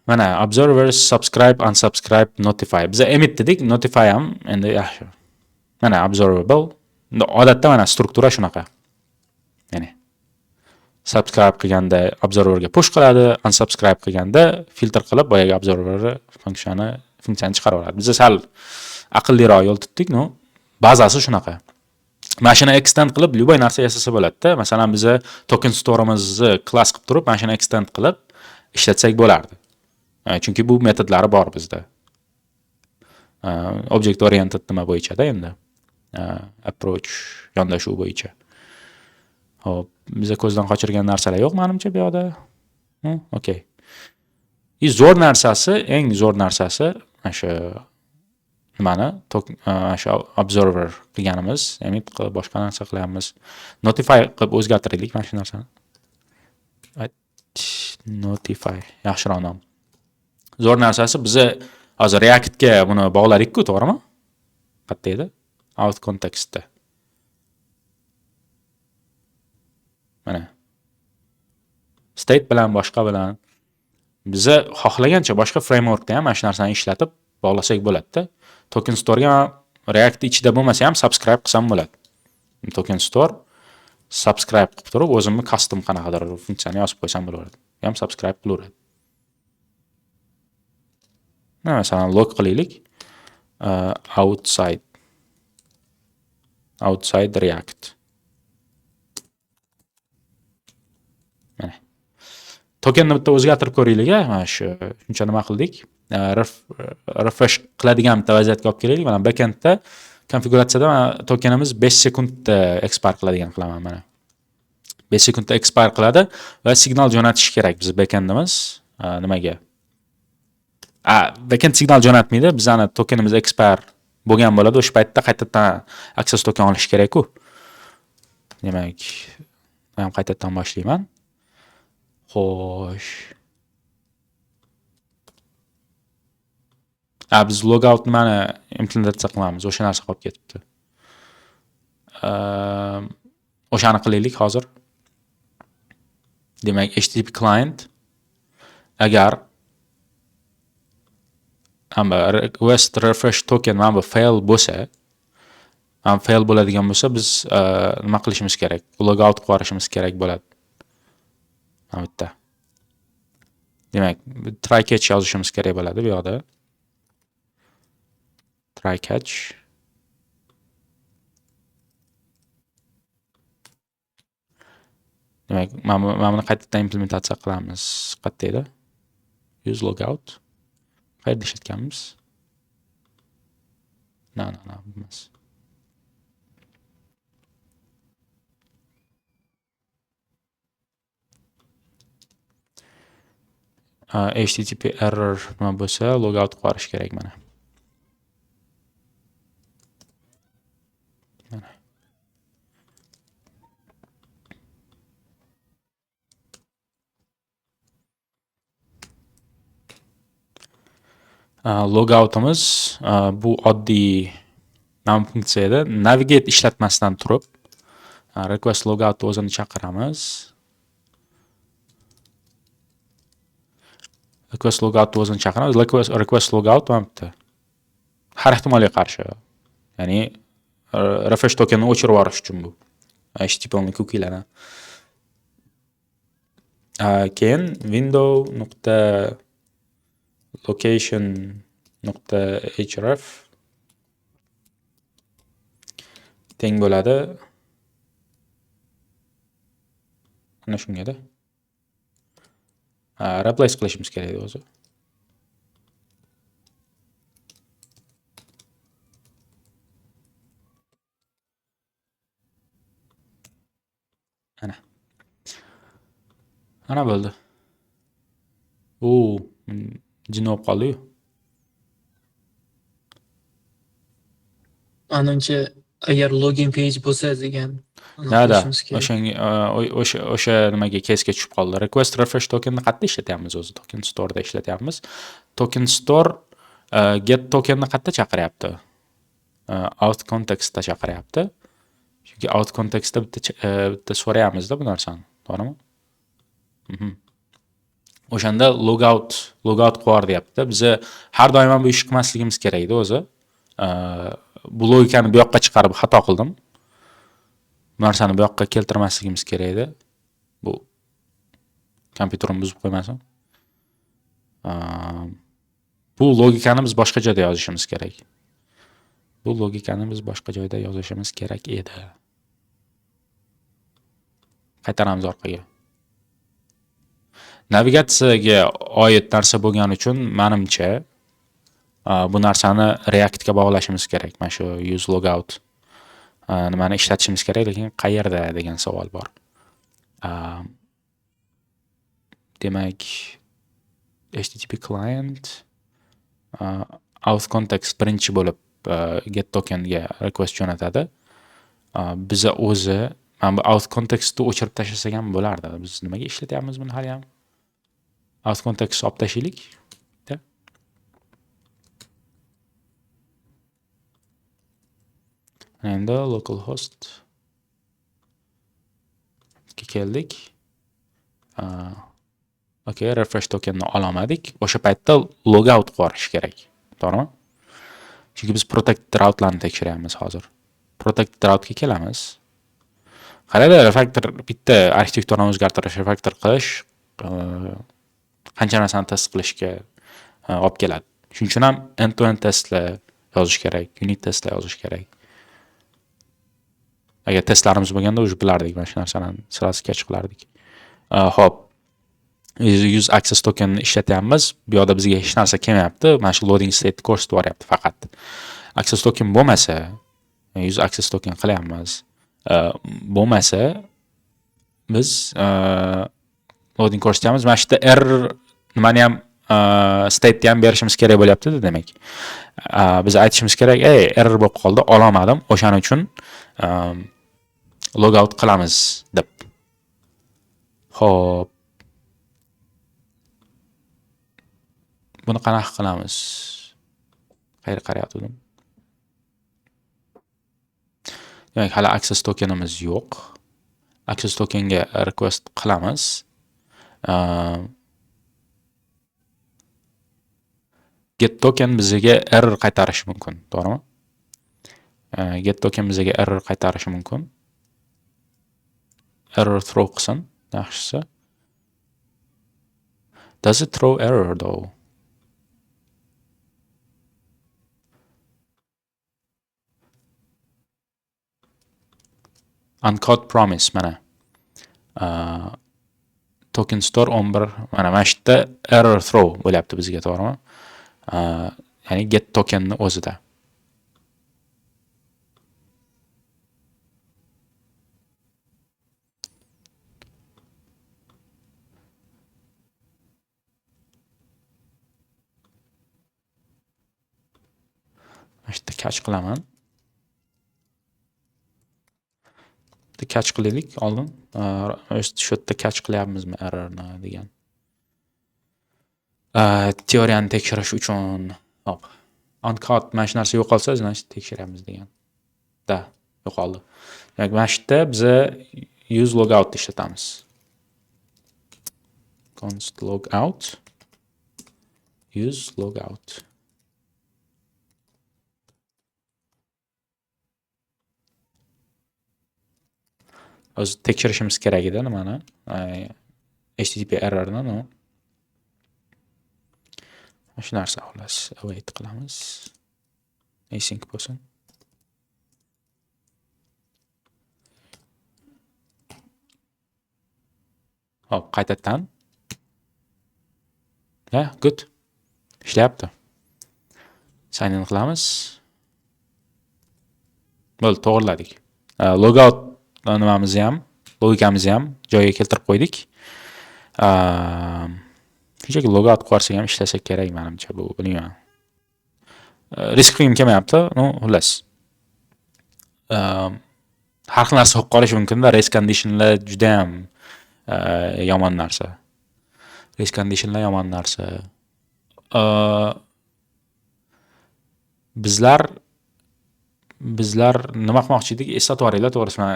Mana observers, subscribe, unsubscribe, notify. Biz emit dedik, notify ham endi yaxshi. Mana observable. Odatda mana struktura shunaqa. Ya'ni subscribe qilganda observerga push qiladi, unsubscribe qilganda filtr qilib boyagi observer funksiyani chiqarib oladi. Biz sal aqlliroq yo'l tutdik, no? Bazasi shunaqa. Mashina extend qilib любой narsa yasasa bo'ladi-da. Masalan, biz token store'imizni class qilib turib, mashina extend qilib ishlatsak bo'lardi. Chunki bu metodlari bor bizda. Object oriented nima bo'yicha-da endi. Approach yondashuv bo'yicha. Hop, bizga ko'zdan qochirgan narsalar yo'q menimcha bu yerda. Okey. Zo'r narsasi, eng zo'r narsasi o'sha nimani, o'sha observer qilganimiz, emit qilib boshqa narsa qilyapmiz. Notify qilib o'zgartiraylik mana shu narsani. Notify, yaxshiroq nom. Zo'r narsasi biz hozir React-ga buni bog'ladik-ku, to'g'rimi? Qayerda edi? Out contextda. Mana. State bilan boshqa bilan biz xohlagancha boshqa frameworkda ham mana shu narsani ishlatib bog'lasak bo'ladi-da. Token store'ga React ichida bo'lmasa ham subscribe qilsam bo'ladi. Token store subscribe qilib turib, o'zimni custom qanaqadir funksiyani yozib qo'ysam bo'laveradi. Ham subscribe qilaveradi. Masalan, log qilaylik. Outside outside React. Mana. Tokenni bitta o'zgartirib ko'raylik, mana shuncha nima qildik. Refresh qiladigan bitta vaziyatga olib kelaylik. Mana backendda konfiguratsiyada mana tokenimiz 5 sekundda expire qiladigan qilaman mana. 5 sekundda expire qiladi va signal jo'natish kerak biz backendimiz nimaga? Backend signal jo'natmaydi. Bizning tokenimiz expire bo'lgan bo'ladi. O'sha paytda qaytadan access token olish kerak-ku. Demak, men qaytadan boshlayman. Xo'sh. Biz logout nimani implementatsiya qilamiz. O'sha narsa qolib ketibdi. O'shani qilaylik hozir. Demak, HTTP client agar request refresh token mana bu fail bo'lsa, fail bo'ladigan bo'lsa, biz nima qilishimiz kerak? Logout qilib yuborishimiz kerak bo'ladi. Mana bitta. Demak, try catch yozishimiz kerak bo'ladi bu yoqda. Try catch. Demak, mana buni qaytadan implementatsiya qilamiz. Qayerda edi? Use logout. Qayerda ishlatganmiz? No, emas. HTTP error nima bo'lsa, logout qilib yuborish kerak mana. Logoutimiz bu oddiy nima funksiya edi. Navigate ishlatmasdan turib request logout o'zini chaqiramiz. Request logout o'zini chaqiramiz. Request logout mana bitta. Har ehtimolga qarshi. Ya'ni refresh tokenni o'chirib yuborish uchun bu. HTTP cookie'larni. Keyin window.location.href teng bo'ladi. Ana shunga-da. Replace qilishimiz kerak edi o'zi. Ana bo'ldi. Jin olib qoldi-yu. Anuncha agar login page bo'lsa degan. Da, o'sha nimaga kesga tushib qoldi. Request refresh tokenni qayerda ishlatyapmiz o'zi? Token store'da ishlatyapmiz. Token store get tokenni qayerda chaqiryapti? Out contextda chaqiryapti. Chunki out contextda bitta so'rayapmiz-da bu narsani, to'g'rimi? O'shanda logout qilib deyapti. Biz har doim bu ish qilmasligimiz kerak edi o'zi. Bu logikani bu yoqqa chiqarib xato qildim. Bu narsani bu yoqqa keltirmasligimiz kerak edi. Bu kompyuterimni buzib qo'ymasin. Bu logikani biz boshqa joyda yozishimiz kerak. Qaytaramiz orqaga. Navigatsiyaga oid narsa bo'lgani uchun menimcha bu narsani Reactga bog'lashimiz kerak. Mana shu use logout nimani ishlatishimiz kerak, lekin qayerda degan savol bor. Demak, HTTP client out context birinchi bo'lib get tokenga request jo'natadi. Biz o'zi mana bu out contextni o'chirib tashlasak ham bo'lardi. Biz nimaga ishlatyapmiz buni hali ham? Out context olib tashlaylik. Endi localhost ga keldik. Okay, refresh tokenni olamadik. O'sha paytda logout qilish kerak. To'g'rimi? Chunki biz protected route'larni tekshiryapmiz hozir. Protected route'ga kelamiz. Qarada, refactor bitta arxitekturani o'zgartirish, refactor qilish qancha narsani test qilishga olib keladi. Shuning uchun ham end-to-end testlar yozish kerak, unit testlar yozish kerak. Agar testlarimiz bo'lganda уже bilardik mana shu narsani sirasi catch qilardik. Hop. 100 access tokenni ishlatyapmiz. Bu yoqda bizga hech narsa kelmayapti. Mana shu loading state ko'rsatib boryapti faqat. Access token bo'lmasa, 100 access token qilyapmiz. Bo'lmasa biz loading ko'rsatyapmiz. Mana shu yerda error nimani ham state ham berishimiz kerak bo'lyapti demak. Biz aytishimiz kerak, error bo'lib qoldi, ololmadim. O'shaning uchun logout qilamiz deb. Xo'p. Buni qanaqa qilamiz? Qayerga qarayotgandim? Demak, hali access tokenimiz yo'q. Access tokenga request qilamiz. Get token bizga error qaytarishi mumkin, to'g'rimi? Get token bizga error qaytarishi mumkin. Error throw qilsin, yaxshisi. Does it throw error though? Uncaught promise mana. Token store 11 mana shu yerda error throw bo'lyapti bizga, to'g'rimi? Ya'ni get tokenni o'zida. Mana shu yerda catch qilaman. Catch qilaylik oldin. Shu yerda catch qilyapmizmi errorni degan. Teoriyani tekshirish uchun hop. Uncaught mana shu narsa yo'qolsa, значит tekshiryapmiz degan. Yo'qoldi. Demak, mana shu yerda biz use logout ishlatamiz. Const logout use logout. O'z tekshirishimiz kerak edi nimani? HTTP errorni, no. Shu narsa xolos await qilamiz. Async bo'lsin. Hop, qaytadan. Good. Ishlayapti. Sign in qilamiz. Bo'ldi, to'g'riladik. Logout nimamizni ham, logikamizni ham joyiga keltirib qo'ydik. Shunchaki logout qo'ysak ham ishlasa kerak menimcha, bu bilmayman. Risk qilgim kelmayapti, no, xullas. Har xil narsa bo'lib qolishi mumkin-da, race conditionlar juda ham yomon narsa. Race conditionlar yomon narsa. Bizlar nima qilmoqchi edik? Eslatib yuboringlar, to'g'risi men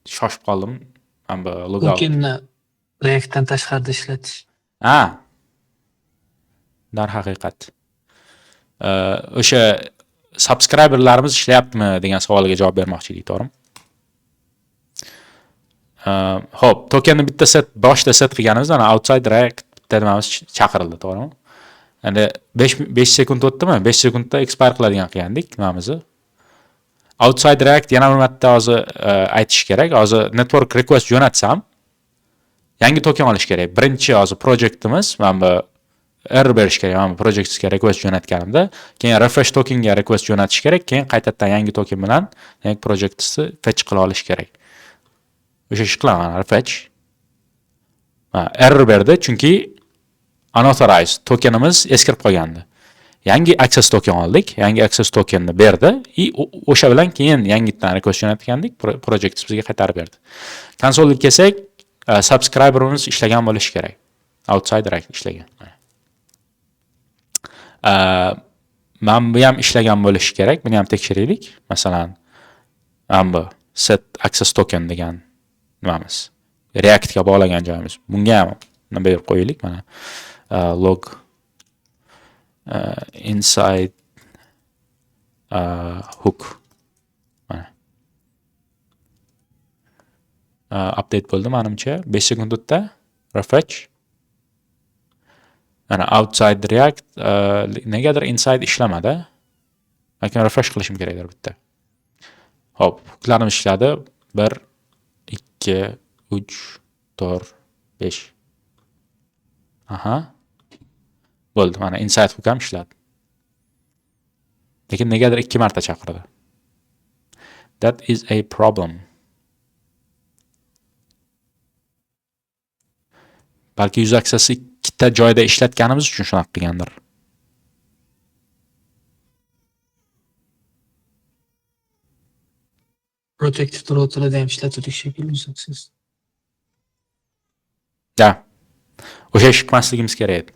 shoshib qoldim. Men bu logout. Tokenni Reactdan tashqarida ishlatish. Darhaqiqat. O'sha subscriberlarimiz ishlayaptimi degan savolga javob bermoqchi edik, to'g'rimi? Hop, tokenni bitta set boshda set qilganimizda outside React bitta nimamiz chaqirildi, to'g'rimi? Endi 5 sekund o'tdimi? 5 sekundda expire qiladigan qilgandik nimamizni. Outside React yana bir marta hozir aytish kerak. Hozir network request jo'natsam, yangi token olish kerak. Birinchi hozir projectimiz, men bu error berish kerak. Men projectga request jo'natganimda, keyin refresh tokenga request jo'natish kerak, keyin qaytadan yangi token bilan yangi projectni fetch qila olish kerak. O'sha ish qilaman, fetch. Error berdi chunki unauthorized tokenimiz eskirib qolgandi. Yangi access token oldik, yangi access tokenni berdi, o'sha bilan keyin yangitdan request jo'natgandik, project bizga qaytarib berdi. Konsolga kelsak, subscriberimiz ishlagan bo'lishi kerak. Outside React ishlagan. Men bu ham ishlagan bo'lishi kerak, buni ham tekshiraylik. Masalan, bu set access token degan nimamiz. Reactga bog'lagan joyimiz. Bunga ham nima berib qo'yaylik, mana log inside hook. Mana. Update bo'ldi menimcha. 5 sekund o'tdi. Refresh. Mana outside React negadir inside ishlamadi. Lekin refresh qilishim kerakdir bitta. Hop, hooklarimiz ishladi. 1, 2, 3, 4, 5. Aha. Bo'ldi. Mana inside hook ham ishladi. Lekin negadir 2 marta chaqirdi. That is a problem. Balki user access'i ikkita joyda ishlatganimiz uchun shunaqa qilgandir. Protected router'da ham ishlatuvdik shekilli user access. Da. O'sha ish qilmasligimiz kerak edi.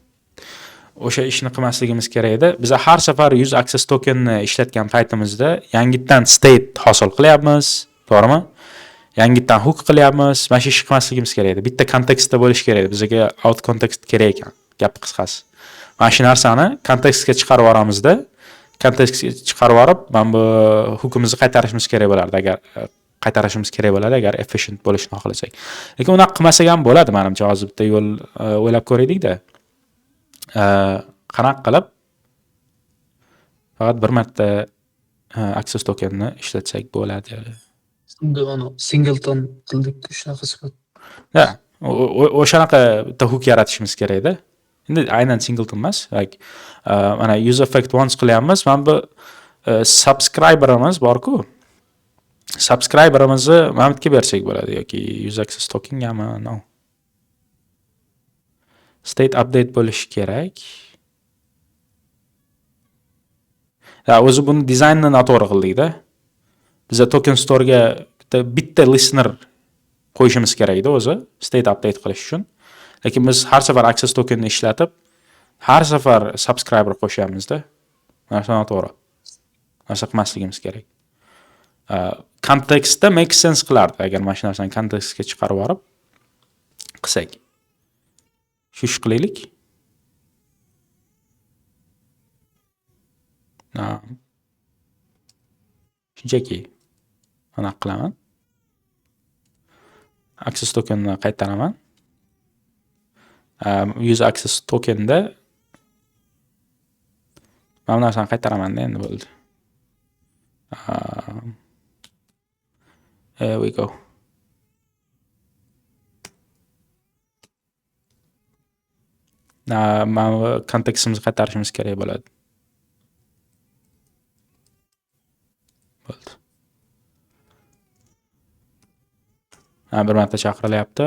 O'sha ishni qilmasligimiz kerak edi. Biz har safar user access tokenni ishlatgan paytimizda yangitdan state hosil qilyapmiz, to'g'rimi? Yangitdan hook qilyapmiz. Mana shu ish qilmasligimiz kerak edi. Bitta kontekstda bo'lish kerak edi. Bizga out context kerak ekan. Gap qisqasi. Mana shu narsani kontekstga chiqarib yuboramizda, kontekstga chiqarib yorib, mana bu hookimizni qaytarishimiz kerak bo'lardi agar efficient bo'lishni xohlasak. Lekin unaqa qilmasak ham bo'ladi, menimcha. Hozir bitta yo'l o'ylab ko'raylik-da. Qanaqa qilib faqat bir marta access tokenni ishlatsak bo'ladi. Singleton qildik shunaqa sifat. Da, o'shanaqa bitta hook yaratishimiz kerak edi. Endi aynan singleton emas, mana use effect once qilyapmiz. Mana bu subscriberimiz bor-ku. Subscriberimizni mana bu yerga bersak bo'ladi yoki use access tokengami? No. State update bo'lishi kerak. Ya, o'zi buni dizaynni noto'g'ri qildik-da. Bizga token store'ga bitta listener qo'yishimiz kerak edi o'zi, state update qilish uchun. Lekin biz har safar access tokenni ishlatib, har safar subscriber qo'shyapmiz-da. Mana shu noto'g'ri. Narsa qilmasligimiz kerak. Kontekstda make sense qilardi agar mana shu narsani kontekstga chiqarib olib qilsak. Shu ish qilaylik. Shunchaki mana qilaman. Access tokenni qaytaraman. Use access tokenda mana bu narsani qaytaraman endi bo'ldi. Here we go. Mana kontekstimizni qaytarishimiz kerak bo'ladi. Bo'ldi. Bir marta chaqirilyapti.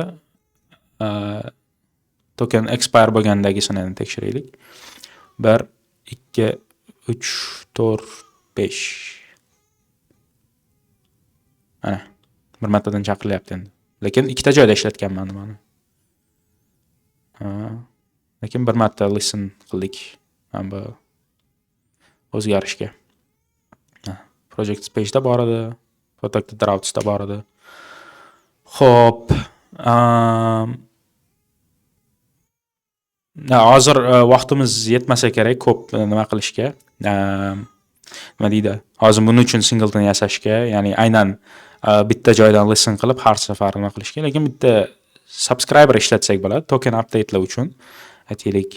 Token expire bo'lgandagisini tekshiraylik. 1, 2, 3, 4, 5. Mana bir martadan chaqirilyapti endi. Lekin ikkita joyda ishlatganman mana. Lekin bir marta listen qildik. Mana bu o'zgarishga. Project page'da bor edi, protected routes'da bor edi. Xo'p, hozir vaqtimiz yetmasa kerak ko'p nima qilishga. Nima deydi? Hozir buning uchun singleton yasashga, ya'ni aynan bitta joydan listen qilib har safar nima qilishga, lekin bitta subscriber ishlatsak bo'ladi, token update'lar uchun. Aytaylik,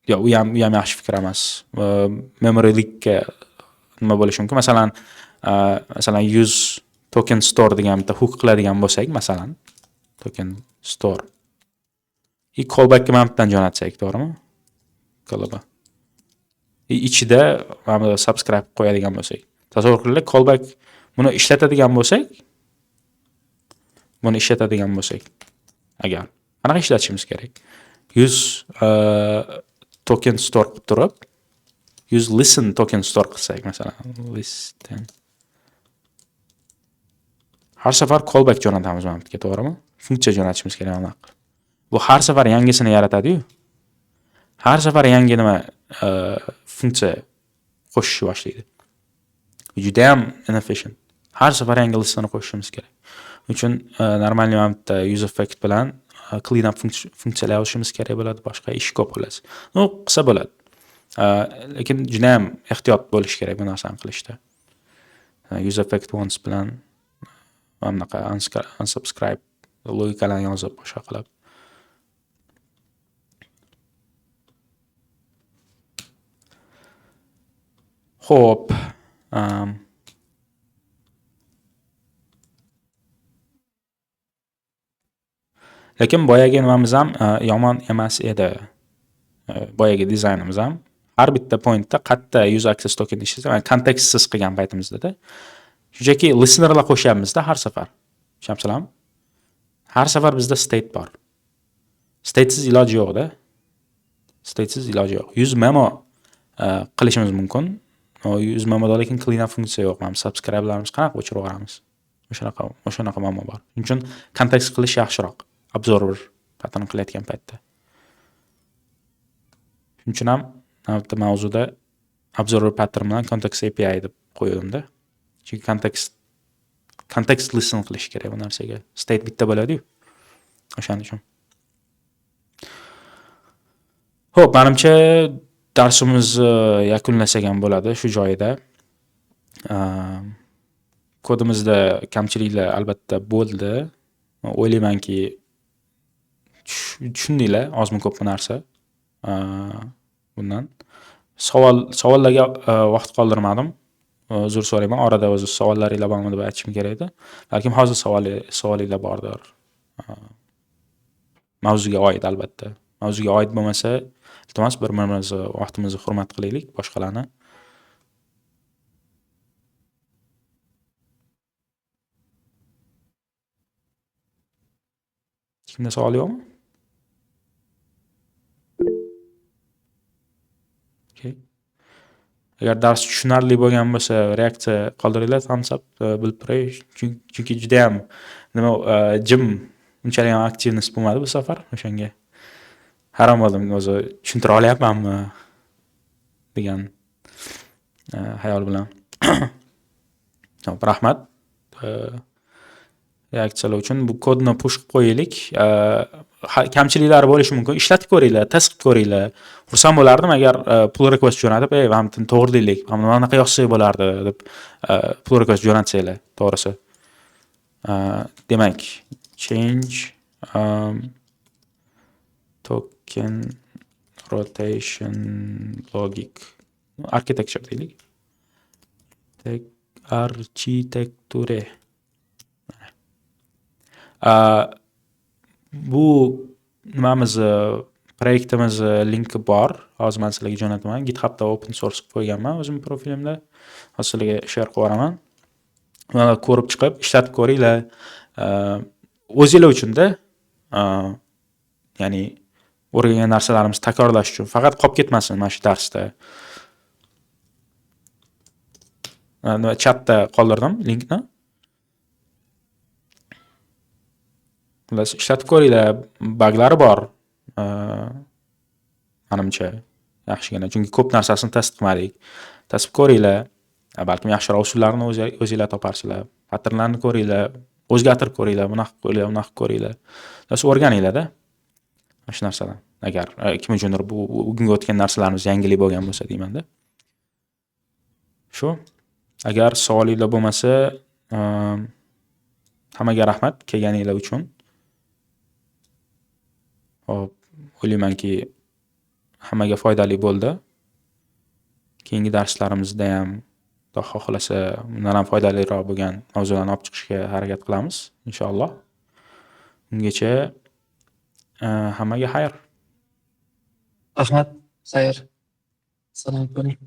yo, u ham yaxshi fikr emas. Memory leak'ga nima bo'lishi mumkin? Masalan, use token store degan bitta hook qiladigan bo'lsak, masalan, token store. Callback'ga mana bundan jo'natsak, to'g'rimi? Qilib. Ichida mana bu subscribe qo'yadigan bo'lsak. Tasavvur qiling, callback buni ishlatadigan bo'lsak, agar qanaqa ishlatishimiz kerak? Use token store qilib turib, use listen token store qilsak, masalan, listen. Har safar callback jo'natamiz mana bunga, to'g'rimi? Funksiya jo'natishimiz kerak mana qilib. Bu har safar yangisini yaratadi-yu. Har safar yangi nima funksiya qo'shishni boshlaydi. Juda ham inefficient. Har safar yangi listani qo'shishimiz kerak. Uchun normalniy mana bitta use effect bilan clean up funksiyalar yozishimiz kerak bo'ladi, boshqa ish ko'p xullas. No, qilsa bo'ladi. Lekin juda ham ehtiyot bo'lish kerak bu narsani qilishda. Use effect once bilan mana bunaqa unsubscribe logikalarni yozib boshqa qilib. Xo'p, Lekin boyagi nimamiz ham yomon emas edi. Boyagi dizaynimiz ham har bitta pointda qayerda user access token ishlaydi, kontekstsiz qilgan paytimizda shunchaki listenerlar qo'shyapmizda har safar. Tushunamsizlarmi? Har safar bizda state bor. Statesiz iloji yo'q-da. Statesiz iloji yo'q. 100 memo qilishimiz mumkin. O 100 memoda lekin clean up funksiya yo'q. Mana subscribe'larimiz qanaqa o'chirib yuboramiz. O'shanaqa memo bor. Shuning uchun kontekst qilish yaxshiroq. Observer pattern qilayotgan paytda. Shuning uchun ham bitta mavzuda observer pattern bilan context API deb qo'ydim-da. Chunki kontekst listen qilish kerak bu narsaga. State bitta bo'ladi-yu. O'shaning uchun. Xo'p, menimcha darsimizni yakunlasak ham bo'ladi shu joyida. Kodimizda kamchiliklar albatta bo'ldi. O'ylaymanki tushundinglar ozmi ko'pmi narsa. Bundan savollarga vaqt qoldirmadim. Uzr so'rayman. Orada o'zi savollaringiz bormi deb aytishim kerak edi. Balkim hozir savolinglar bordir. Mavzuga oid albatta. Mavzuga oid bo'lmasa, iltimos bir-birimizni vaqtimizni hurmat qilaylik boshqalarni. Kimda savol yo'qmi? Okay. Agar dars tushunarli bo'lgan bo'lsa, reaksiya qoldiringlar, thumbs up bilib turay. Chunki juda ham jim unchalik ham aktivnost bo'lmadi bu safar. O'shanga hayron bo'ldim, o'zi tushuntira olyapmanmi degan xayol bilan. Rahmat. Reaksiyalar uchun bu kodni push qilib qo'yaylik. Kamchiliklari bo'lishi mumkin. Ishlatib ko'ringlar, test qilib ko'ringlar. Xursand bo'lardim agar pull request jo'natib, "Hamtin to'g'ri deylik, mana bunaqa yozsak bo'lardi" deb pull request jo'natsanglar, to'g'risi. Demak, change token rotation logic architecture deylik. Architektura. Bu nimamiz proyektimiz linki bor. Hozir men sizlarga jo'nataman. GitHubda open source qilib qo'yganman o'zim profilimda. Hozir sizlarga share qilib yuboraman. Mana ko'rib chiqib, ishlatib ko'ringlar. O'zinglar uchun-da, ya'ni o'rgangan narsalarimizni takrorlash uchun faqat qolib ketmasin mana shu darsda. Chatda qoldirdim linkni. Ishlatib ko'ringlar, baglari bor. Menimcha yaxshigina, chunki ko'p narsasini test qilmadik. Test ko'ringlar, balkim yaxshiroq usullarni o'zingizlar toparsizlar. Patternlarni ko'ringlar, o'zgartirib ko'ringlar, bunaqa ko'ringlar, bunaqa ko'ringlar. Siz o'rganinglar-da. Mana shu narsadan. Agar kim uchundir bugungi o'tgan narsalarimiz yangilik bo'lgan bo'lsa deyman-da. Shu. Agar savolinglar bo'lmasa, hammaga rahmat kelganinglar uchun. Hop, o'ylaymanki hammaga foydali bo'ldi. Keyingi darslarimizda ham Xudo xohlasa bundan ham foydaliroq bo'lgan mavzularni olib chiqishga harakat qilamiz, inshaalloh. Ungacha hammaga xayr. Rahmat, xayr. Salom qiling.